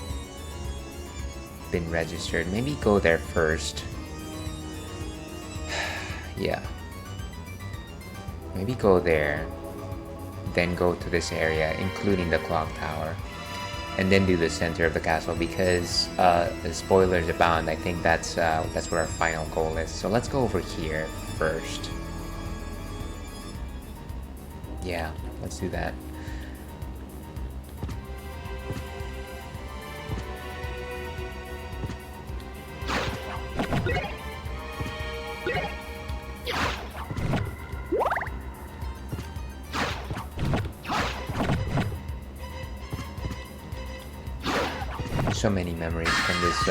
been registered. Maybe go there first. Yeah. Maybe go there, then go to this area, including the clock tower, and then do the center of the castle, because the spoilers abound. I think that's where our final goal is. So let's go over here first. Yeah, let's do that. So many memories from this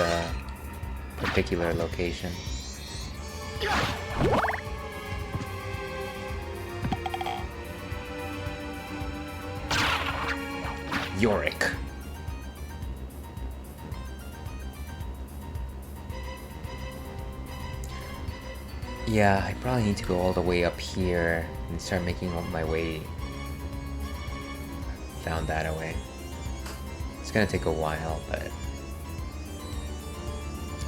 particular location. Yorick. Yeah, I probably need to go all the way up here and start making my way down that way. It's gonna take a while, but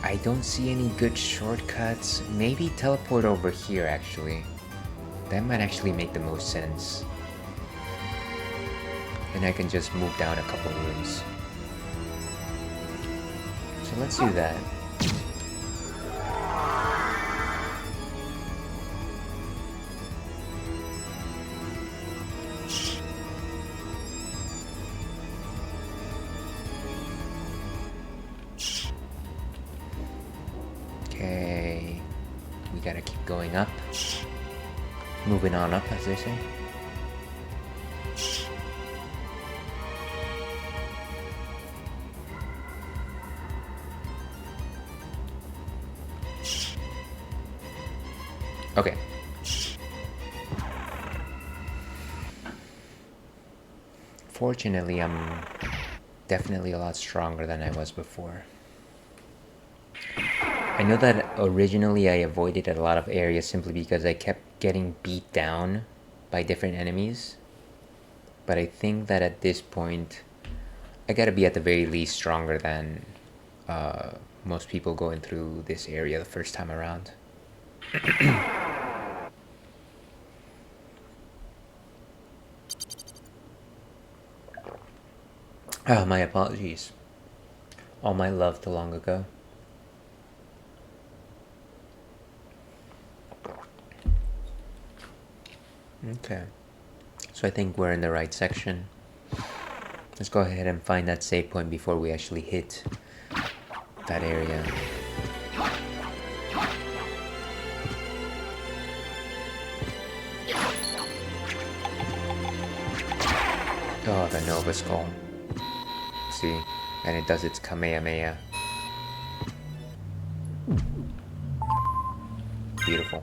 I don't see any good shortcuts. Maybe teleport over here, actually. That might actually make the most sense. And I can just move down a couple rooms. So let's do that. Okay, we gotta keep going up. Moving on up, as they say. Okay. Fortunately, I'm definitely a lot stronger than I was before. I know that originally I avoided a lot of areas simply because I kept getting beat down by different enemies. But I think that at this point, I gotta be at the very least stronger than most people going through this area the first time around. Oh, my apologies. All my love to long ago. Okay. So I think we're in the right section. Let's go ahead and find that save point before we actually hit that area. Oh, the Nova Skull. See? And it does its Kamehameha. Beautiful.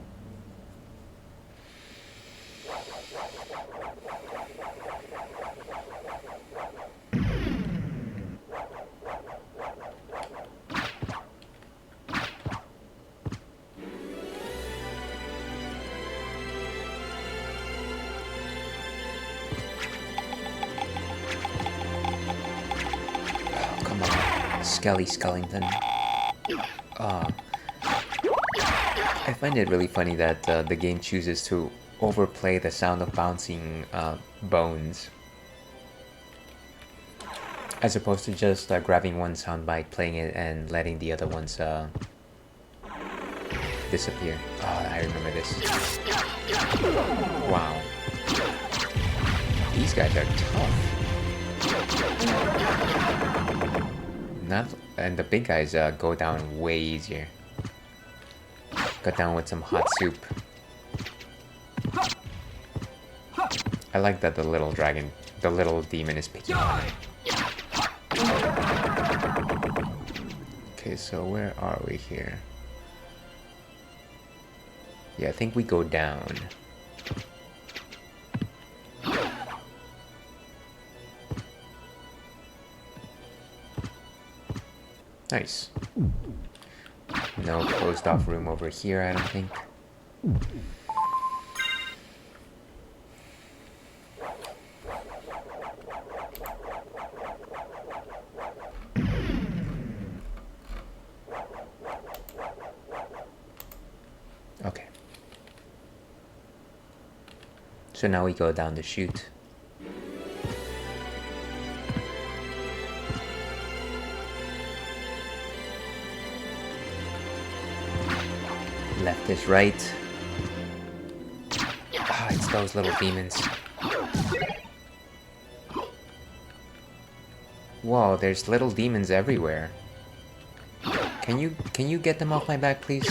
Skelly Skellington. I find it really funny that the game chooses to overplay the sound of bouncing bones, as opposed to just grabbing one soundbite, playing it, and letting the other ones disappear. Oh, I remember this. Wow. These guys are tough. And the big guys go down way easier. Got down with some hot soup. I like that the little demon is picking on it. Okay, so where are we here? Yeah, I think we go down. Nice. No closed off room over here, I don't think. Okay. So now we go down the chute. Left is right. Ah, it's those little demons. Whoa, there's little demons everywhere. Can you get them off my back, please?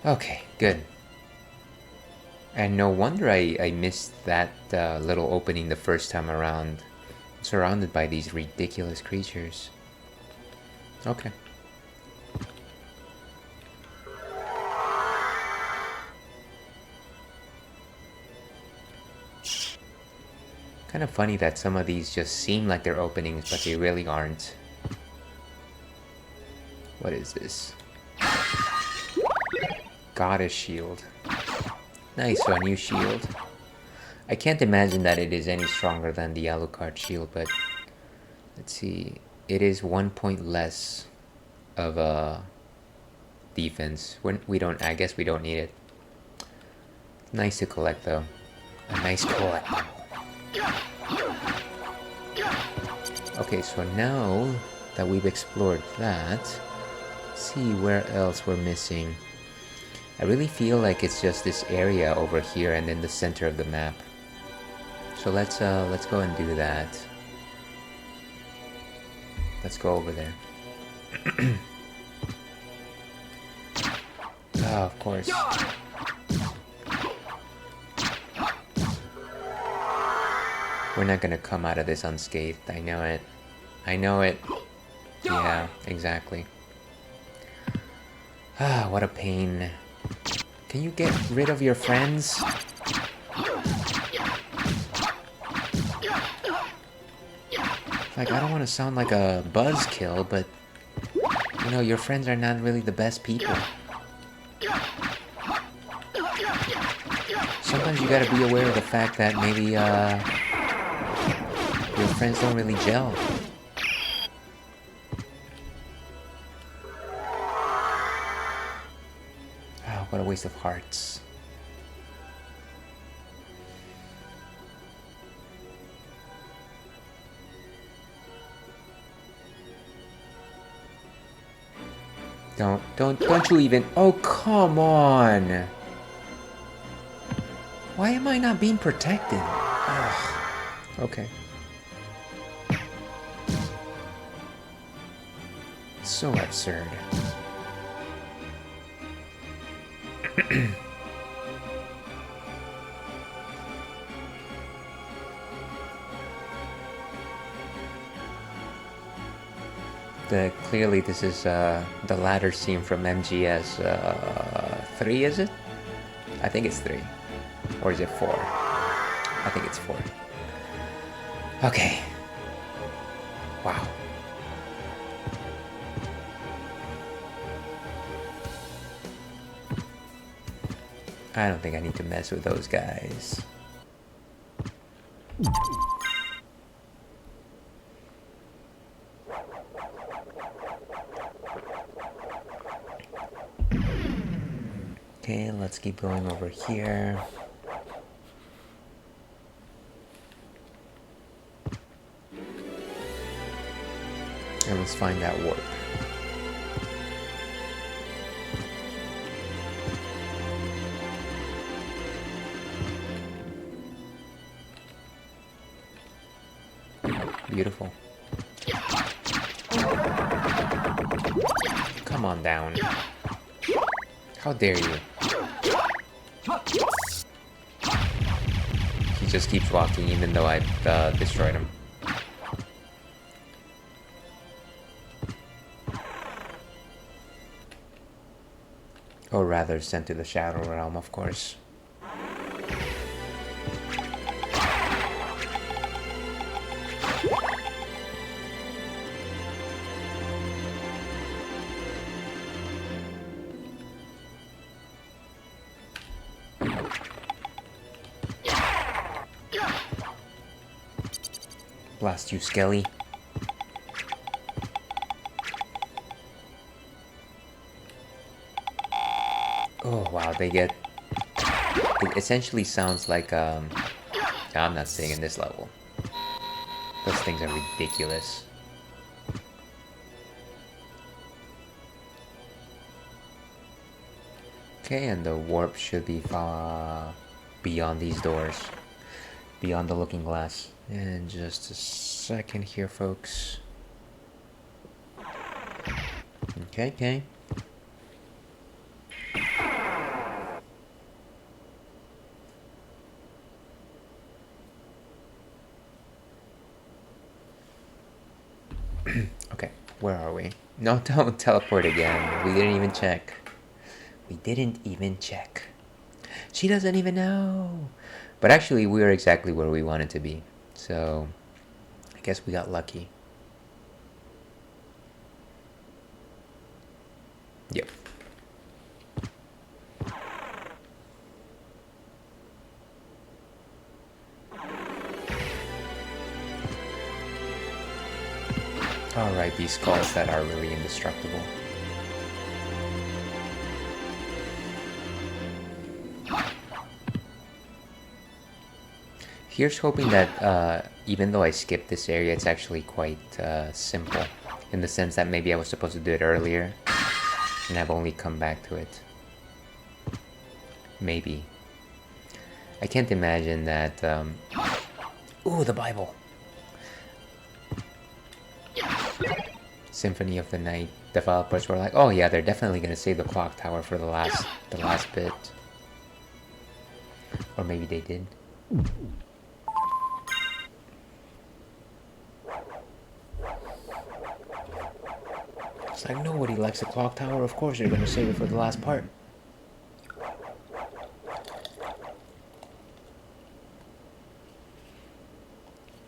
Okay, good. And no wonder I missed that little opening the first time around. Surrounded by these ridiculous creatures. Okay. Kind of funny that some of these just seem like they're openings, but they really aren't. What is this? Goddess shield. Nice, so a new shield. I can't imagine that it is any stronger than the Alucard shield, but let's see. It is 1 point less of a defense. We don't. I guess we don't need it. Nice to collect though. A nice collect. Okay, so now that we've explored that, let's see where else we're missing. I really feel like it's just this area over here and in the center of the map. So let's go and do that. Let's go over there. Oh, of course. We're not gonna come out of this unscathed. I know it. I know it. Yeah, exactly. Ah, what a pain. Can you get rid of your friends? Like, I don't want to sound like a buzzkill, but you know, your friends are not really the best people. Sometimes you gotta be aware of the fact that maybe your friends don't really gel. Oh, what a waste of hearts. Don't you even... Oh, come on! Why am I not being protected? Ugh. Okay. So absurd. Clearly this is the ladder scene from MGS 3, is it? I think it's 3. Or is it 4? I think it's 4. Okay. Wow. I don't think I need to mess with those guys. Okay, let's keep going over here. And let's find that warp. Beautiful. Come on down. How dare you? He just keeps walking even though I've destroyed him. Or rather, sent to the Shadow Realm, of course. Blast you, Skelly. Oh wow, they get... It essentially sounds like, I'm not saying in this level. Those things are ridiculous. Okay, and the warp should be beyond these doors. Beyond the looking glass. And just a second here, folks. Okay. Okay, where are we? No, don't teleport again. We didn't even check. She doesn't even know. But actually, we are exactly where we wanted to be. So, I guess we got lucky. Yep. Alright, these skulls that are really indestructible. Here's hoping that even though I skipped this area, it's actually quite simple. In the sense that maybe I was supposed to do it earlier, and I've only come back to it. Maybe. I can't imagine that... Ooh, the Bible! Symphony of the Night developers were like, oh yeah, they're definitely gonna save the clock tower for the last bit. Or maybe they did. It's like, nobody likes the clock tower, of course they're gonna save it for the last part.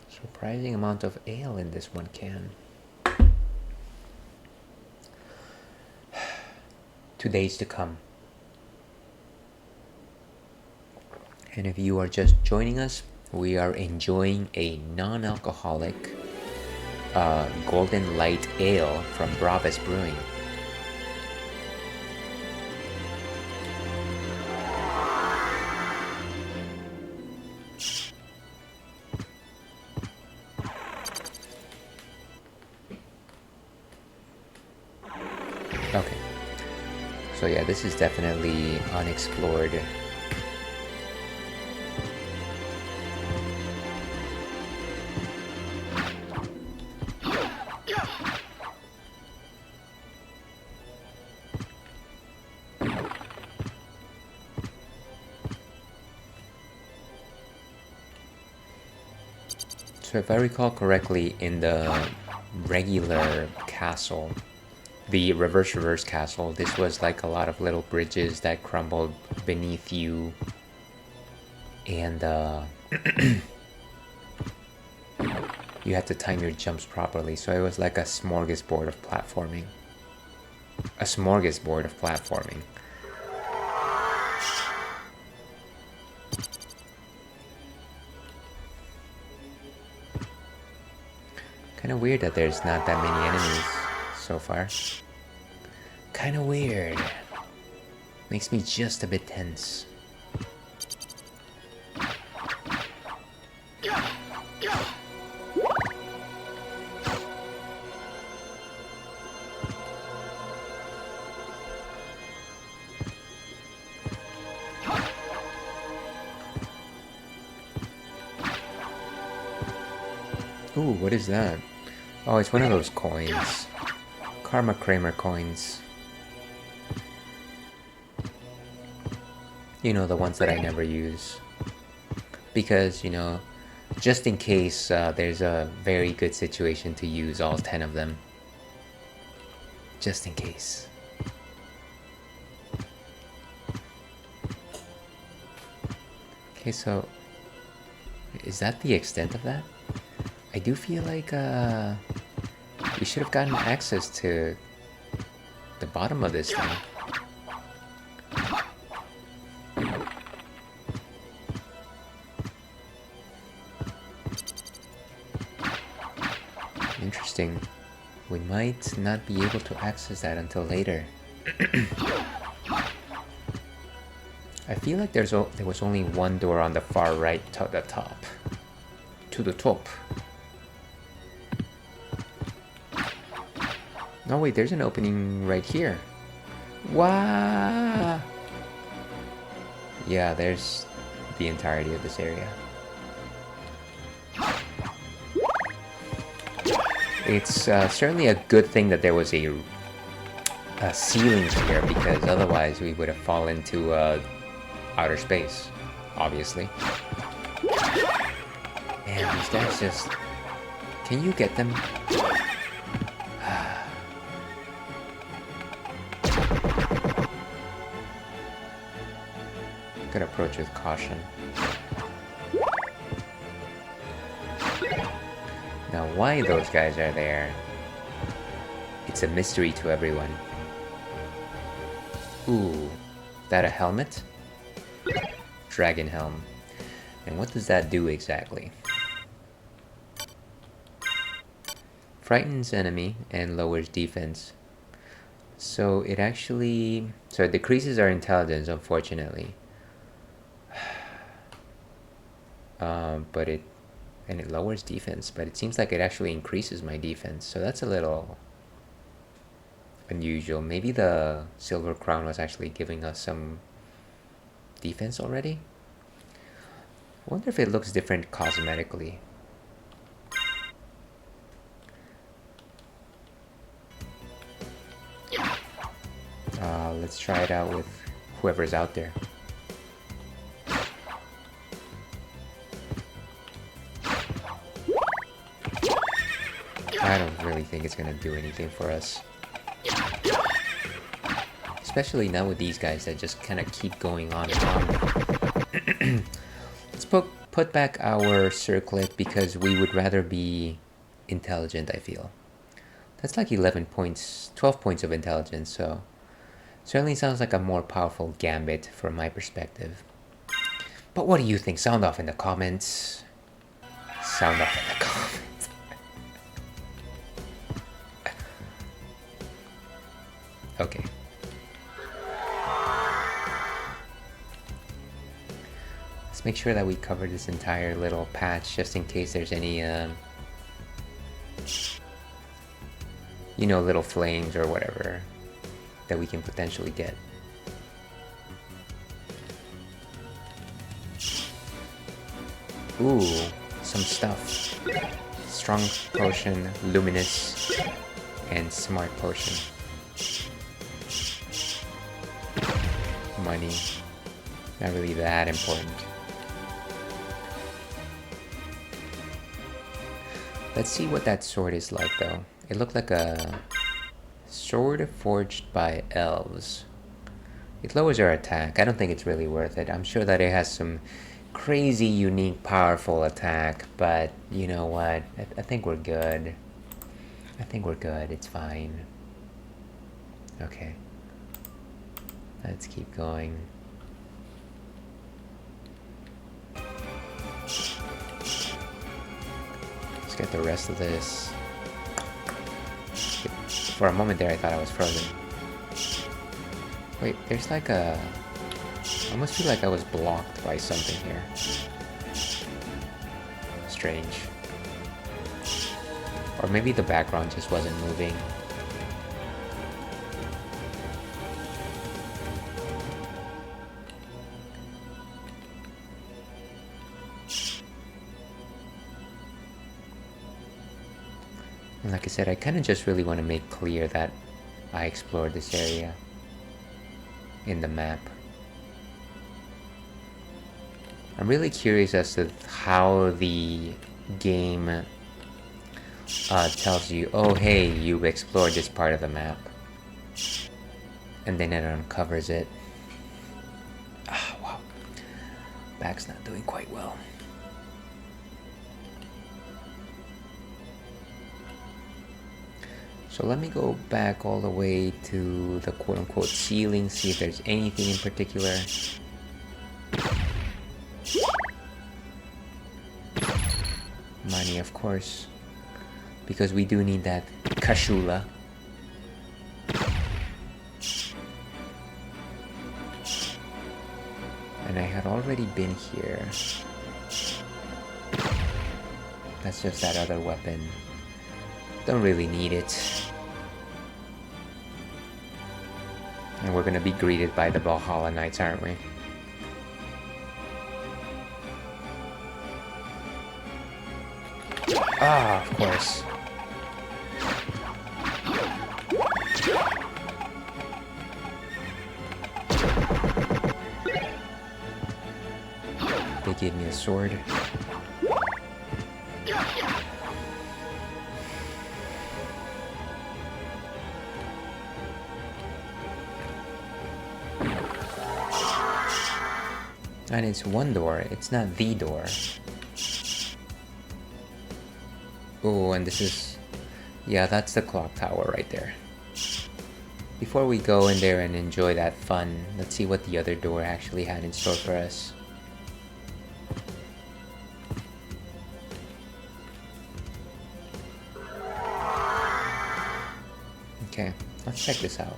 Surprising amount of ale in this one can. 2 days to come. And if you are just joining us, we are enjoying a non-alcoholic Golden Light Ale from Bravis Brewing. Okay. So yeah, this is definitely unexplored. So if I recall correctly, in the regular castle, the reverse castle, this was like a lot of little bridges that crumbled beneath you, and you had to time your jumps properly, so it was like a smorgasbord of platforming. A smorgasbord of platforming. Kinda weird that there's not that many enemies so far. Kinda weird. Makes me just a bit tense. Ooh, what is that? Oh, it's one of those coins. Karma Kramer coins. You know, the ones that I never use. Because, you know, just in case there's a very good situation to use all 10 of them. Just in case. Okay, so... is that the extent of that? I do feel like we should have gotten access to the bottom of this thing. Interesting. We might not be able to access that until later. I feel like there was only one door on the far right to the top. To the top. No, wait, there's an opening right here. Wow! Yeah, there's the entirety of this area. It's certainly a good thing that there was a ceiling here, because otherwise we would have fallen to outer space, obviously. Man, these guys just... can you get them? Gotta approach with caution. Now, why those guys are there, it's a mystery to everyone. Ooh, that a helmet? Dragon helm. And what does that do exactly? frightens enemy and lowers defense. So it actually, so it decreases our intelligence, unfortunately. But it lowers defense, but it seems like it actually increases my defense, so that's a little unusual. Maybe the silver crown was actually giving us some defense already. I wonder if it looks different cosmetically. Let's try it out with whoever's out there. I don't really think it's gonna do anything for us. Especially now with these guys that just kind of keep going on and on. Let's put back our circlet because we would rather be intelligent, I feel. That's like 11 points, 12 points of intelligence, so certainly sounds like a more powerful gambit from my perspective. But what do you think? Sound off in the comments. Sound off in the comments. Okay. Let's make sure that we cover this entire little patch just in case there's any, you know, little flames or whatever that we can potentially get. Ooh, some stuff. Strong potion, luminous, and smart potion. Money. Not really that important. Let's see what that sword is like though. It looked like a sword forged by elves. It lowers our attack. I don't think it's really worth it. I'm sure that it has some crazy, unique, powerful attack, but you know what? I think we're good. I think we're good. It's fine. Okay. Let's keep going. Let's get the rest of this. For a moment there, I thought I was frozen. Wait, there's like a... I almost feel like I was blocked by something here. Strange. Or maybe the background just wasn't moving. And like I said, I kind of just really want to make clear that I explored this area in the map. I'm really curious as to how the game tells you, oh hey, you've explored this part of the map. And then it uncovers it. Ah, wow. Back's not doing quite well. So let me go back all the way to the quote-unquote ceiling, see if there's anything in particular. Money, of course, because we do need that Kashula. And I had already been here. That's just that other weapon. Don't really need it. And we're gonna be greeted by the Valhalla Knights, aren't we? Ah, of course. They gave me a sword. And it's one door, it's not the door. Oh, and this is... yeah, that's the clock tower right there. Before we go in there and enjoy that fun, let's see what the other door actually had in store for us. let's check this out.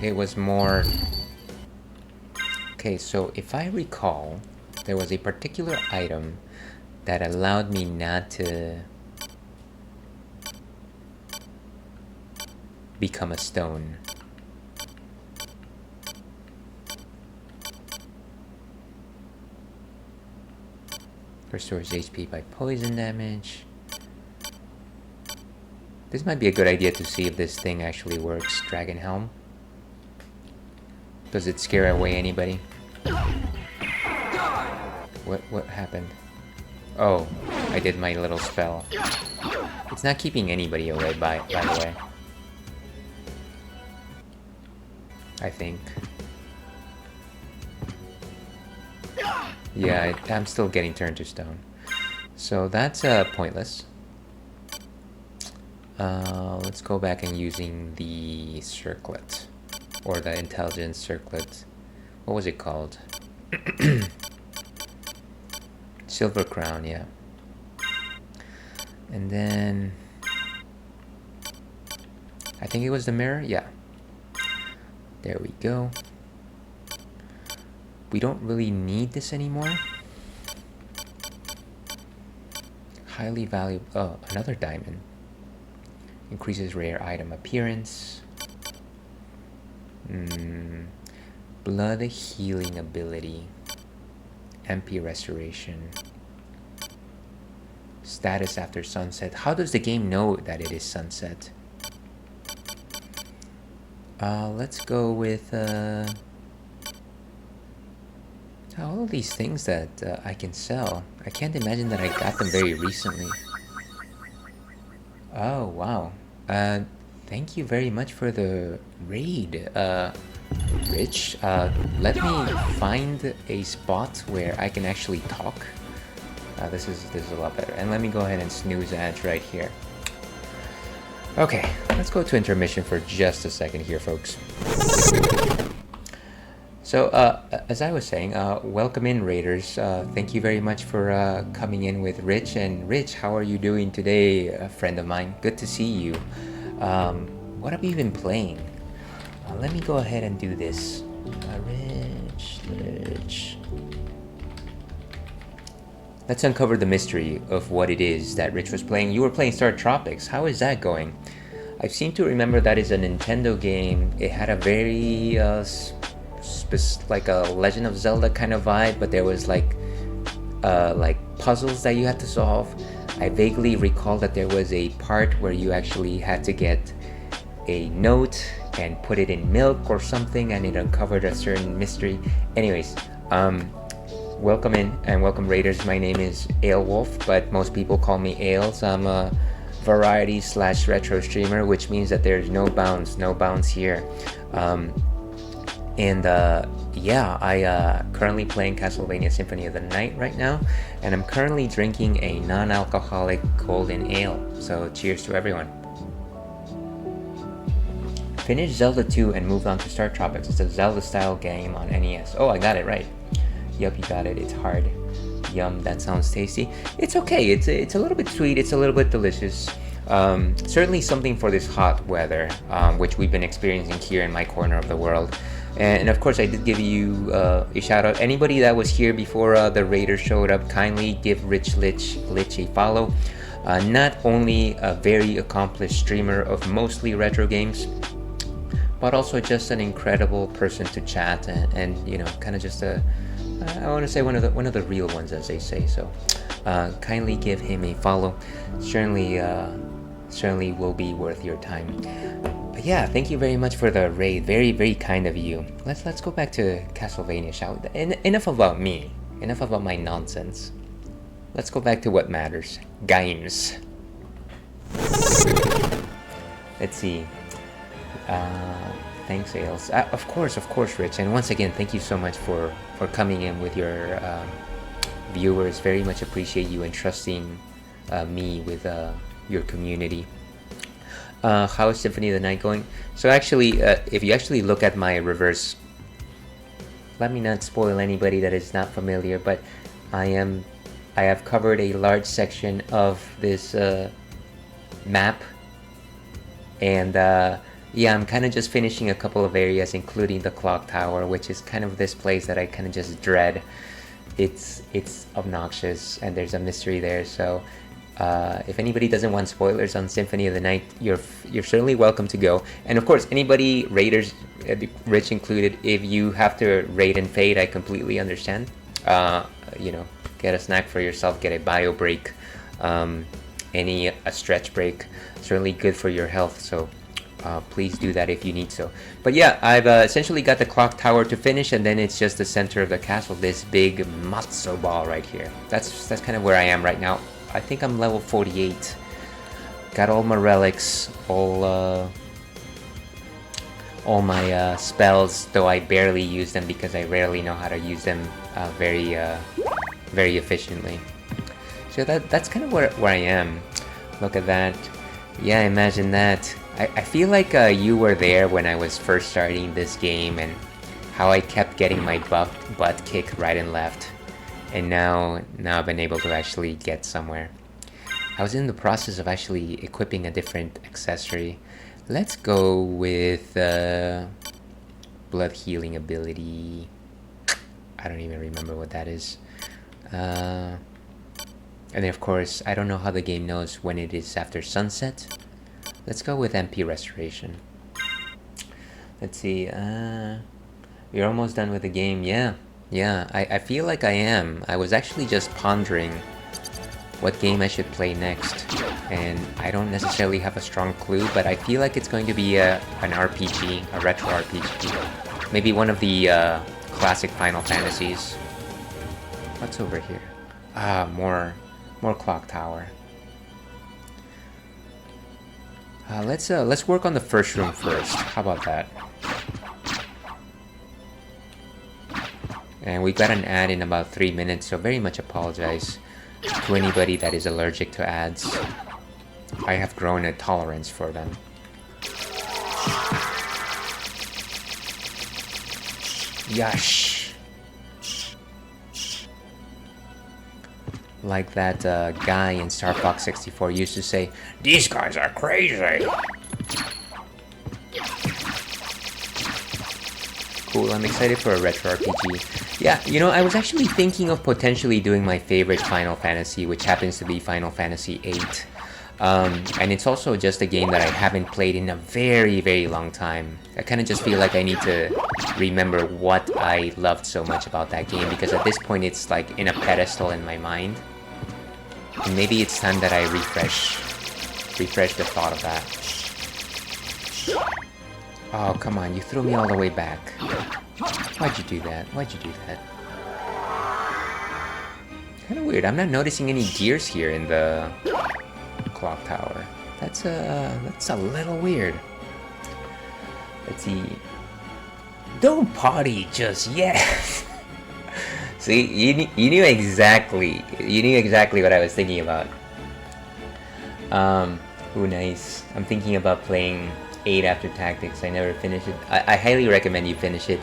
It was more... Okay, so if I recall, there was a particular item that allowed me not to become a stone. Restores HP by poison damage. This might be a good idea to see if this thing actually works. Dragon Helm. Does it scare away anybody? What happened? Oh, I did my little spell. It's not keeping anybody away by the way. I think. Yeah, I'm still getting turned to stone. So that's pointless. Let's go back and using the circlet. Or the intelligence circlet. What was it called? Silver crown, yeah. And then... I think it was the mirror? Yeah. There we go. We don't really need this anymore. Highly valuable... Oh, another diamond. Increases rare item appearance. Blood healing ability. MP restoration. Status after sunset. How does the game know that it is sunset? Let's go with all of these things that I can sell. I can't imagine that I got them very recently. Oh wow. Thank you very much for the raid, Rich. Let me find a spot where I can actually talk. This is a lot better. And let me go ahead and snooze ads right here. Okay, let's go to intermission for just a second here, folks. So, as I was saying, welcome in, Raiders. Thank you very much for coming in with Rich. And Rich, how are you doing today, a friend of mine? Good to see you. What have you been playing? Let me go ahead and do this. Rich. Let's uncover the mystery of what it is that Rich was playing. You were playing Star Tropics. How is that going? I seem to remember that is a Nintendo game. It had a very like a Legend of Zelda kind of vibe, but there was like puzzles that you had to solve. I vaguely recall that there was a part where you actually had to get a note and put it in milk or something, and it uncovered a certain mystery. Anyways, welcome in and welcome, Raiders. My name is Ailwolf, but most people call me Ails. I'm a variety / retro streamer, which means that there's no bounds here. Yeah, I currently playing Castlevania Symphony of the Night right now, and I'm currently drinking a non-alcoholic golden ale. So cheers to everyone. Finished Zelda 2 and moved on to Star Tropics. It's a Zelda-style game on NES. Oh, I got it right. Yup, you got it. It's hard. Yum, that sounds tasty. It's okay. It's a little bit sweet. It's a little bit delicious. Certainly something for this hot weather, which we've been experiencing here in my corner of the world. And of course, I did give you a shout out. Anybody that was here before the Raiders showed up, kindly give Rich Lich a follow. Not only a very accomplished streamer of mostly retro games, but also just an incredible person to chat and you know, kind of just I want to say one of the real ones, as they say. So kindly give him a follow. Certainly will be worth your time. But yeah, thank you very much for the raid. Very, very kind of you. Let's go back to Castlevania, shall we? Enough about me. Enough about my nonsense. Let's go back to what matters. Games. Let's see. Thanks, Ailes. Of course, Rich. And once again, thank you so much for coming in with your viewers. Very much appreciate you entrusting me with your community. How is Symphony of the Night going? So actually, if you actually look at my reverse, let me not spoil anybody that is not familiar, but I have covered a large section of this map. And yeah, I'm kind of just finishing a couple of areas, including the clock tower, which is kind of this place that I kind of just dread. It's obnoxious, and there's a mystery there. So if anybody doesn't want spoilers on Symphony of the Night, you're certainly welcome to go. And of course, anybody, raiders, Rich included, if you have to raid and fade, I completely understand. You know, get a snack for yourself, get a bio break, a stretch break, certainly good for your health. So please do that if you need so. But yeah, I've essentially got the clock tower to finish, and then it's just the center of the castle, this big matzo ball right here. That's kind of where I am right now. I think I'm level 48. Got all my relics, all my spells, though I barely use them because I rarely know how to use them very efficiently. So that's kind of where I am. Look at that. Yeah, imagine that. I feel like you were there when I was first starting this game, and how I kept getting my butt kicked right and left. And now I've been able to actually get somewhere. I was in the process of actually equipping a different accessory. Let's go with blood healing ability. I don't even remember what that is. And then of course, I don't know how the game knows when it is after sunset. Let's go with MP restoration. Let's see. You're almost done with the game. Yeah, I feel like I am. I was actually just pondering what game I should play next, and I don't necessarily have a strong clue, but I feel like it's going to be an RPG, a retro RPG. Maybe one of the classic Final Fantasies. What's over here? Ah, more clock tower. Let's work on the first room first. How about that? And we got an ad in about 3 minutes, so very much apologize to anybody that is allergic to ads. I have grown a tolerance for them. Yash! Like that guy in Star Fox 64 used to say, "These guys are crazy!" Cool, I'm excited for a retro RPG. Yeah, you know, I was actually thinking of potentially doing my favorite Final Fantasy, which happens to be Final Fantasy VIII. And it's also just a game that I haven't played in a very, very long time. I kind of just feel like I need to remember what I loved so much about that game, because at this point it's like in a pedestal in my mind. And maybe it's time that I refresh the thought of that. Oh, come on, you threw me all the way back. Why'd you do that? Kind of weird. I'm not noticing any gears here in the clock tower. That's a little weird. Let's see. Don't party just yet. See, you knew exactly what I was thinking about. Ooh, nice. I'm thinking about playing 8 after Tactics. I never finished it. I highly recommend you finish it.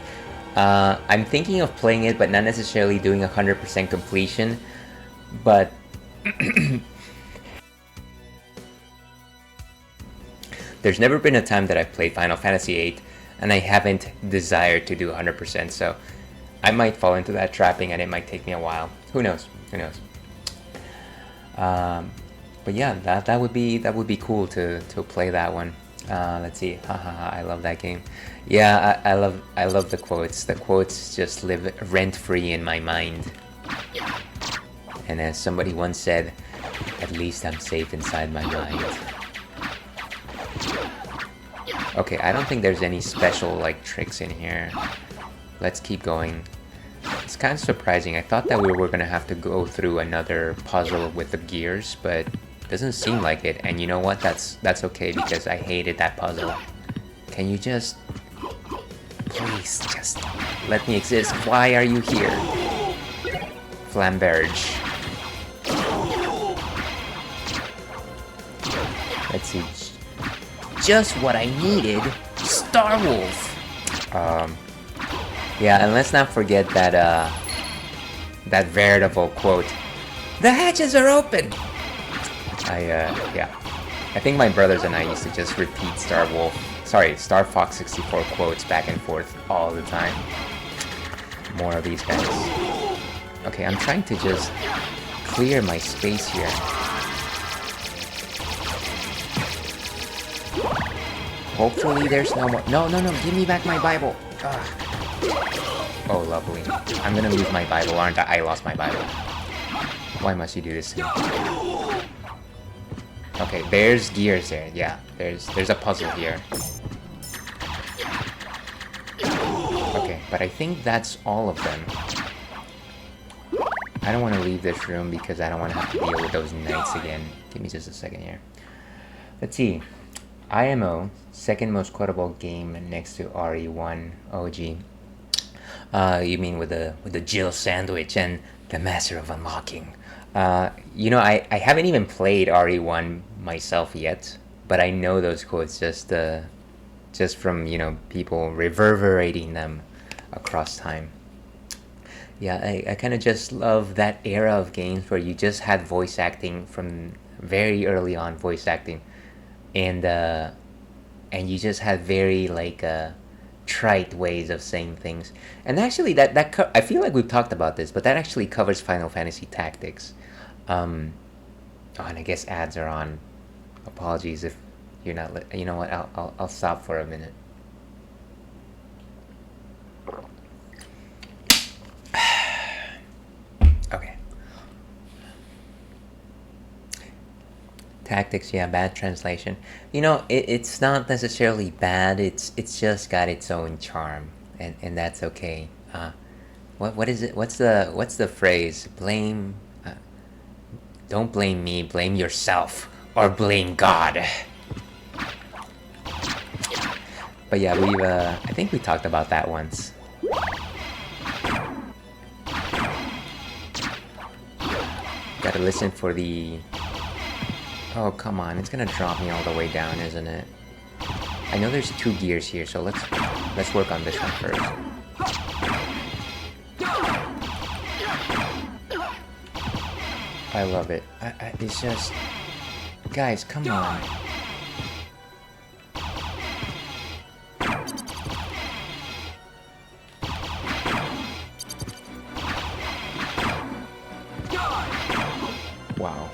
I'm thinking of playing it, but not necessarily doing 100% completion. But there's never been a time that I've played Final Fantasy VIII and I haven't desired to do 100%. So I might fall into that trapping, and it might take me a while. Who knows? But yeah, that would be cool to play that one. Let's see. I love that game. Yeah, I love the quotes. The quotes just live rent-free in my mind. And as somebody once said, at least I'm safe inside my mind. Okay, I don't think there's any special like tricks in here. Let's keep going. It's kind of surprising. I thought that we were gonna have to go through another puzzle with the gears, but doesn't seem like it. And you know what? That's okay, because I hated that puzzle. Can you just please just let me exist? Why are you here? Flamberge. Let's see. Just what I needed. Star Wolf. Yeah, and let's not forget that that veritable quote. The hatches are open. Yeah. I think my brothers and I used to just repeat Star Fox 64 quotes back and forth all the time. More of these guys. Okay, I'm trying to just clear my space here. Hopefully there's no more. No, give me back my Bible. Ugh. Oh, lovely. I'm gonna lose my Bible, aren't I? I lost my Bible. Why must you do this to me? Okay, there's gears there. Yeah, there's a puzzle here. Okay, but I think that's all of them. I don't want to leave this room because I don't want to have to deal with those knights again. Give me just a second here. Let's see. IMO, second most quotable game next to RE1 OG. You mean with the Jill sandwich and the Master of Unlocking. You know, I haven't even played RE1 myself yet, but I know those quotes just from, you know, people reverberating them across time. Yeah, I kind of just love that era of games where you just had voice acting from very early on, voice acting, and you just had very like trite ways of saying things. And actually, I feel like we've talked about this, but that actually covers Final Fantasy Tactics. Oh, and I guess ads are on. Apologies if you're not. You know what? I'll stop for a minute. Okay. Tactics, yeah, bad translation. You know, it's not necessarily bad. It's just got its own charm, and that's okay. What is it? What's the phrase? Blame. Don't blame me. Blame yourself, or blame God. But yeah, I think we talked about that once. Gotta listen for the... Oh, come on. It's gonna drop me all the way down, isn't it? I know there's 2 gears here, so let's work on this one first. I love it. It's just... Guys, come on. Wow.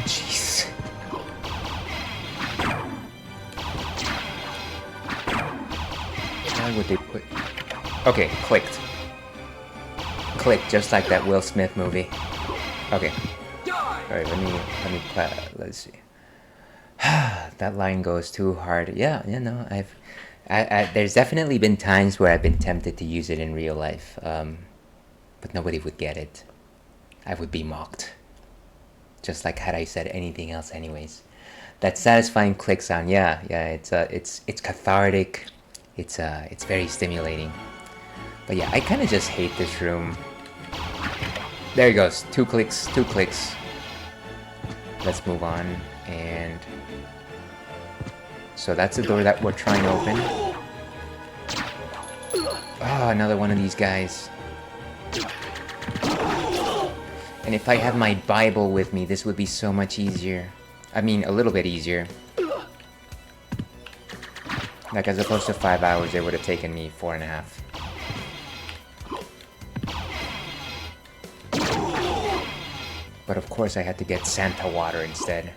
Jeez. Why would they put... Okay, clicked. Clicked, just like that Will Smith movie. Okay. Alright, let's see. That line goes too hard. Yeah, you know, there's definitely been times where I've been tempted to use it in real life, but nobody would get it. I would be mocked. Just like had I said anything else anyways. That satisfying click sound, yeah, it's cathartic. It's very stimulating. But yeah, I kind of just hate this room. There he goes. 2 clicks. Let's move on. And so that's the door that we're trying to open. Oh, another one of these guys. And if I had my Bible with me, this would be so much easier. I mean, a little bit easier. Like, as opposed to 5 hours, it would have taken me 4.5. But of course I had to get Santa water instead.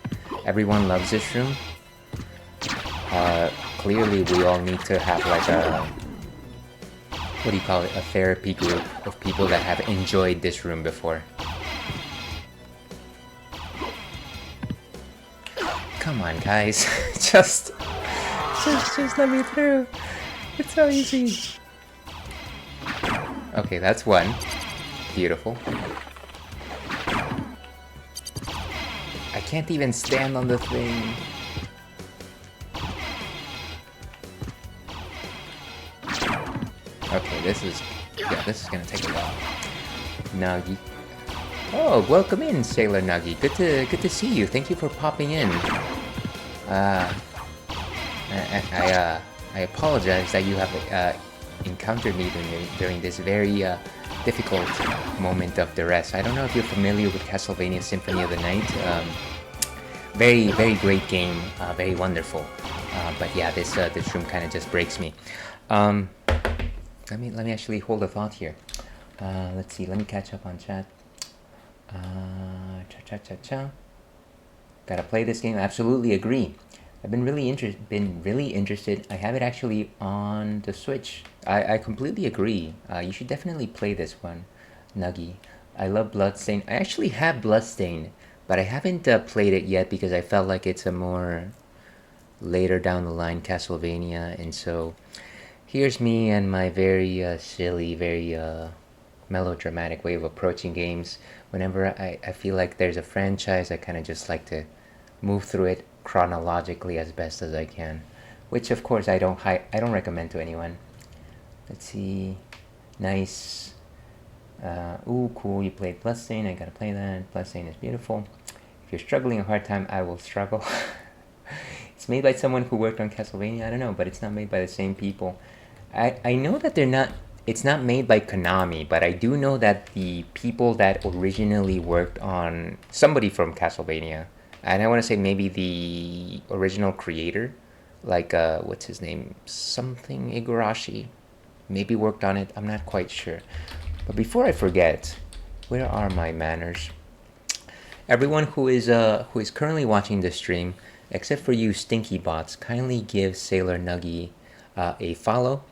Everyone loves this room. Clearly we all need to have like a... What do you call it? A therapy group of people that have enjoyed this room before. Come on, guys. just let me through. It's so easy. Okay, that's one. Beautiful. I can't even stand on the thing. Okay, this is gonna take a while. Nagi. Oh, welcome in, Sailor Nagi. Good to see you. Thank you for popping in. I apologize that you have encountered me during this very difficult moment of duress. I don't know if you're familiar with Castlevania Symphony of the Night. Very, very great game, very wonderful. But yeah, this room kind of just breaks me. Let me actually hold a thought here. Let's see. Let me catch up on chat. Cha. Gotta play this game. Absolutely agree. I've been really interested. I have it actually on the Switch. I completely agree. You should definitely play this one, Nuggy. I love Bloodstain. I actually have Bloodstain, but I haven't played it yet because I felt like it's a more later down the line Castlevania, and so here's me and my very silly, very melodramatic way of approaching games. Whenever I feel like there's a franchise, I kind of just like to move through it chronologically as best as I can, which of course I don't recommend to anyone. Let's see. Nice. Ooh, cool, you played Bloodstain. I gotta play that. Bloodstain is beautiful. If you're struggling a hard time, I will struggle. It's made by someone who worked on Castlevania. I don't know, but it's not made by the same people. I know that it's not made by Konami, but I do know that the people that originally worked on somebody from Castlevania, and I want to say maybe the original creator, like what's his name, something Igarashi, maybe worked on it. I'm not quite sure. But before I forget, where are my manners? Everyone who is currently watching this stream, except for you stinky bots, kindly give Sailor Nuggy a follow.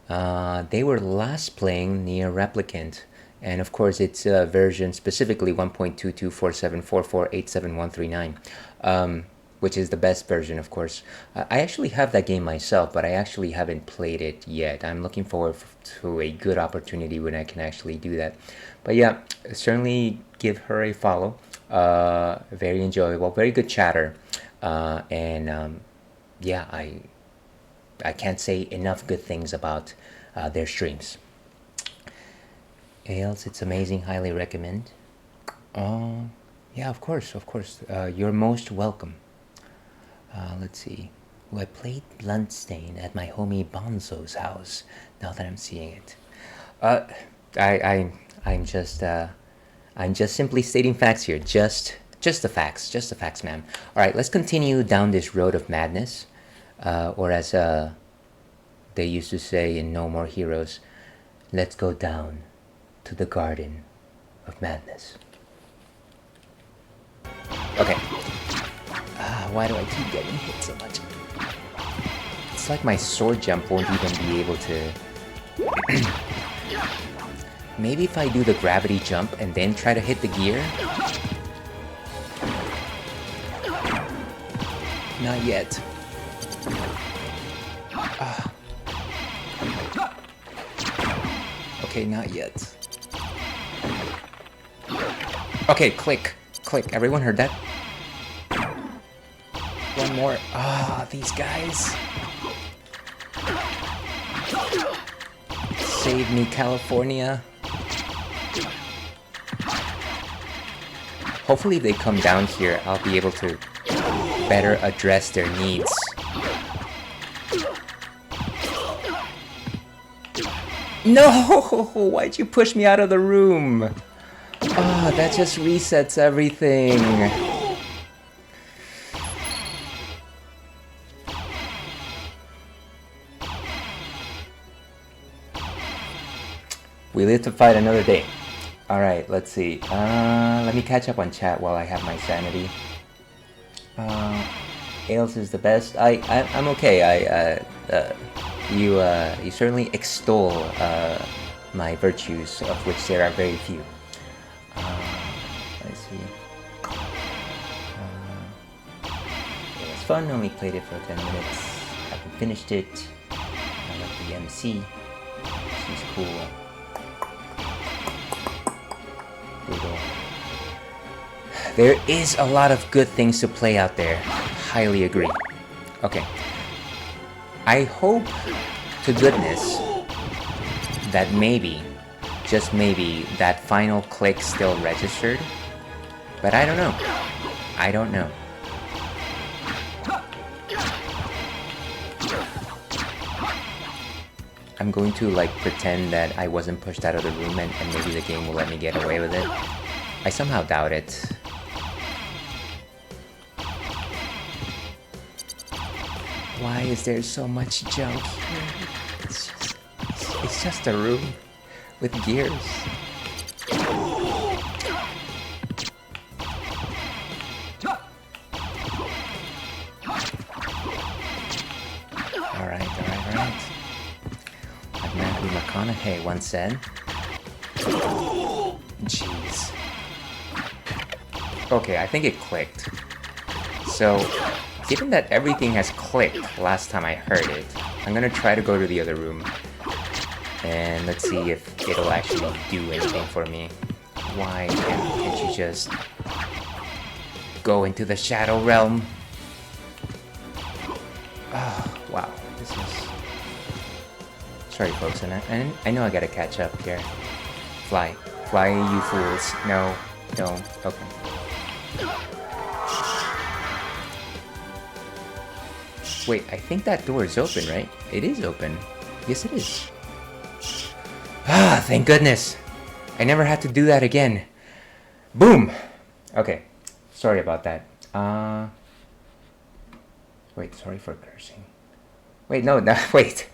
They were last playing Nier Replicant, and of course it's version specifically 1.224744871139, which is the best version, of course. I actually have that game myself, but I actually haven't played it yet. I'm looking forward to a good opportunity when I can actually do that. But yeah, certainly give her a follow. Very enjoyable, very good chatter, and yeah, I can't say enough good things about their streams. Ales, it's amazing, highly recommend. Yeah, of course, you're most welcome. Let's see. I played Bloodstain at my homie Bonzo's house. Now that I'm seeing it, I'm just simply stating facts here. Just the facts, ma'am. All right, let's continue down this road of madness, or as they used to say in No More Heroes, let's go down to the Garden of Madness. Okay. Why do I keep getting hit so much? It's like my sword jump won't even be able to... Maybe if I do the gravity jump and then try to hit the gear? Not yet. Okay, not yet. Okay, click. Everyone heard that? One more. These guys. Save me, California. Hopefully if they come down here, I'll be able to better address their needs. No! Why'd you push me out of the room? That just resets everything. We live to fight another day. Alright, let's see. Let me catch up on chat while I have my sanity. Ales is the best. I'm okay. You certainly extol my virtues, of which there are very few. Let's see. It was fun. Only played it for 10 minutes. Haven't finished it. I like the MC. She's cool. Google. There is a lot of good things to play out there. Highly agree. Okay. I hope to goodness that maybe, just maybe, that final click still registered. But I don't know. I'm going to like pretend that I wasn't pushed out of the room and maybe the game will let me get away with it. I somehow doubt it. Why is there so much junk here? It's just a room with gears. Alright. Like Matthew McConaughey once said. Jeez. Okay, I think it clicked. So, given that everything has clicked last time I heard it, I'm gonna try to go to the other room. And let's see if it'll actually do anything for me. Why can't you just go into the shadow realm? Oh, wow. This is... Sorry, folks, and I know I gotta catch up here. Fly, you fools. No, don't. Okay. Wait, I think that door is open, right? It is open. Yes, it is. Ah, thank goodness. I never had to do that again. Boom! Okay, sorry about that. Wait, sorry for cursing. Wait, no, wait.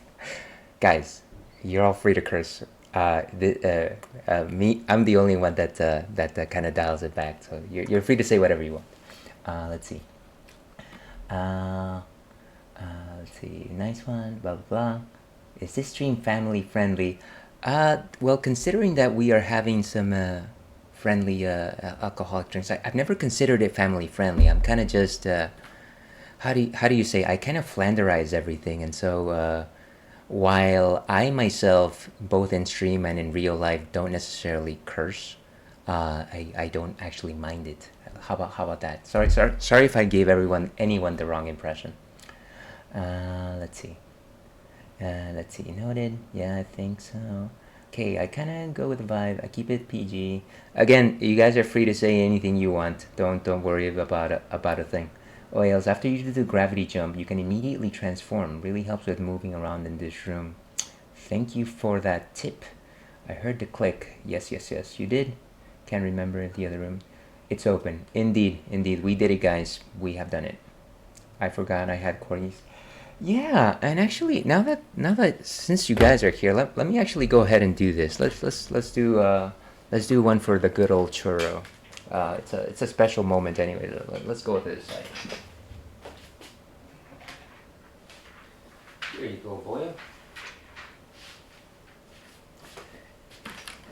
Guys, you're all free to curse. Me, I'm the only one that kind of dials it back. So you're free to say whatever you want. Let's see. Let's see. Nice one. Blah blah blah. Is this stream family friendly? Well, considering that we are having some friendly alcoholic drinks, I've never considered it family friendly. I'm kind of just how do you say? I kind of flanderize everything, and so while I myself, both in stream and in real life, don't necessarily curse, I don't actually mind it. How about that? Sorry if I gave anyone the wrong impression. Let's see. Noted. Yeah, I think so. Okay, I kind of go with the vibe. I keep it PG. Again, you guys are free to say anything you want. Don't worry about a thing. Oils, after you do the gravity jump, you can immediately transform. Really helps with moving around in this room. Thank you for that tip. I heard the click. Yes, you did. Can't remember the other room. It's open. Indeed. We did it, guys. We have done it. I forgot I had corgis. Yeah, and actually, now that since you guys are here, let me actually go ahead and do this. Let's do one for the good old churro. It's a special moment anyway. Let's go with this side. Here you go, boy.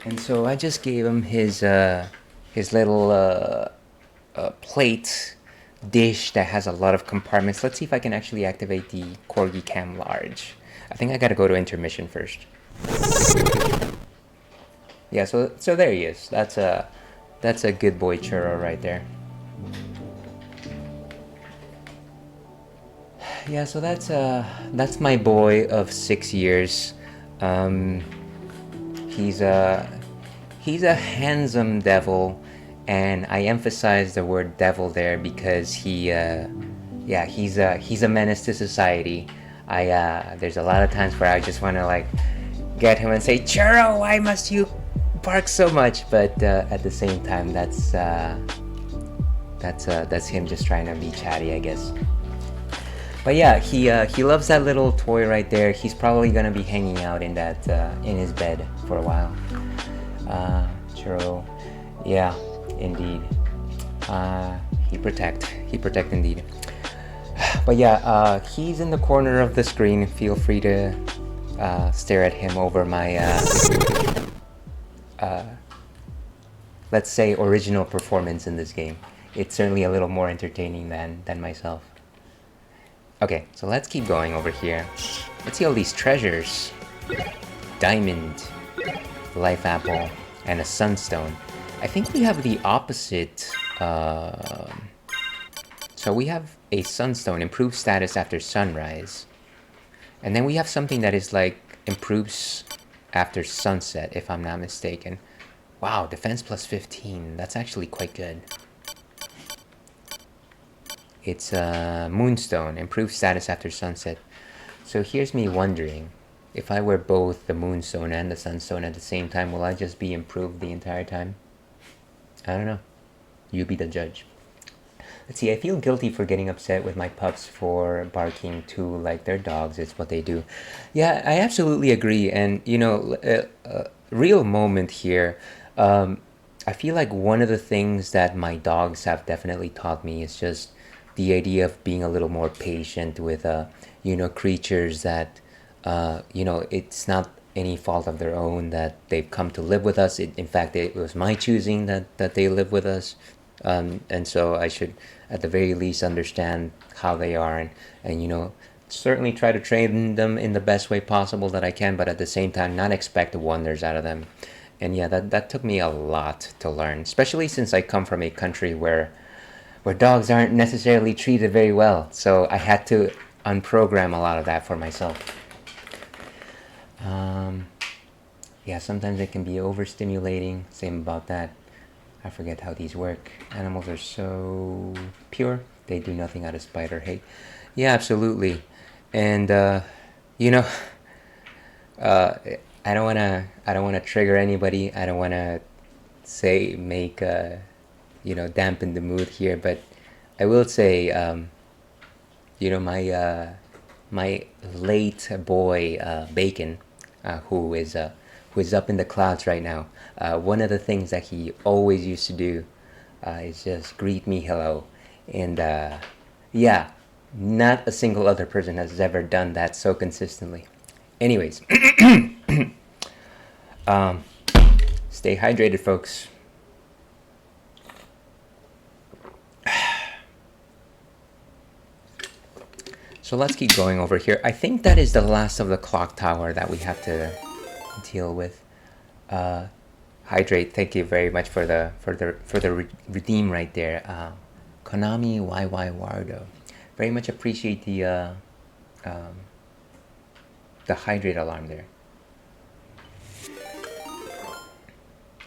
And so I just gave him his little plate dish that has a lot of compartments. Let's see if I can actually activate the Corgi Cam Large. I think I gotta go to intermission first. Yeah, so there he is. That's a good boy churro right there. Yeah, so that's my boy of 6 years. He's a handsome devil. And I emphasize the word devil there because he's a menace to society. There's a lot of times where I just want to like get him and say, Churro, why must you bark so much? But at the same time, that's him just trying to be chatty, I guess. But yeah, he loves that little toy right there. He's probably gonna be hanging out in that in his bed for a while. Churro, yeah. Indeed. He protect indeed. But yeah, he's in the corner of the screen. Feel free to stare at him over my let's say original performance in this game. It's certainly a little more entertaining than myself. Okay, so let's keep going over here. Let's see all these treasures. Diamond, life apple, and a sunstone. I think we have the opposite. So we have a sunstone, improved status after sunrise. And then we have something that is like improves after sunset, if I'm not mistaken. Wow, defense plus 15. That's actually quite good. It's Moonstone, improved status after sunset. So here's me wondering, if I were both the Moonstone and the Sunstone at the same time, will I just be improved the entire time? I don't know. You be the judge. Let's see, I feel guilty for getting upset with my pups for barking too like their dogs. It's what they do. Yeah, I absolutely agree. And, you know, real moment here. I feel like one of the things that my dogs have definitely taught me is just the idea of being a little more patient with, you know, creatures that, you know, it's not any fault of their own that they've come to live with us. In fact, it was my choosing that they live with us. And so I should, at the very least, understand how they are and you know, certainly try to train them in the best way possible that I can, but at the same time, not expect wonders out of them. And yeah, that took me a lot to learn, especially since I come from a country where dogs aren't necessarily treated very well. So I had to unprogram a lot of that for myself. Yeah, sometimes it can be overstimulating. Same about that. I forget how these work. Animals are so pure. They do nothing out of spite or hate. Yeah, absolutely. And you know, I don't wanna trigger anybody. I don't wanna make you know, dampen the mood here. But I will say, you know, my late boy Bacon, who is up in the clouds right now. One of the things that he always used to do is just greet me hello. And yeah, not a single other person has ever done that so consistently. Anyways, stay hydrated, folks. So let's keep going over here. I think that is the last of the clock tower that we have to deal with. Hydrate, thank you very much for the redeem right there. Konami YY Wardo, very much appreciate the hydrate alarm there.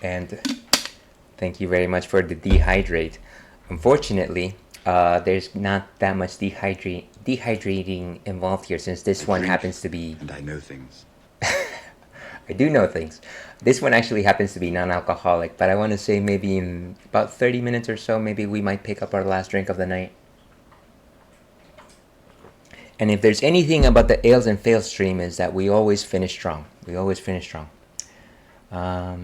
And thank you very much for the dehydrate. Unfortunately, there's not that much dehydrating involved here, since this one happens to be... And I know things. I do know things. This one actually happens to be non-alcoholic, but I want to say maybe in about 30 minutes or so, maybe we might pick up our last drink of the night. And if there's anything about the Ales and Fails stream, is that we always finish strong. We always finish strong. But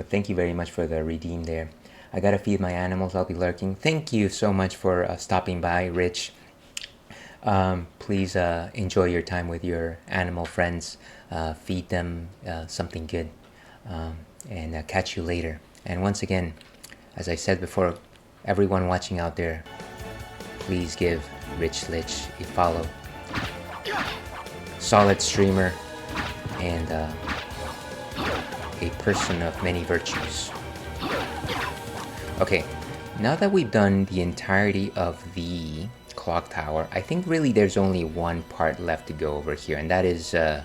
thank you very much for the redeem there. I gotta feed my animals. I'll be lurking. Thank you so much for stopping by, Rich. Please enjoy your time with your animal friends. Feed them something good. And catch you later. And once again, as I said before, everyone watching out there, please give Rich Lich a follow. Solid streamer and a person of many virtues. Okay, now that we've done the entirety of the clock tower, I think really there's only one part left to go over here, and that is the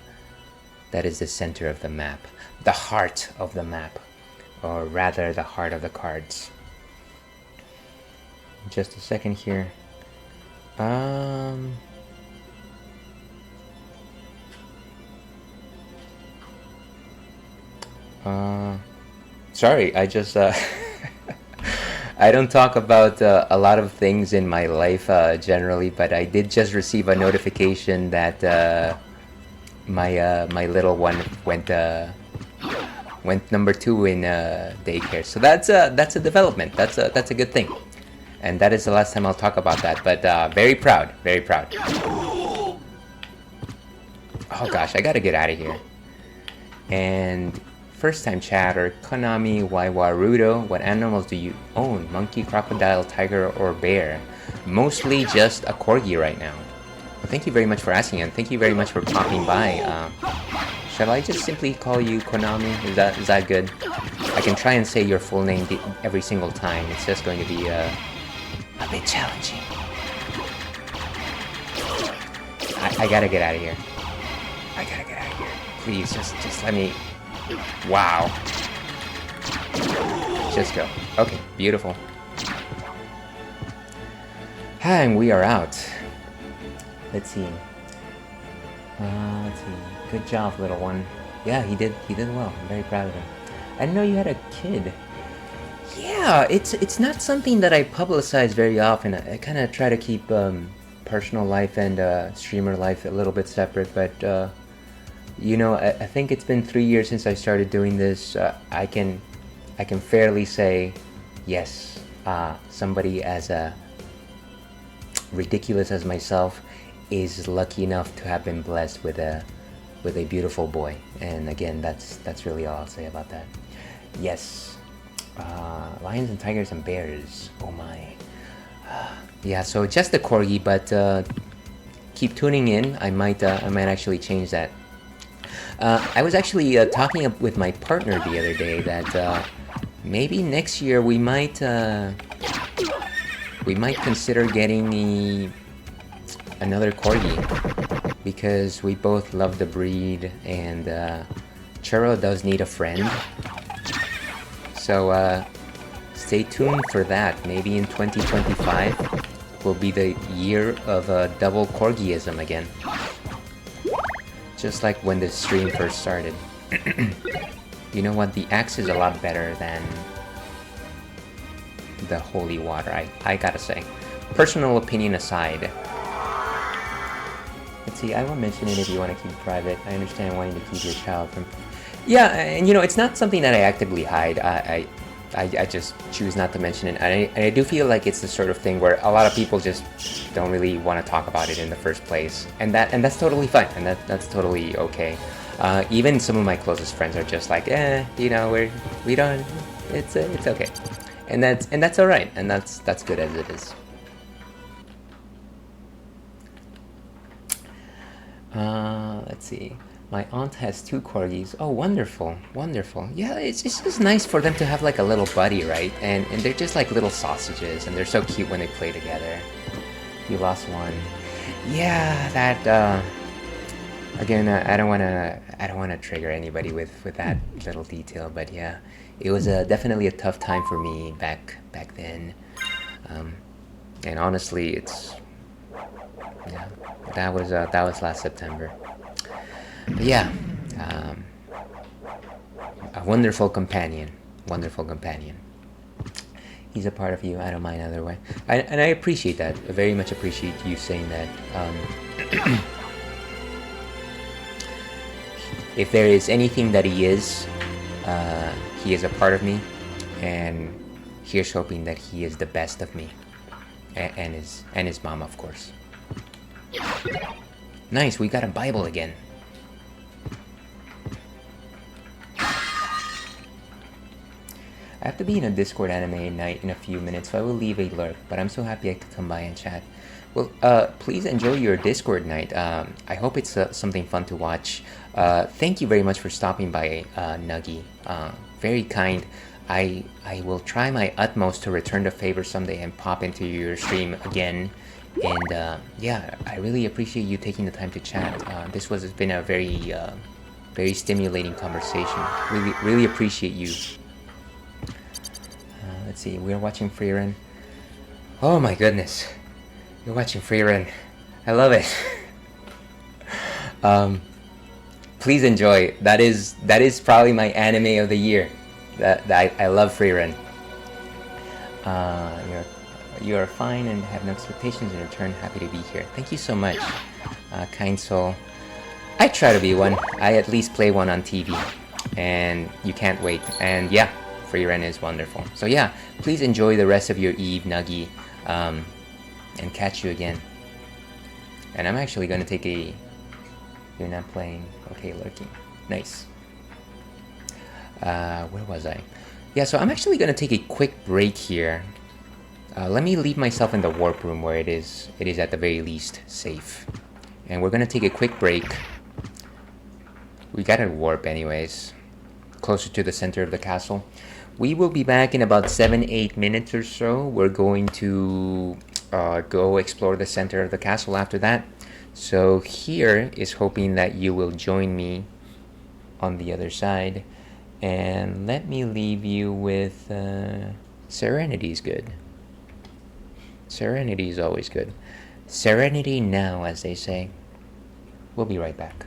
center of the map, the heart of the map, or rather the heart of the cards. Just a second here. Sorry, I just I don't talk about a lot of things in my life generally, but I did just receive a notification that my little one went number 2 in daycare. So that's a development. That's a good thing. And that is the last time I'll talk about that. But very proud, very proud. Oh gosh, I gotta get out of here. And first time chatter, Konami Waiwarudo, what animals do you own? Monkey, crocodile, tiger, or bear? Mostly just a corgi right now. Well, thank you very much for asking, and thank you very much for popping by. Shall I just simply call you Konami? Is that good? I can try and say your full name every single time. It's just going to be a bit challenging. I gotta get out of here. I gotta get out of here. Please, just let me... Wow. Just go. Okay, beautiful. And we are out. Let's see. Let's see. Good job, little one. Yeah, he did well. I'm very proud of him. I didn't know you had a kid. Yeah, it's not something that I publicize very often. I kind of try to keep personal life and streamer life a little bit separate, but you know, I think it's been 3 years since I started doing this. I can fairly say, yes, somebody as ridiculous as myself is lucky enough to have been blessed with a beautiful boy. And again, that's really all I'll say about that. Yes, lions and tigers and bears. Oh my. Yeah, so just the corgi, but keep tuning in. I might actually change that. I was actually talking with my partner the other day that maybe next year we might consider getting another corgi, because we both love the breed, and Churro does need a friend. So stay tuned for that. Maybe in 2025 will be the year of double corgiism again. Just like when the stream first started. You know what? The axe is a lot better than the holy water, I gotta say. Personal opinion aside. Let's see, I won't mention it if you want to keep it private. I understand wanting to keep your child from... Yeah, and you know, it's not something that I actively hide. I just choose not to mention it. And I do feel like it's the sort of thing where a lot of people just don't really want to talk about it in the first place. And that's totally fine, and that's totally okay. Even some of my closest friends are just like, you know, we don't... It's okay. And that's alright, and that's good as it is. Let's see. My aunt has 2 corgis. Oh, wonderful, wonderful. Yeah, it's just nice for them to have like a little buddy, right? And they're just like little sausages, and they're so cute when they play together. You lost one. Yeah, that. Again, I don't wanna trigger anybody with that little detail, but yeah, it was definitely a tough time for me back then. And honestly, yeah, that was last September. But yeah, a wonderful companion. He's a part of you. I don't mind either way. And I appreciate that. I very much appreciate you saying that. If there is anything that he is a part of me, and here's hoping that he is the best of me, and his mom, of course. Nice, we got a Bible again. I have to be in a Discord anime night in a few minutes, so I will leave a lurk, but I'm so happy I could come by and chat. Well, please enjoy your Discord night. I hope it's something fun to watch. Thank you very much for stopping by, Nuggy. Very kind. I will try my utmost to return the favor someday and pop into your stream again. And yeah, I really appreciate you taking the time to chat. This has been a very stimulating conversation. Really appreciate you. Let's see, we're watching Freeren. Oh my goodness. You're watching Freeren. I love it. Please enjoy. That is probably my anime of the year. I love Freeren. You are fine and have no expectations in return. Happy to be here. Thank you so much, kind soul. I try to be one. I at least play one on TV, and you can't wait. And yeah, Freeren is wonderful. So yeah, please enjoy the rest of your eve, Nuggy, and catch you again. And I'm actually gonna take a... You're not playing. Okay, lurking. Nice. Where was I? Yeah, so I'm actually gonna take a quick break here. Let me leave myself in the warp room where it is at the very least safe. And we're gonna take a quick break. We gotta warp anyways, closer to the center of the castle. We will be back in about 7-8 minutes or so. We're going to go explore the center of the castle after that. So here is hoping that you will join me on the other side. And let me leave you with Serenity's good. Serenity is always good. Serenity now, as they say. We'll be right back.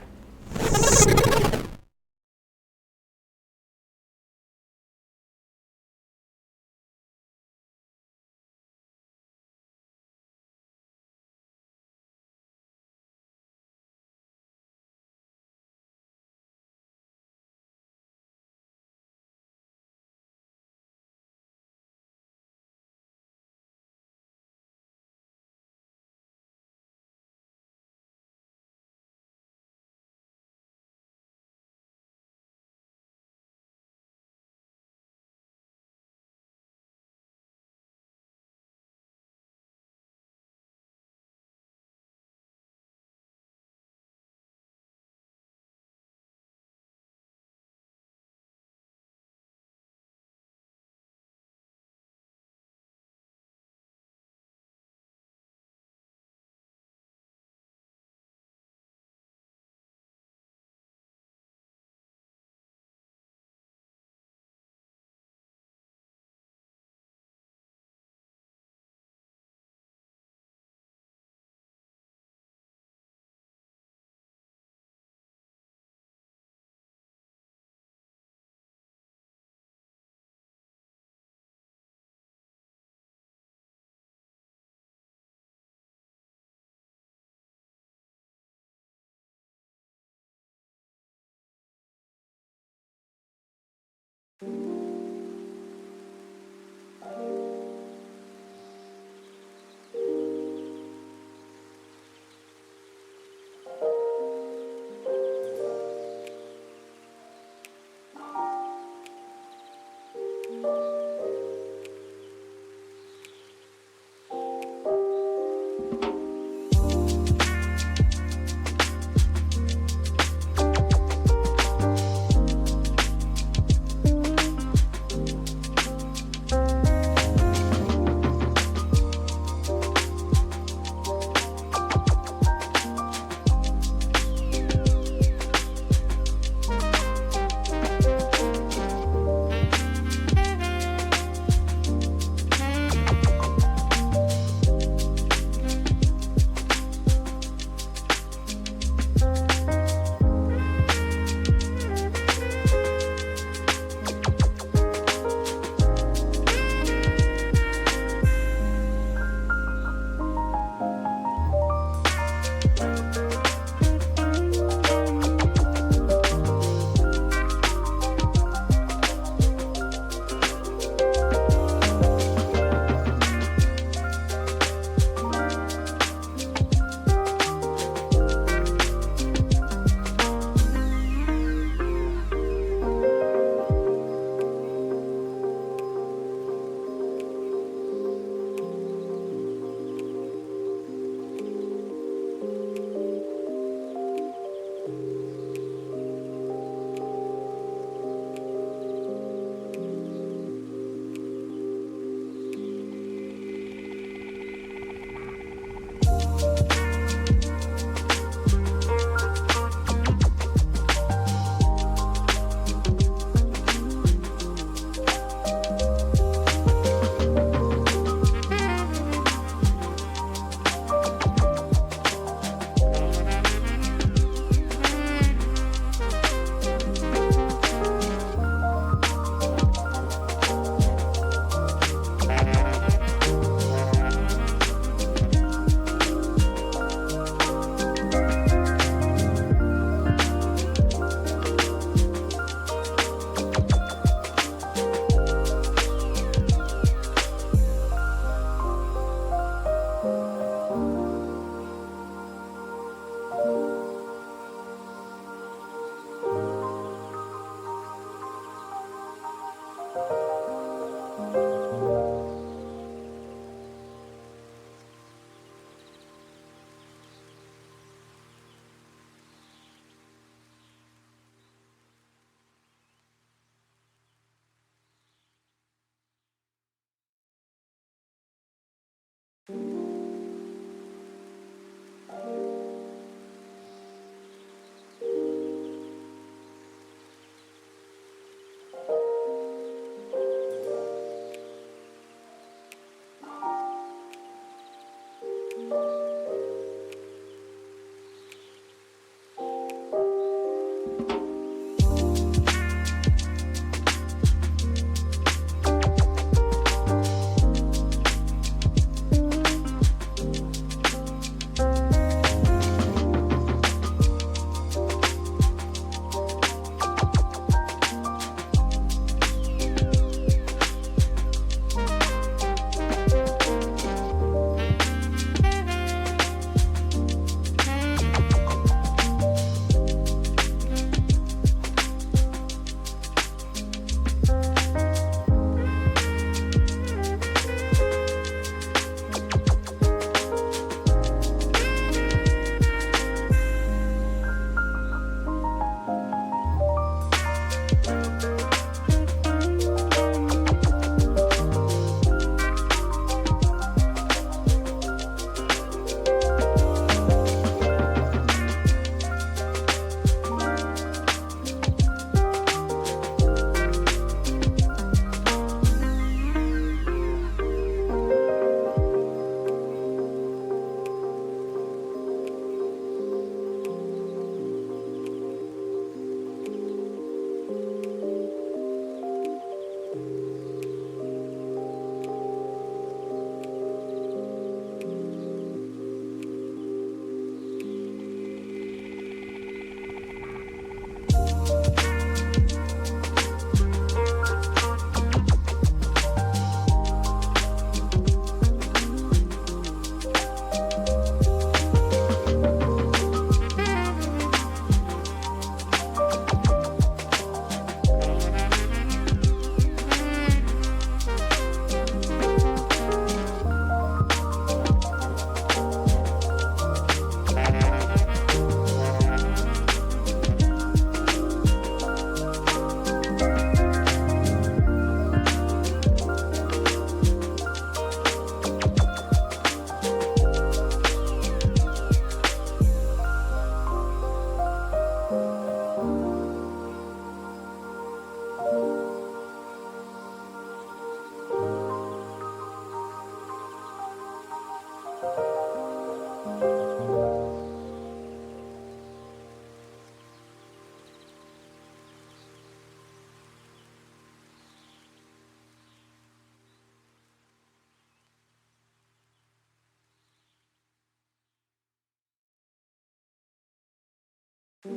And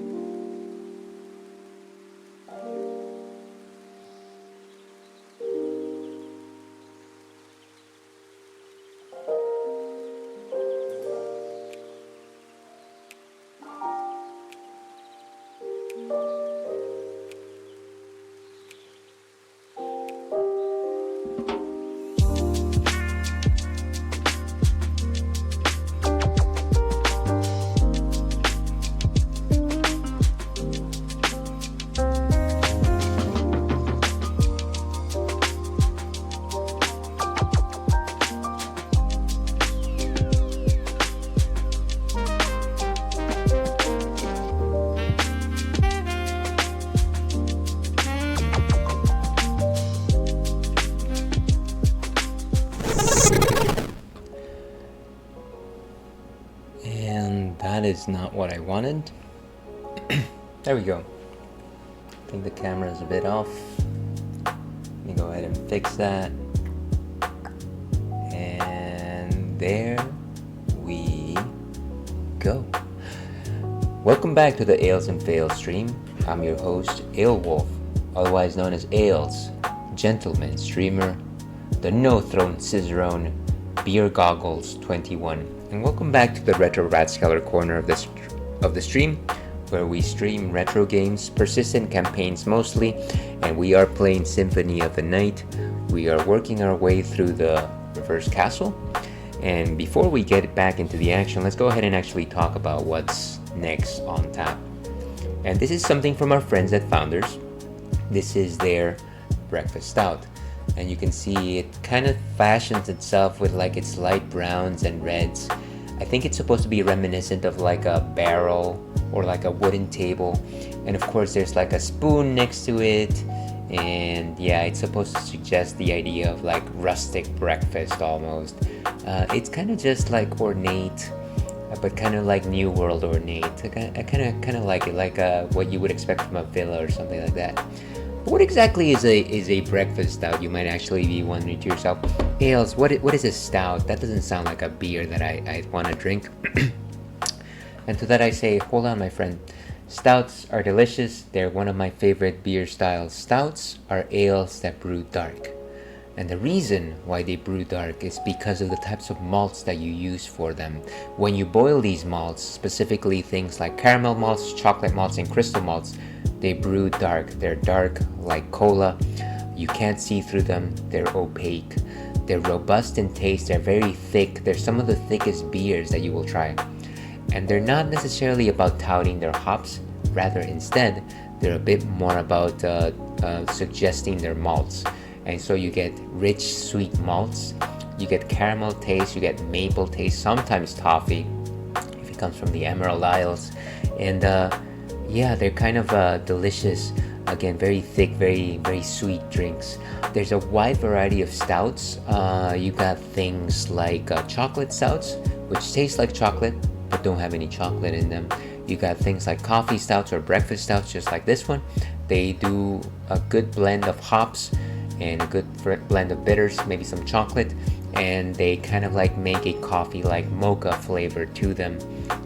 that is not what I wanted. There we go. I think the camera is a bit off. Let me go ahead and fix that. And there we go. Welcome back to the Ales and Fails stream. I'm your host, Alewolf, otherwise known as Ales, gentleman streamer, the no-throne cicerone, Beer Goggles 21, and welcome back to the Retro Ratskeller corner of the stream, where we stream retro games, persistent campaigns mostly, and we are playing Symphony of the Night. We are working our way through the reverse castle, and before we get back into the action, let's go ahead and actually talk about what's next on tap. And this is something from our friends at Founders. This is their breakfast stout, and you can see it kind of fashions itself with like its light browns and reds. I think it's supposed to be reminiscent of like a barrel or like a wooden table, and of course there's like a spoon next to it, and yeah, it's supposed to suggest the idea of like rustic breakfast almost. It's kind of just like ornate, but kind of like New World ornate. I kind of like it, like what you would expect from a villa or something like that. But what exactly is a breakfast stout? You might actually be wondering to yourself, Ales, what is a stout? That doesn't sound like a beer that I want to drink. And to that I say, hold on, my friend. Stouts are delicious. They're one of my favorite beer styles. Stouts are ales that brew dark. And the reason why they brew dark is because of the types of malts that you use for them. When you boil these malts, specifically things like caramel malts, chocolate malts, and crystal malts, they brew dark. They're dark like cola. You can't see through them. They're opaque. They're robust in taste. They're very thick. They're some of the thickest beers that you will try. And they're not necessarily about touting their hops. Rather, instead, they're a bit more about suggesting their malts. And so you get rich, sweet malts. You get caramel taste. You get maple taste. Sometimes toffee, if it comes from the Emerald Isles. And yeah, they're kind of delicious. Again, very thick, very, very sweet drinks. There's a wide variety of stouts. You got things like chocolate stouts, which taste like chocolate, but don't have any chocolate in them. You got things like coffee stouts or breakfast stouts, just like this one. They do a good blend of hops and a good blend of bitters, maybe some chocolate, and they kind of like make a coffee like mocha flavor to them.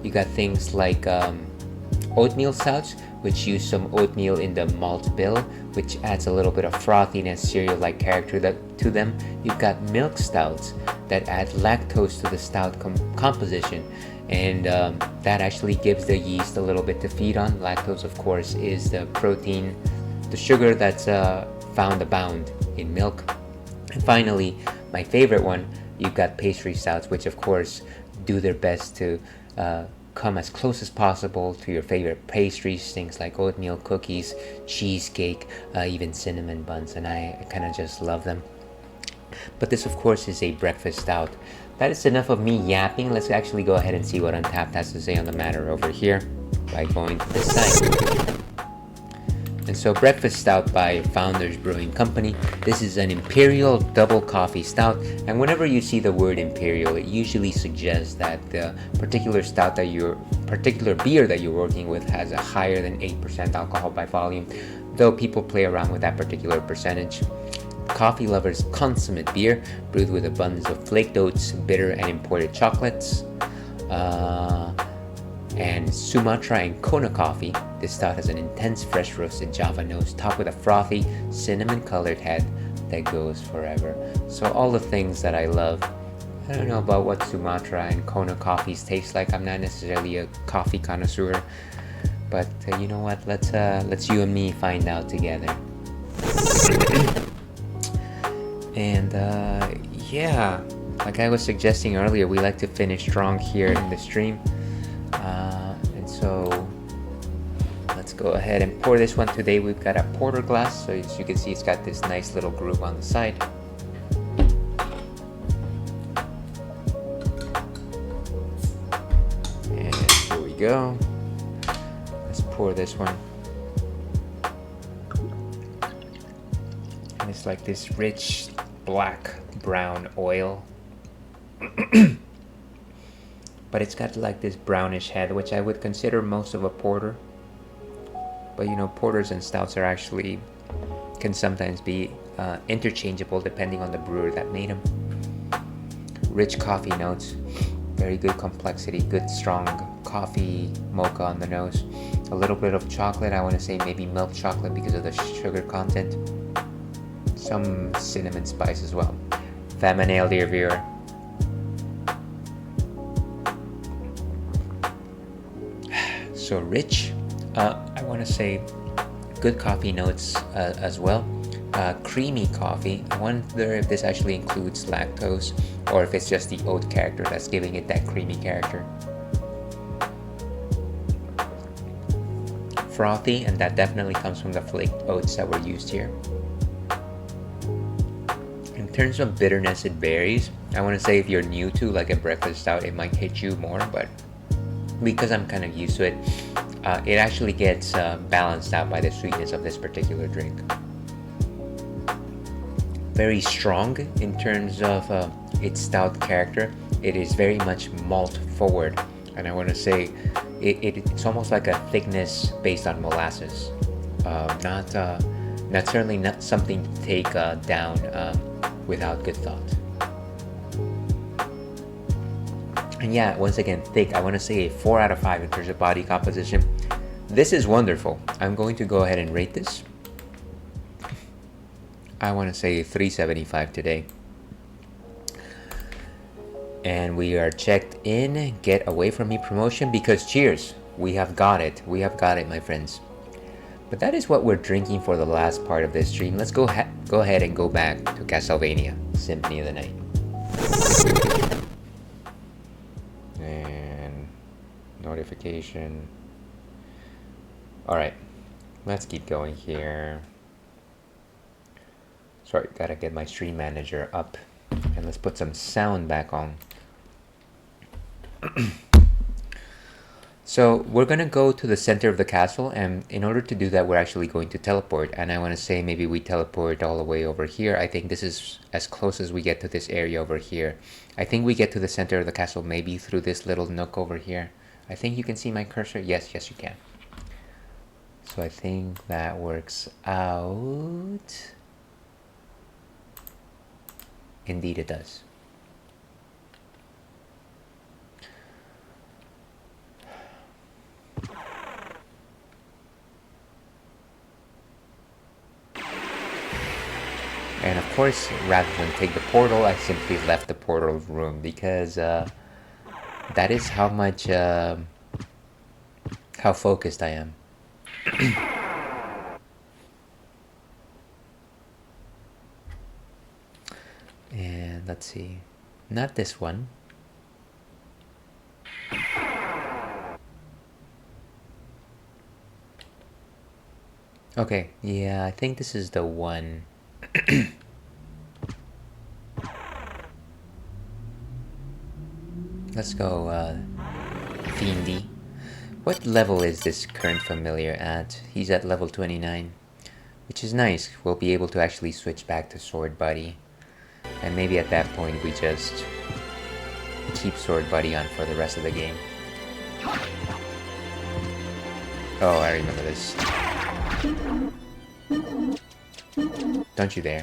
You got things like oatmeal stouts, which use some oatmeal in the malt bill, which adds a little bit of frothiness, cereal-like character to them. You've got milk stouts that add lactose to the stout composition, and that actually gives the yeast a little bit to feed on. Lactose, of course, is the protein, the sugar that's found abound in milk. And finally, my favorite one, you've got pastry stouts, which of course do their best to come as close as possible to your favorite pastries, things like oatmeal cookies, cheesecake, even cinnamon buns, and I kind of just love them. But this of course is a breakfast stout. That is enough of me yapping. Let's actually go ahead and see what Untappd has to say on the matter over here by going to this site. And so breakfast stout by Founders Brewing Company. This is an imperial double coffee stout, and whenever you see the word imperial, it usually suggests that the particular beer that you're working with has a higher than 8% alcohol by volume, though people play around with that particular percentage. Coffee lovers' consummate beer, brewed with abundance of flaked oats, bitter and imported chocolates. And Sumatra and Kona coffee. This stout has an intense fresh roasted Java nose topped with a frothy cinnamon colored head that goes forever. So all the things that I love. I don't know about what Sumatra and Kona coffees taste like. I'm not necessarily a coffee connoisseur, but you know what? Let's you and me find out together. And yeah, like I was suggesting earlier, we like to finish strong here in the stream. And so let's go ahead and pour this one. Today we've got a porter glass, so as you can see it's got this nice little groove on the side. And here we go. Let's pour this one. And it's like this rich black brown oil. But it's got like this brownish head, which I would consider most of a porter. But you know, porters and stouts are actually can sometimes be interchangeable depending on the brewer that made them. Rich coffee notes, very good complexity, good strong coffee mocha on the nose. A little bit of chocolate, I want to say maybe milk chocolate because of the sugar content. Some cinnamon spice as well. Feminale viewer. So rich, I want to say good coffee notes as well. Creamy coffee. I wonder if this actually includes lactose or if it's just the oat character that's giving it that creamy character. Frothy, and that definitely comes from the flaked oats that were used here. In terms of bitterness, it varies. I want to say if you're new to like a breakfast stout, it might hit you more, but because I'm kind of used to it, it actually gets balanced out by the sweetness of this particular drink. Very strong in terms of its stout character. It is very much malt forward, and I want to say it's almost like a thickness based on molasses. Not certainly not something to take down without good thought. And yeah, once again, thick. I want to say a 4 out of 5 in terms of body composition. This is wonderful. I'm going to go ahead and rate this. I want to say 375 today. And we are checked in. Get away from me promotion, because cheers. We have got it. We have got it, my friends. But that is what we're drinking for the last part of this stream. Let's go ahead and go back to Castlevania Symphony of the Night. And notification. Alright, let's keep going here. Sorry, gotta get my stream manager up. And let's put some sound back on. So we're gonna go to the center of the castle, and in order to do that we're actually going to teleport, and I want to say maybe we teleport all the way over here. I think this is as close as we get to this area over here. I think we get to the center of the castle maybe through this little nook over here. I think you can see my cursor. Yes, you can. So I think that works out. Indeed it does. And of course, rather than take the portal, I simply left the portal room because that is how much, how focused I am. And let's see, not this one. Okay, yeah, I think this is the one. Let's go, Fiendy. What level is this current familiar at? He's at level 29, which is nice. We'll be able to actually switch back to Sword Buddy. And maybe at that point we just keep Sword Buddy on for the rest of the game. Oh, I remember this. Don't you dare.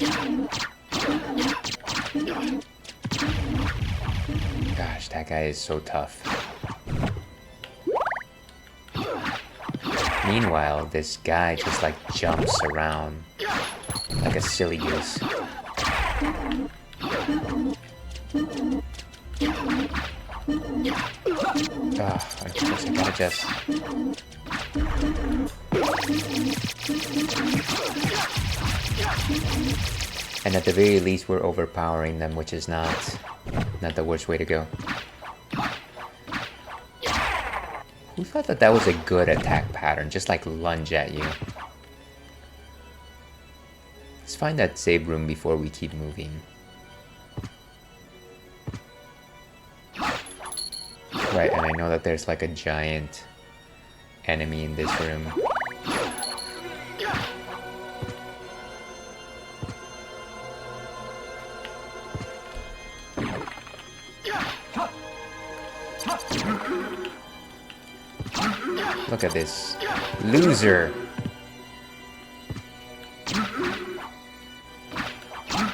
Gosh, that guy is so tough. Meanwhile, this guy just like jumps around like a silly goose. Of course I gotta just... And at the very least we're overpowering them, which is not the worst way to go. Who thought that that was a good attack pattern? Just like lunge at you. Let's find that save room before we keep moving. Right, and I know that there's like a giant enemy in this room. Look at this loser.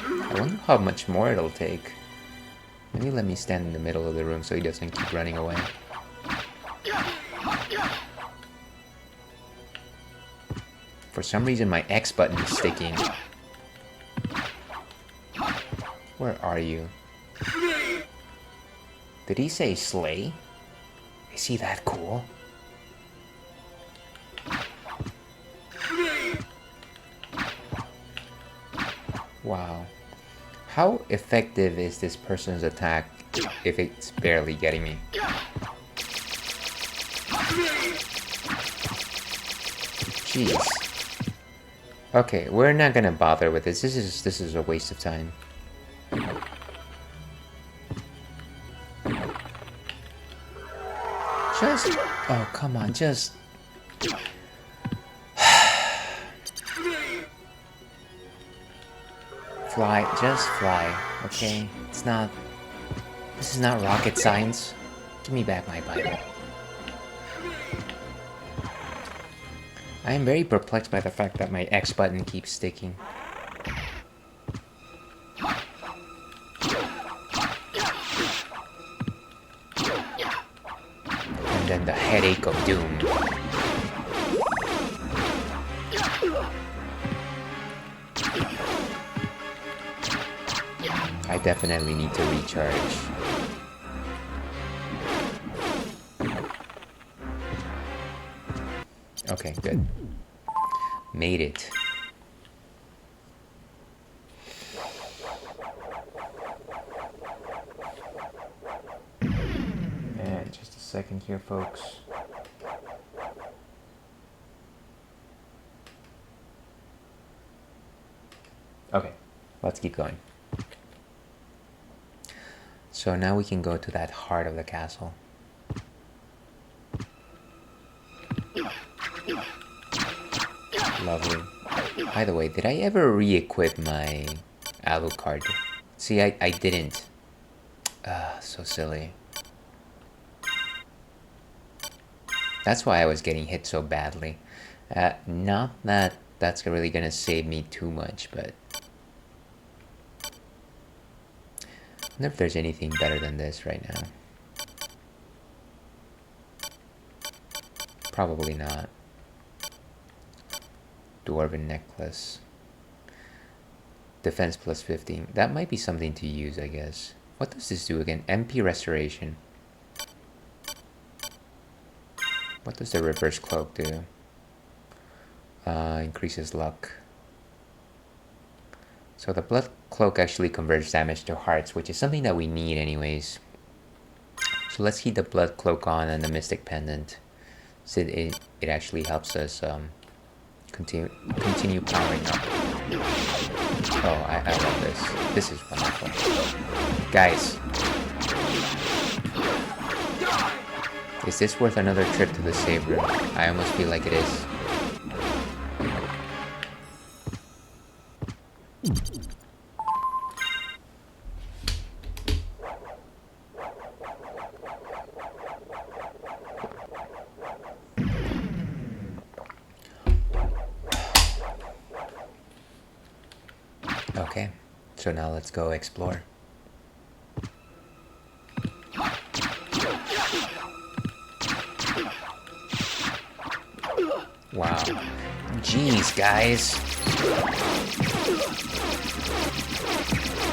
I wonder how much more it'll take. Maybe let me stand in the middle of the room so he doesn't keep running away. For some reason my X button is sticking. Where are you? Did he say slay? Is he that cool? Wow. How effective is this person's attack if it's barely getting me? Jeez. Okay, we're not gonna bother with this. This is a waste of time. Just... oh, come on, just... fly, just fly, okay? It's not... this is not rocket science. Give me back my Bible. I am very perplexed by the fact that my X button keeps sticking. And then the headache of doom. I definitely need to recharge. Okay, good. Made it. And just a second here, folks. Okay, let's keep going. So now we can go to that heart of the castle. Lovely. By the way, did I ever re-equip my Alucard? See, I didn't. So silly. That's why I was getting hit so badly. Not that that's really gonna save me too much, but... I wonder if there's anything better than this right now. Probably not. Dwarven necklace. Defense plus 15. That might be something to use, I guess. What does this do again? MP restoration. What does the reverse cloak do? Increases luck. So the blood cloak actually converts damage to hearts, which is something that we need anyways. So let's keep the blood cloak on and the mystic pendant. So it actually helps us continue powering up. Oh, I love this. This is wonderful. Guys. Is this worth another trip to the save room? I almost feel like it is. Okay, so now let's go explore. Wow. Jeez, guys.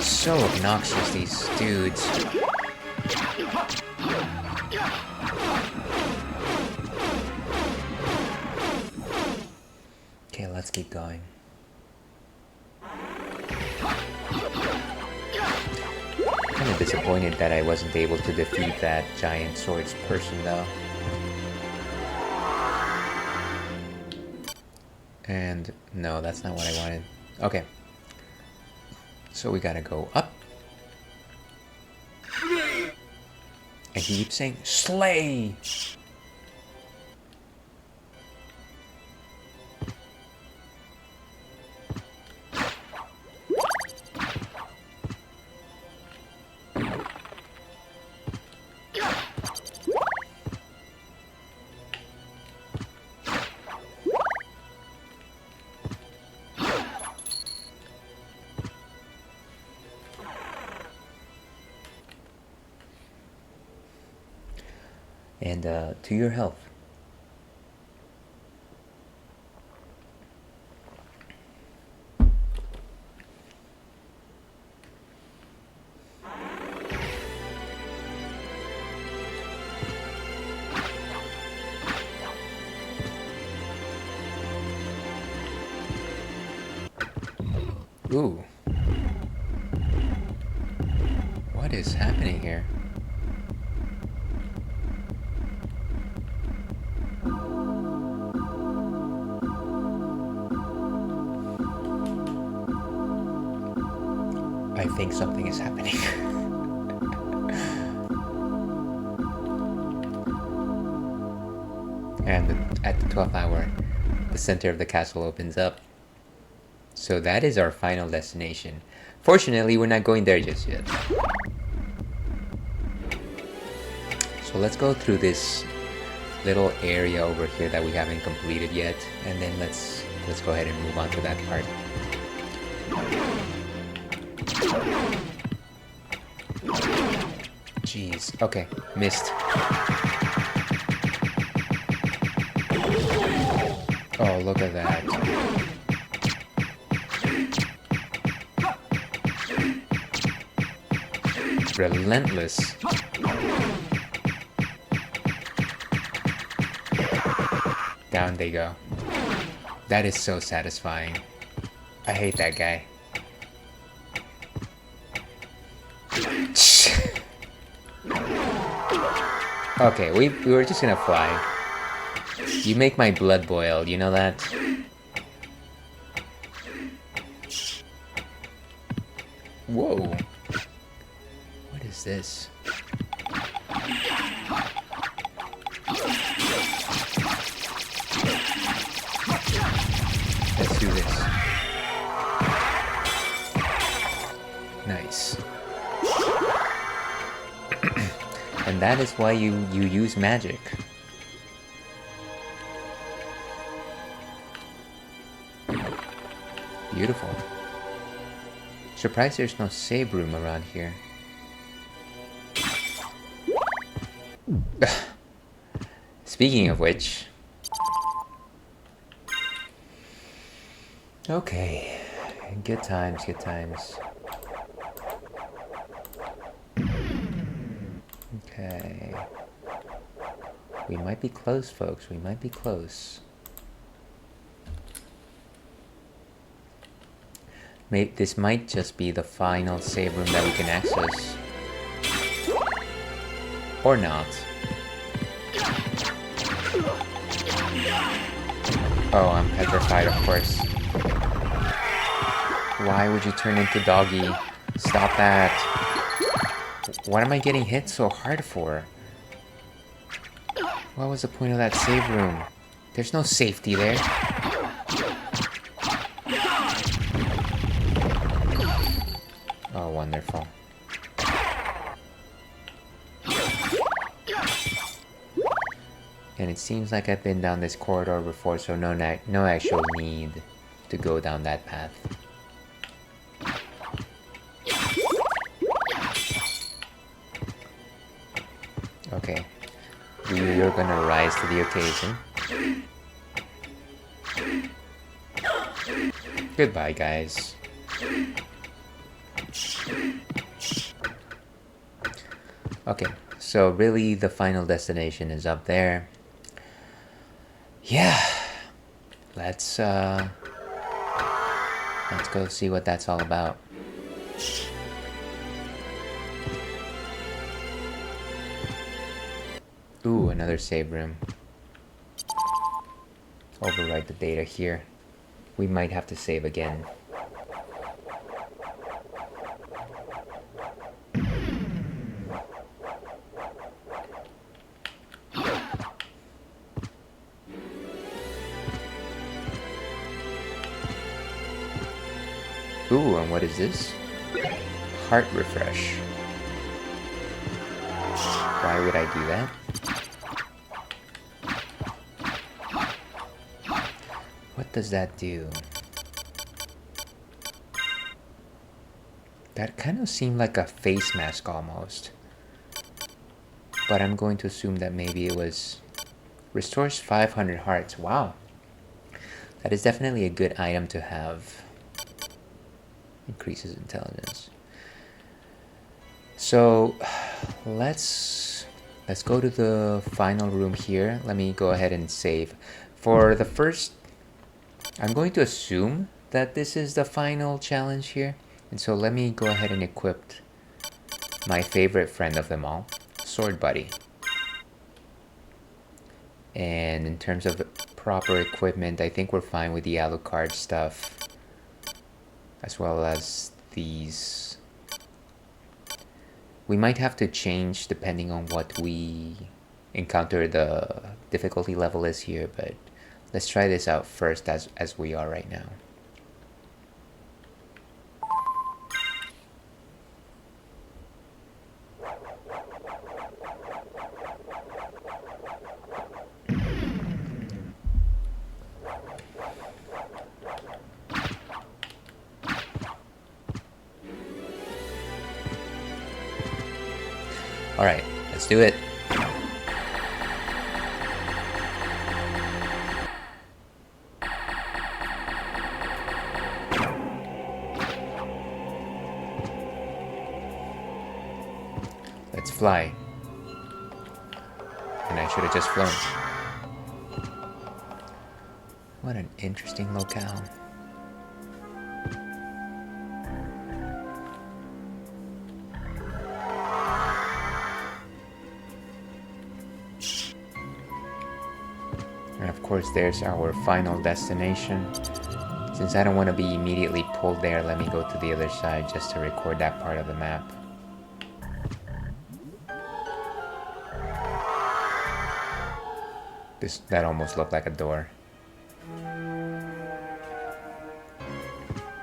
So obnoxious, these dudes. Okay, let's keep going. Kind of disappointed that I wasn't able to defeat that giant swords person though. And no, that's not what I wanted. Okay. So we gotta go up. And he keeps saying, slay! And to your health. Ooh. What is happening here? I think something is happening. And at the 12th hour, the center of the castle opens up. So that is our final destination. Fortunately, we're not going there just yet. So let's go through this little area over here that we haven't completed yet, and then let's go ahead and move on to that part. Jeez. Okay, missed. Oh, look at that. Relentless. Down they go. That is so satisfying. I hate that guy. Okay, we were just gonna fly. You make my blood boil, you know that? Whoa. What is this? Let's do this. Nice. And that is why you use magic. Beautiful. Surprised there's no save room around here. Speaking of which... Okay. Good times, good times. Okay. We might be close, folks. We might be close. This might just be the final save room that we can access. Or not. Oh, I'm petrified, of course. Why would you turn into doggy? Stop that. What am I getting hit so hard for? What was the point of that save room? There's no safety there. Oh, wonderful. And it seems like I've been down this corridor before, so no actual need to go down that path. Okay. You're gonna rise to the occasion. Goodbye, guys. Okay, so really the final destination is up there. Yeah. Let's go see what that's all about. Ooh, another save room. Overwrite the data here. We might have to save again. Ooh, and what is this? Heart refresh. Why would I do that? What does that do? That kind of seemed like a face mask almost. But I'm going to assume that maybe it was... Restores 500 hearts. Wow. That is definitely a good item to have. Increases intelligence. So let's go to the final room here. Let me go ahead and save. For the first, I'm going to assume that this is the final challenge here. And so let me go ahead and equip my favorite friend of them all, Sword Buddy. And in terms of proper equipment, I think we're fine with the Alucard stuff, as well as these. We might have to change depending on what we encounter the difficulty level is here, but let's try this out first as we are right now. Alright, let's do it. Let's fly. And I should have just flown. What an interesting locale. And of course there's our final destination. Since I don't want to be immediately pulled there, let me go to the other side just to record that part of the map. That almost looked like a door.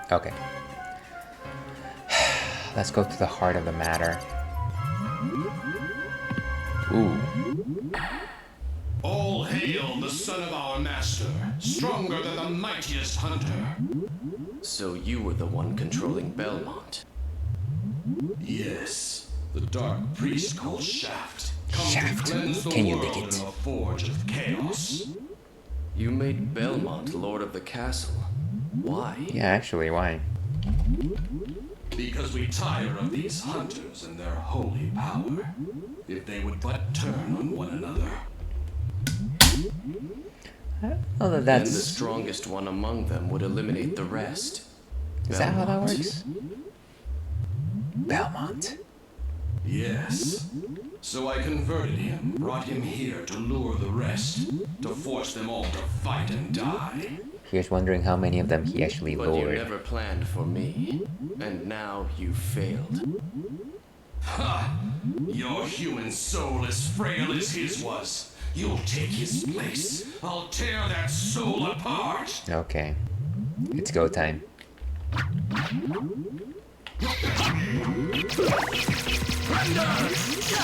Okay. Let's go to the heart of the matter. Ooh. All hail the son of our master, stronger than the mightiest hunter. So you were the one controlling Belmont? Yes, the dark priest called Shaft. Shaft? Can you dig it? In a forge of chaos. You made Belmont lord of the castle. Why? Yeah, actually, why? Because we tire of these hunters and their holy power. If they would but turn on one another. Although Then the that's... strongest one among them would eliminate the rest. Is that how that Belmont. works? Belmont. Yes. So I converted him, brought him here to lure the rest, to force them all to fight and die. Here's wondering how many of them he actually But you lured. never planned for me, and now you failed. Ha! Your human soul as frail as his was. You'll take his place. I'll tear that soul apart. Okay. It's go time.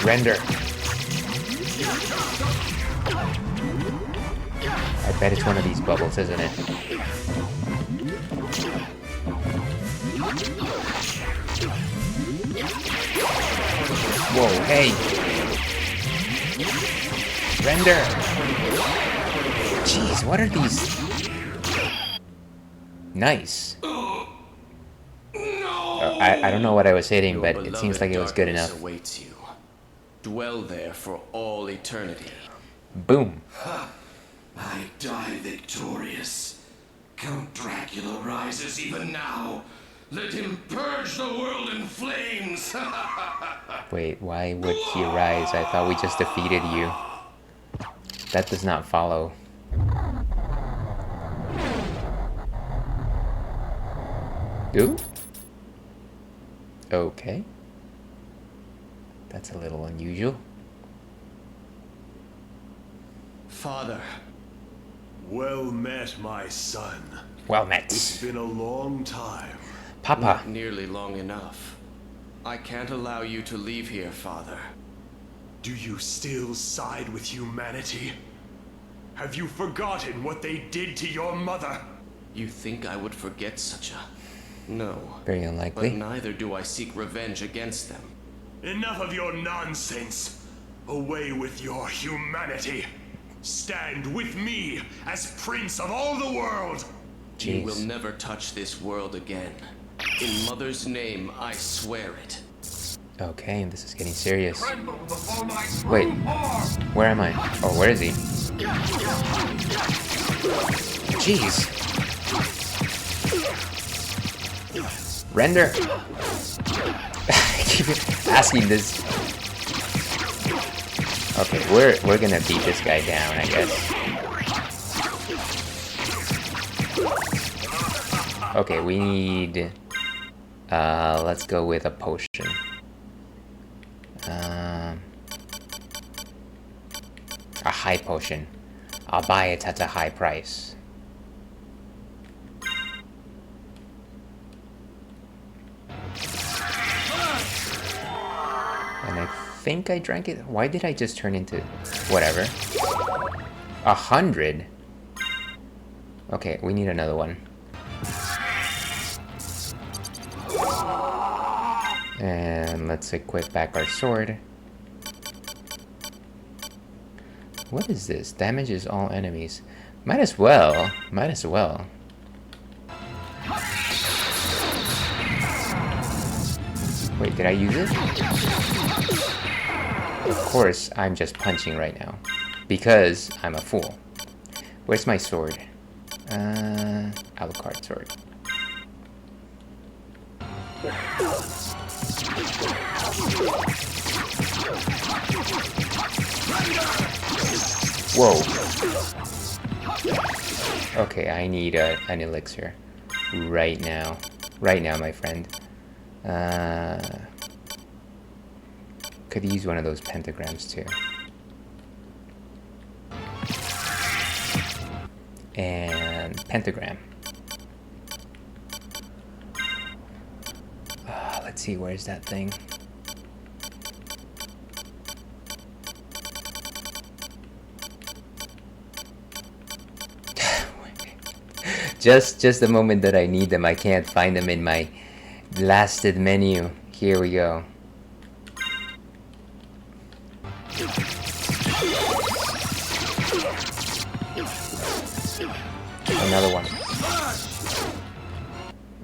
Render! I bet it's one of these bubbles, isn't it? Whoa, hey! Render! Jeez, what are these? Nice. No! I don't know what I was hitting, Your but it seems beloved like it was good darkness enough. awaits you. Dwell there for all eternity. Boom. I die victorious. Count Dracula rises even now. Let him purge the world in flames. Wait, why would he rise? I thought we just defeated you. That does not follow. Ooh. Okay. That's a little unusual. Father. Well met, my son. Well met. It's been a long time. Papa. Not nearly long enough. I can't allow you to leave here, Father. Do you still side with humanity? Have you forgotten what they did to your mother? You think I would forget such a... No. Very But unlikely. neither do I seek revenge against them. Enough of your nonsense. Away with your humanity. Stand with me as Prince of all the world. You will Jeez. never touch this world again. In Mother's name, I swear it. Okay, this is getting serious. Wait, where am I? Oh, where is he? Jeez. Render. I keep asking this. Okay, we're gonna beat this guy down, I guess. Okay, we need. Let's go with a potion. A high potion. I'll buy it at a high price. And I think I drank it. Why did I just turn into... Whatever. 100? Okay, we need another one. And let's equip back our sword. What is this? Damages all enemies. Might as well. Might as well. Wait, did I use it? Of course, I'm just punching right now. Because I'm a fool. Where's my sword? Alucard sword. Whoa. Okay, I need an elixir. Right now. Right now, my friend. Could use one of those pentagrams too. And pentagram. Let's see, where's that thing? just the moment that I need them, I can't find them in my blasted menu. Here we go. Another one.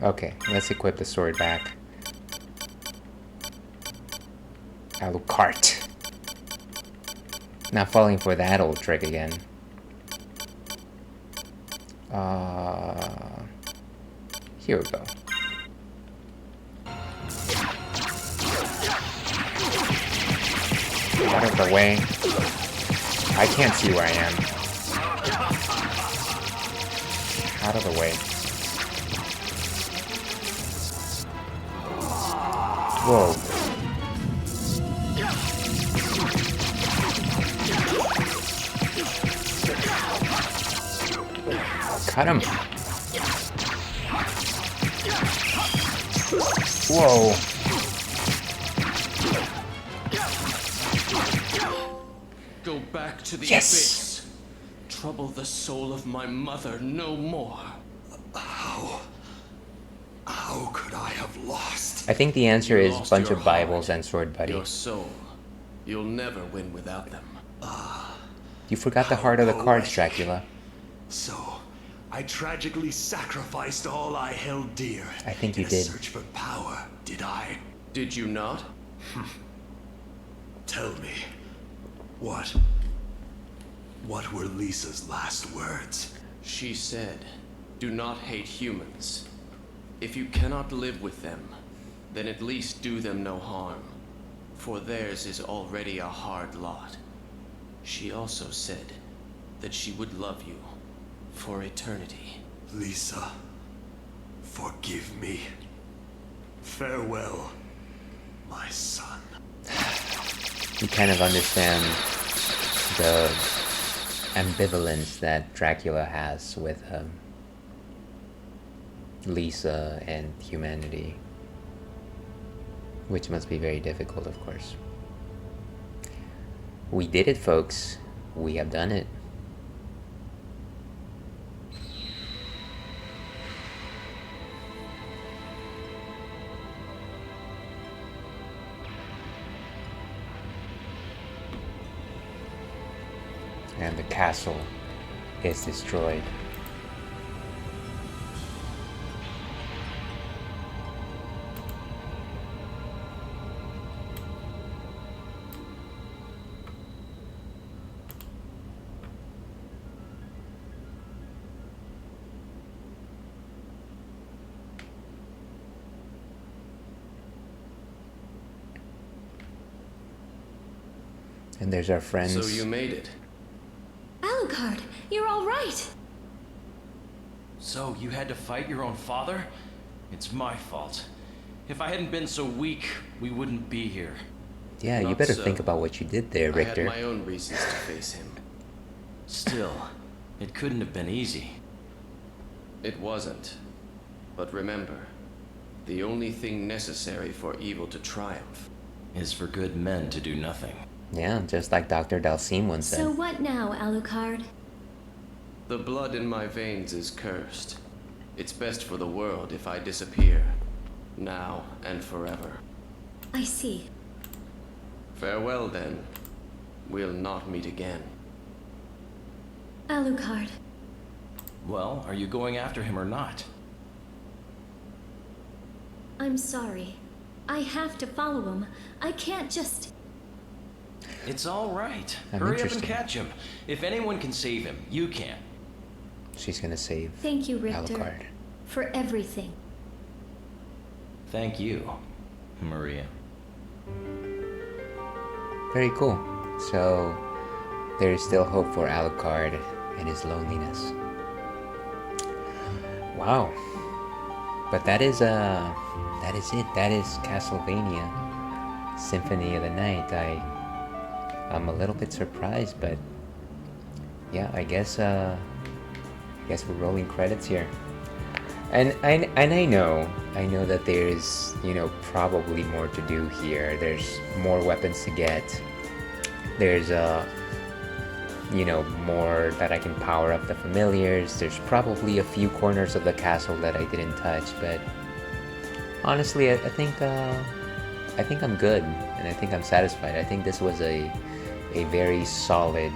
Okay, let's equip the sword back. Alucard. Not falling for that old trick again. Here we go. Out of the way. I can't see where I am. Out of the way. Whoa. Cut him. Whoa. Go back to the Yes. abyss. Trouble the soul of my mother no more. How could I have lost? I think the answer You is a lost bunch your of Bibles heart, and Sword Buddy. Your soul. You'll never win without them. You forgot the heart of the cards, Dracula. So, I tragically sacrificed all I held dear. I think you in a did. search for power, did I? Did you not? Tell me, what were Lisa's last words? She said, do not hate humans. If you cannot live with them, then at least do them no harm, for theirs is already a hard lot. She also said that she would love you for eternity. Lisa, forgive me. Farewell, my son. You kind of understand the ambivalence that Dracula has with Lisa and humanity, which must be very difficult, of course. We did it, folks. We have done it. And the castle is destroyed. And there's our friends. So you made it. Alucard, you're all right. So you had to fight your own father? It's my fault. If I hadn't been so weak, we wouldn't be here. Yeah, you Not better so. think about what you did there, I Richter. had my own reasons to face him. Still, it couldn't have been easy. It wasn't. But remember, the only thing necessary for evil to triumph Is for good men to do nothing. Yeah, just like Dr. Dalsim once said. So what now, Alucard? The blood in my veins is cursed. It's best for the world if I disappear, now and forever. I see. Farewell, then. We'll not meet again. Alucard, Well, are you going after him or not? I'm sorry. I have to follow him. I can't just... It's all right. I'm Hurry up and interested. catch him. If anyone can save him, you can. She's gonna save Thank you, Richter, Alucard. for everything. Thank you, Maria. Very cool. So there is still hope for Alucard and his loneliness. Wow. But that is it. That is Castlevania Symphony of the Night. I'm a little bit surprised, but yeah, I guess we're rolling credits here. And I know that there's, probably more to do here. There's more weapons to get. There's more that I can power up the familiars. There's probably a few corners of the castle that I didn't touch, but honestly, I think I'm good, and I think I'm satisfied. I think this was a very solid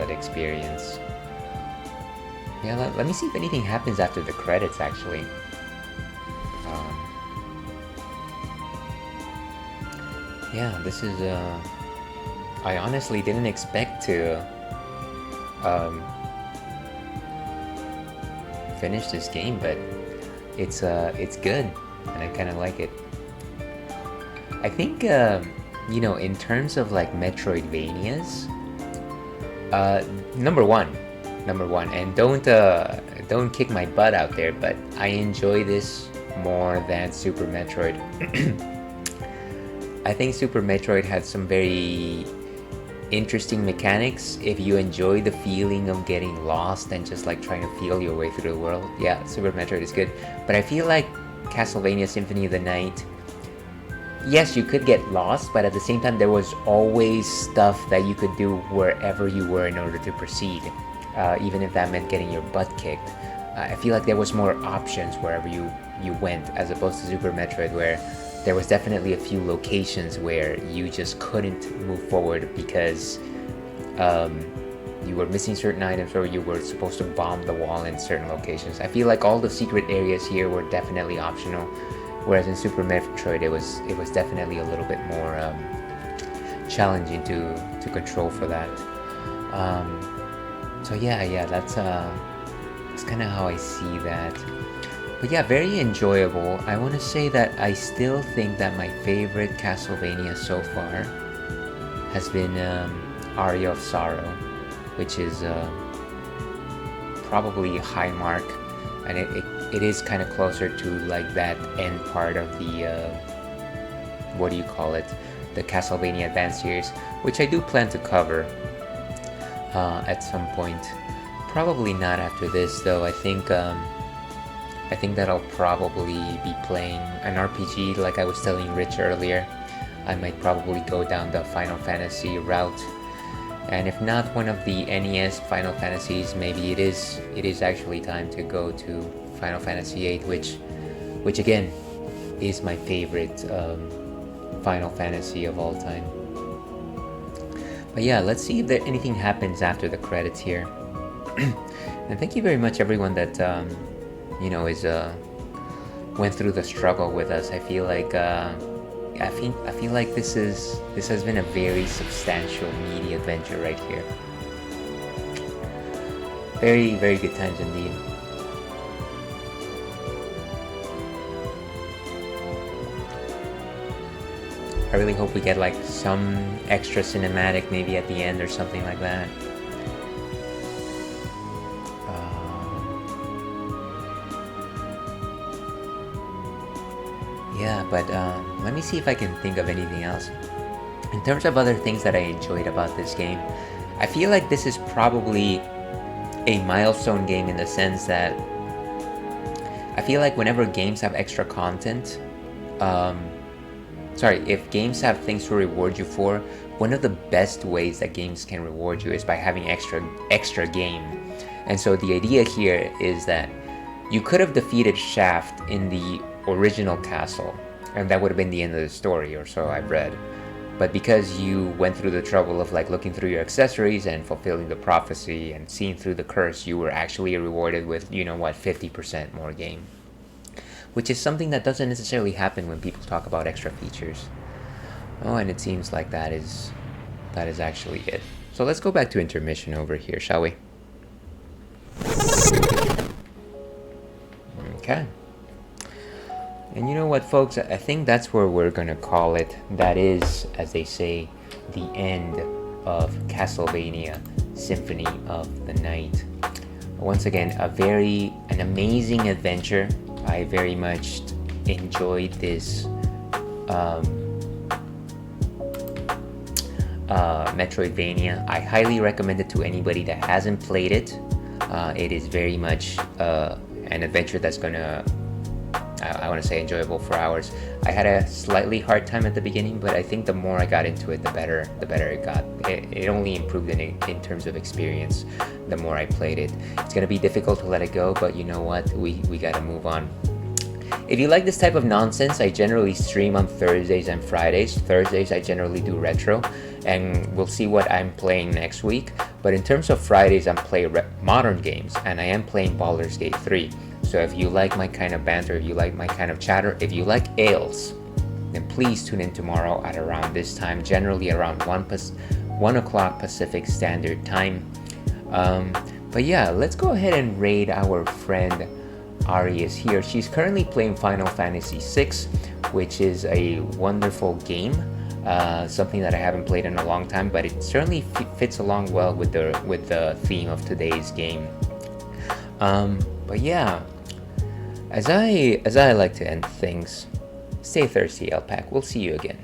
experience. Yeah, let me see if anything happens after the credits, actually. Yeah, this is, I honestly didn't expect to finish this game, but it's good, and I kind of like it. I think, in terms of like Metroidvanias, number one, and don't kick my butt out there, but I enjoy this more than Super Metroid. I think Super Metroid had some very interesting mechanics. If you enjoy the feeling of getting lost and just like trying to feel your way through the world, yeah, Super Metroid is good. But I feel like Castlevania Symphony of the Night, yes, you could get lost, but at the same time there was always stuff that you could do wherever you were in order to proceed, even if that meant getting your butt kicked. I feel like there was more options wherever you went, as opposed to Super Metroid, where there was definitely a few locations where you just couldn't move forward because you were missing certain items or you were supposed to bomb the wall in certain locations. I feel like all the secret areas here were definitely optional, whereas in Super Metroid it was definitely a little bit more challenging to control for that. So yeah, that's kind of how I see that. But yeah, very enjoyable. I want to say that I still think that my favorite Castlevania so far has been Aria of Sorrow, which is probably a high mark, and it is kind of closer to like that end part of the what do you call it, the Castlevania Advance series, which I do plan to cover at some point. Probably not after this though. I think that I'll probably be playing an RPG like I was telling Rich earlier. I might probably go down the Final Fantasy route, and if not one of the NES Final Fantasies, maybe it is actually time to go to Final Fantasy VIII, which again is my favorite Final Fantasy of all time. But yeah, let's see if anything happens after the credits here. And thank you very much everyone that is went through the struggle with us. I feel like this has been a very substantial, meaty adventure right here. Very, very good times indeed. I really hope we get like some extra cinematic maybe at the end or something like that. Yeah, but let me see if I can think of anything else. In terms of other things that I enjoyed about this game, I feel like this is probably a milestone game in the sense that I feel like whenever games have extra content, if games have things to reward you for, one of the best ways that games can reward you is by having extra game. And so the idea here is that you could have defeated Shaft in the original castle, and that would have been the end of the story, or so I've read. But because you went through the trouble of like looking through your accessories and fulfilling the prophecy and seeing through the curse, you were actually rewarded with 50% more game, which is something that doesn't necessarily happen when people talk about extra features. Oh, and it seems like that is actually it. So let's go back to intermission over here, shall we? Okay. And you know what, folks? I think that's where we're gonna call it. That is, as they say, the end of Castlevania Symphony of the Night. Once again, an amazing adventure. I very much enjoyed this Metroidvania. I highly recommend it to anybody that hasn't played it. It is very much an adventure that's gonna, I want to say, enjoyable for hours. I had a slightly hard time at the beginning, but I think the more I got into it, the better it got. It only improved in terms of experience the more I played it. It's gonna be difficult to let it go, but you know what? We gotta move on. If you like this type of nonsense, I generally stream on Thursdays and Fridays. Thursdays I generally do retro, and we'll see what I'm playing next week. But in terms of Fridays, I'm playing modern games, and I am playing Baldur's Gate 3. So if you like my kind of banter, if you like my kind of chatter, if you like ales, then please tune in tomorrow at around this time, generally around 1 o'clock Pacific Standard Time. But yeah, let's go ahead and raid our friend Ari is here. She's currently playing Final Fantasy VI, which is a wonderful game. Something that I haven't played in a long time, but it certainly fits along well with the theme of today's game. But yeah, as I like to end things, stay thirsty, Alpac. We'll see you again.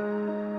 Thank you.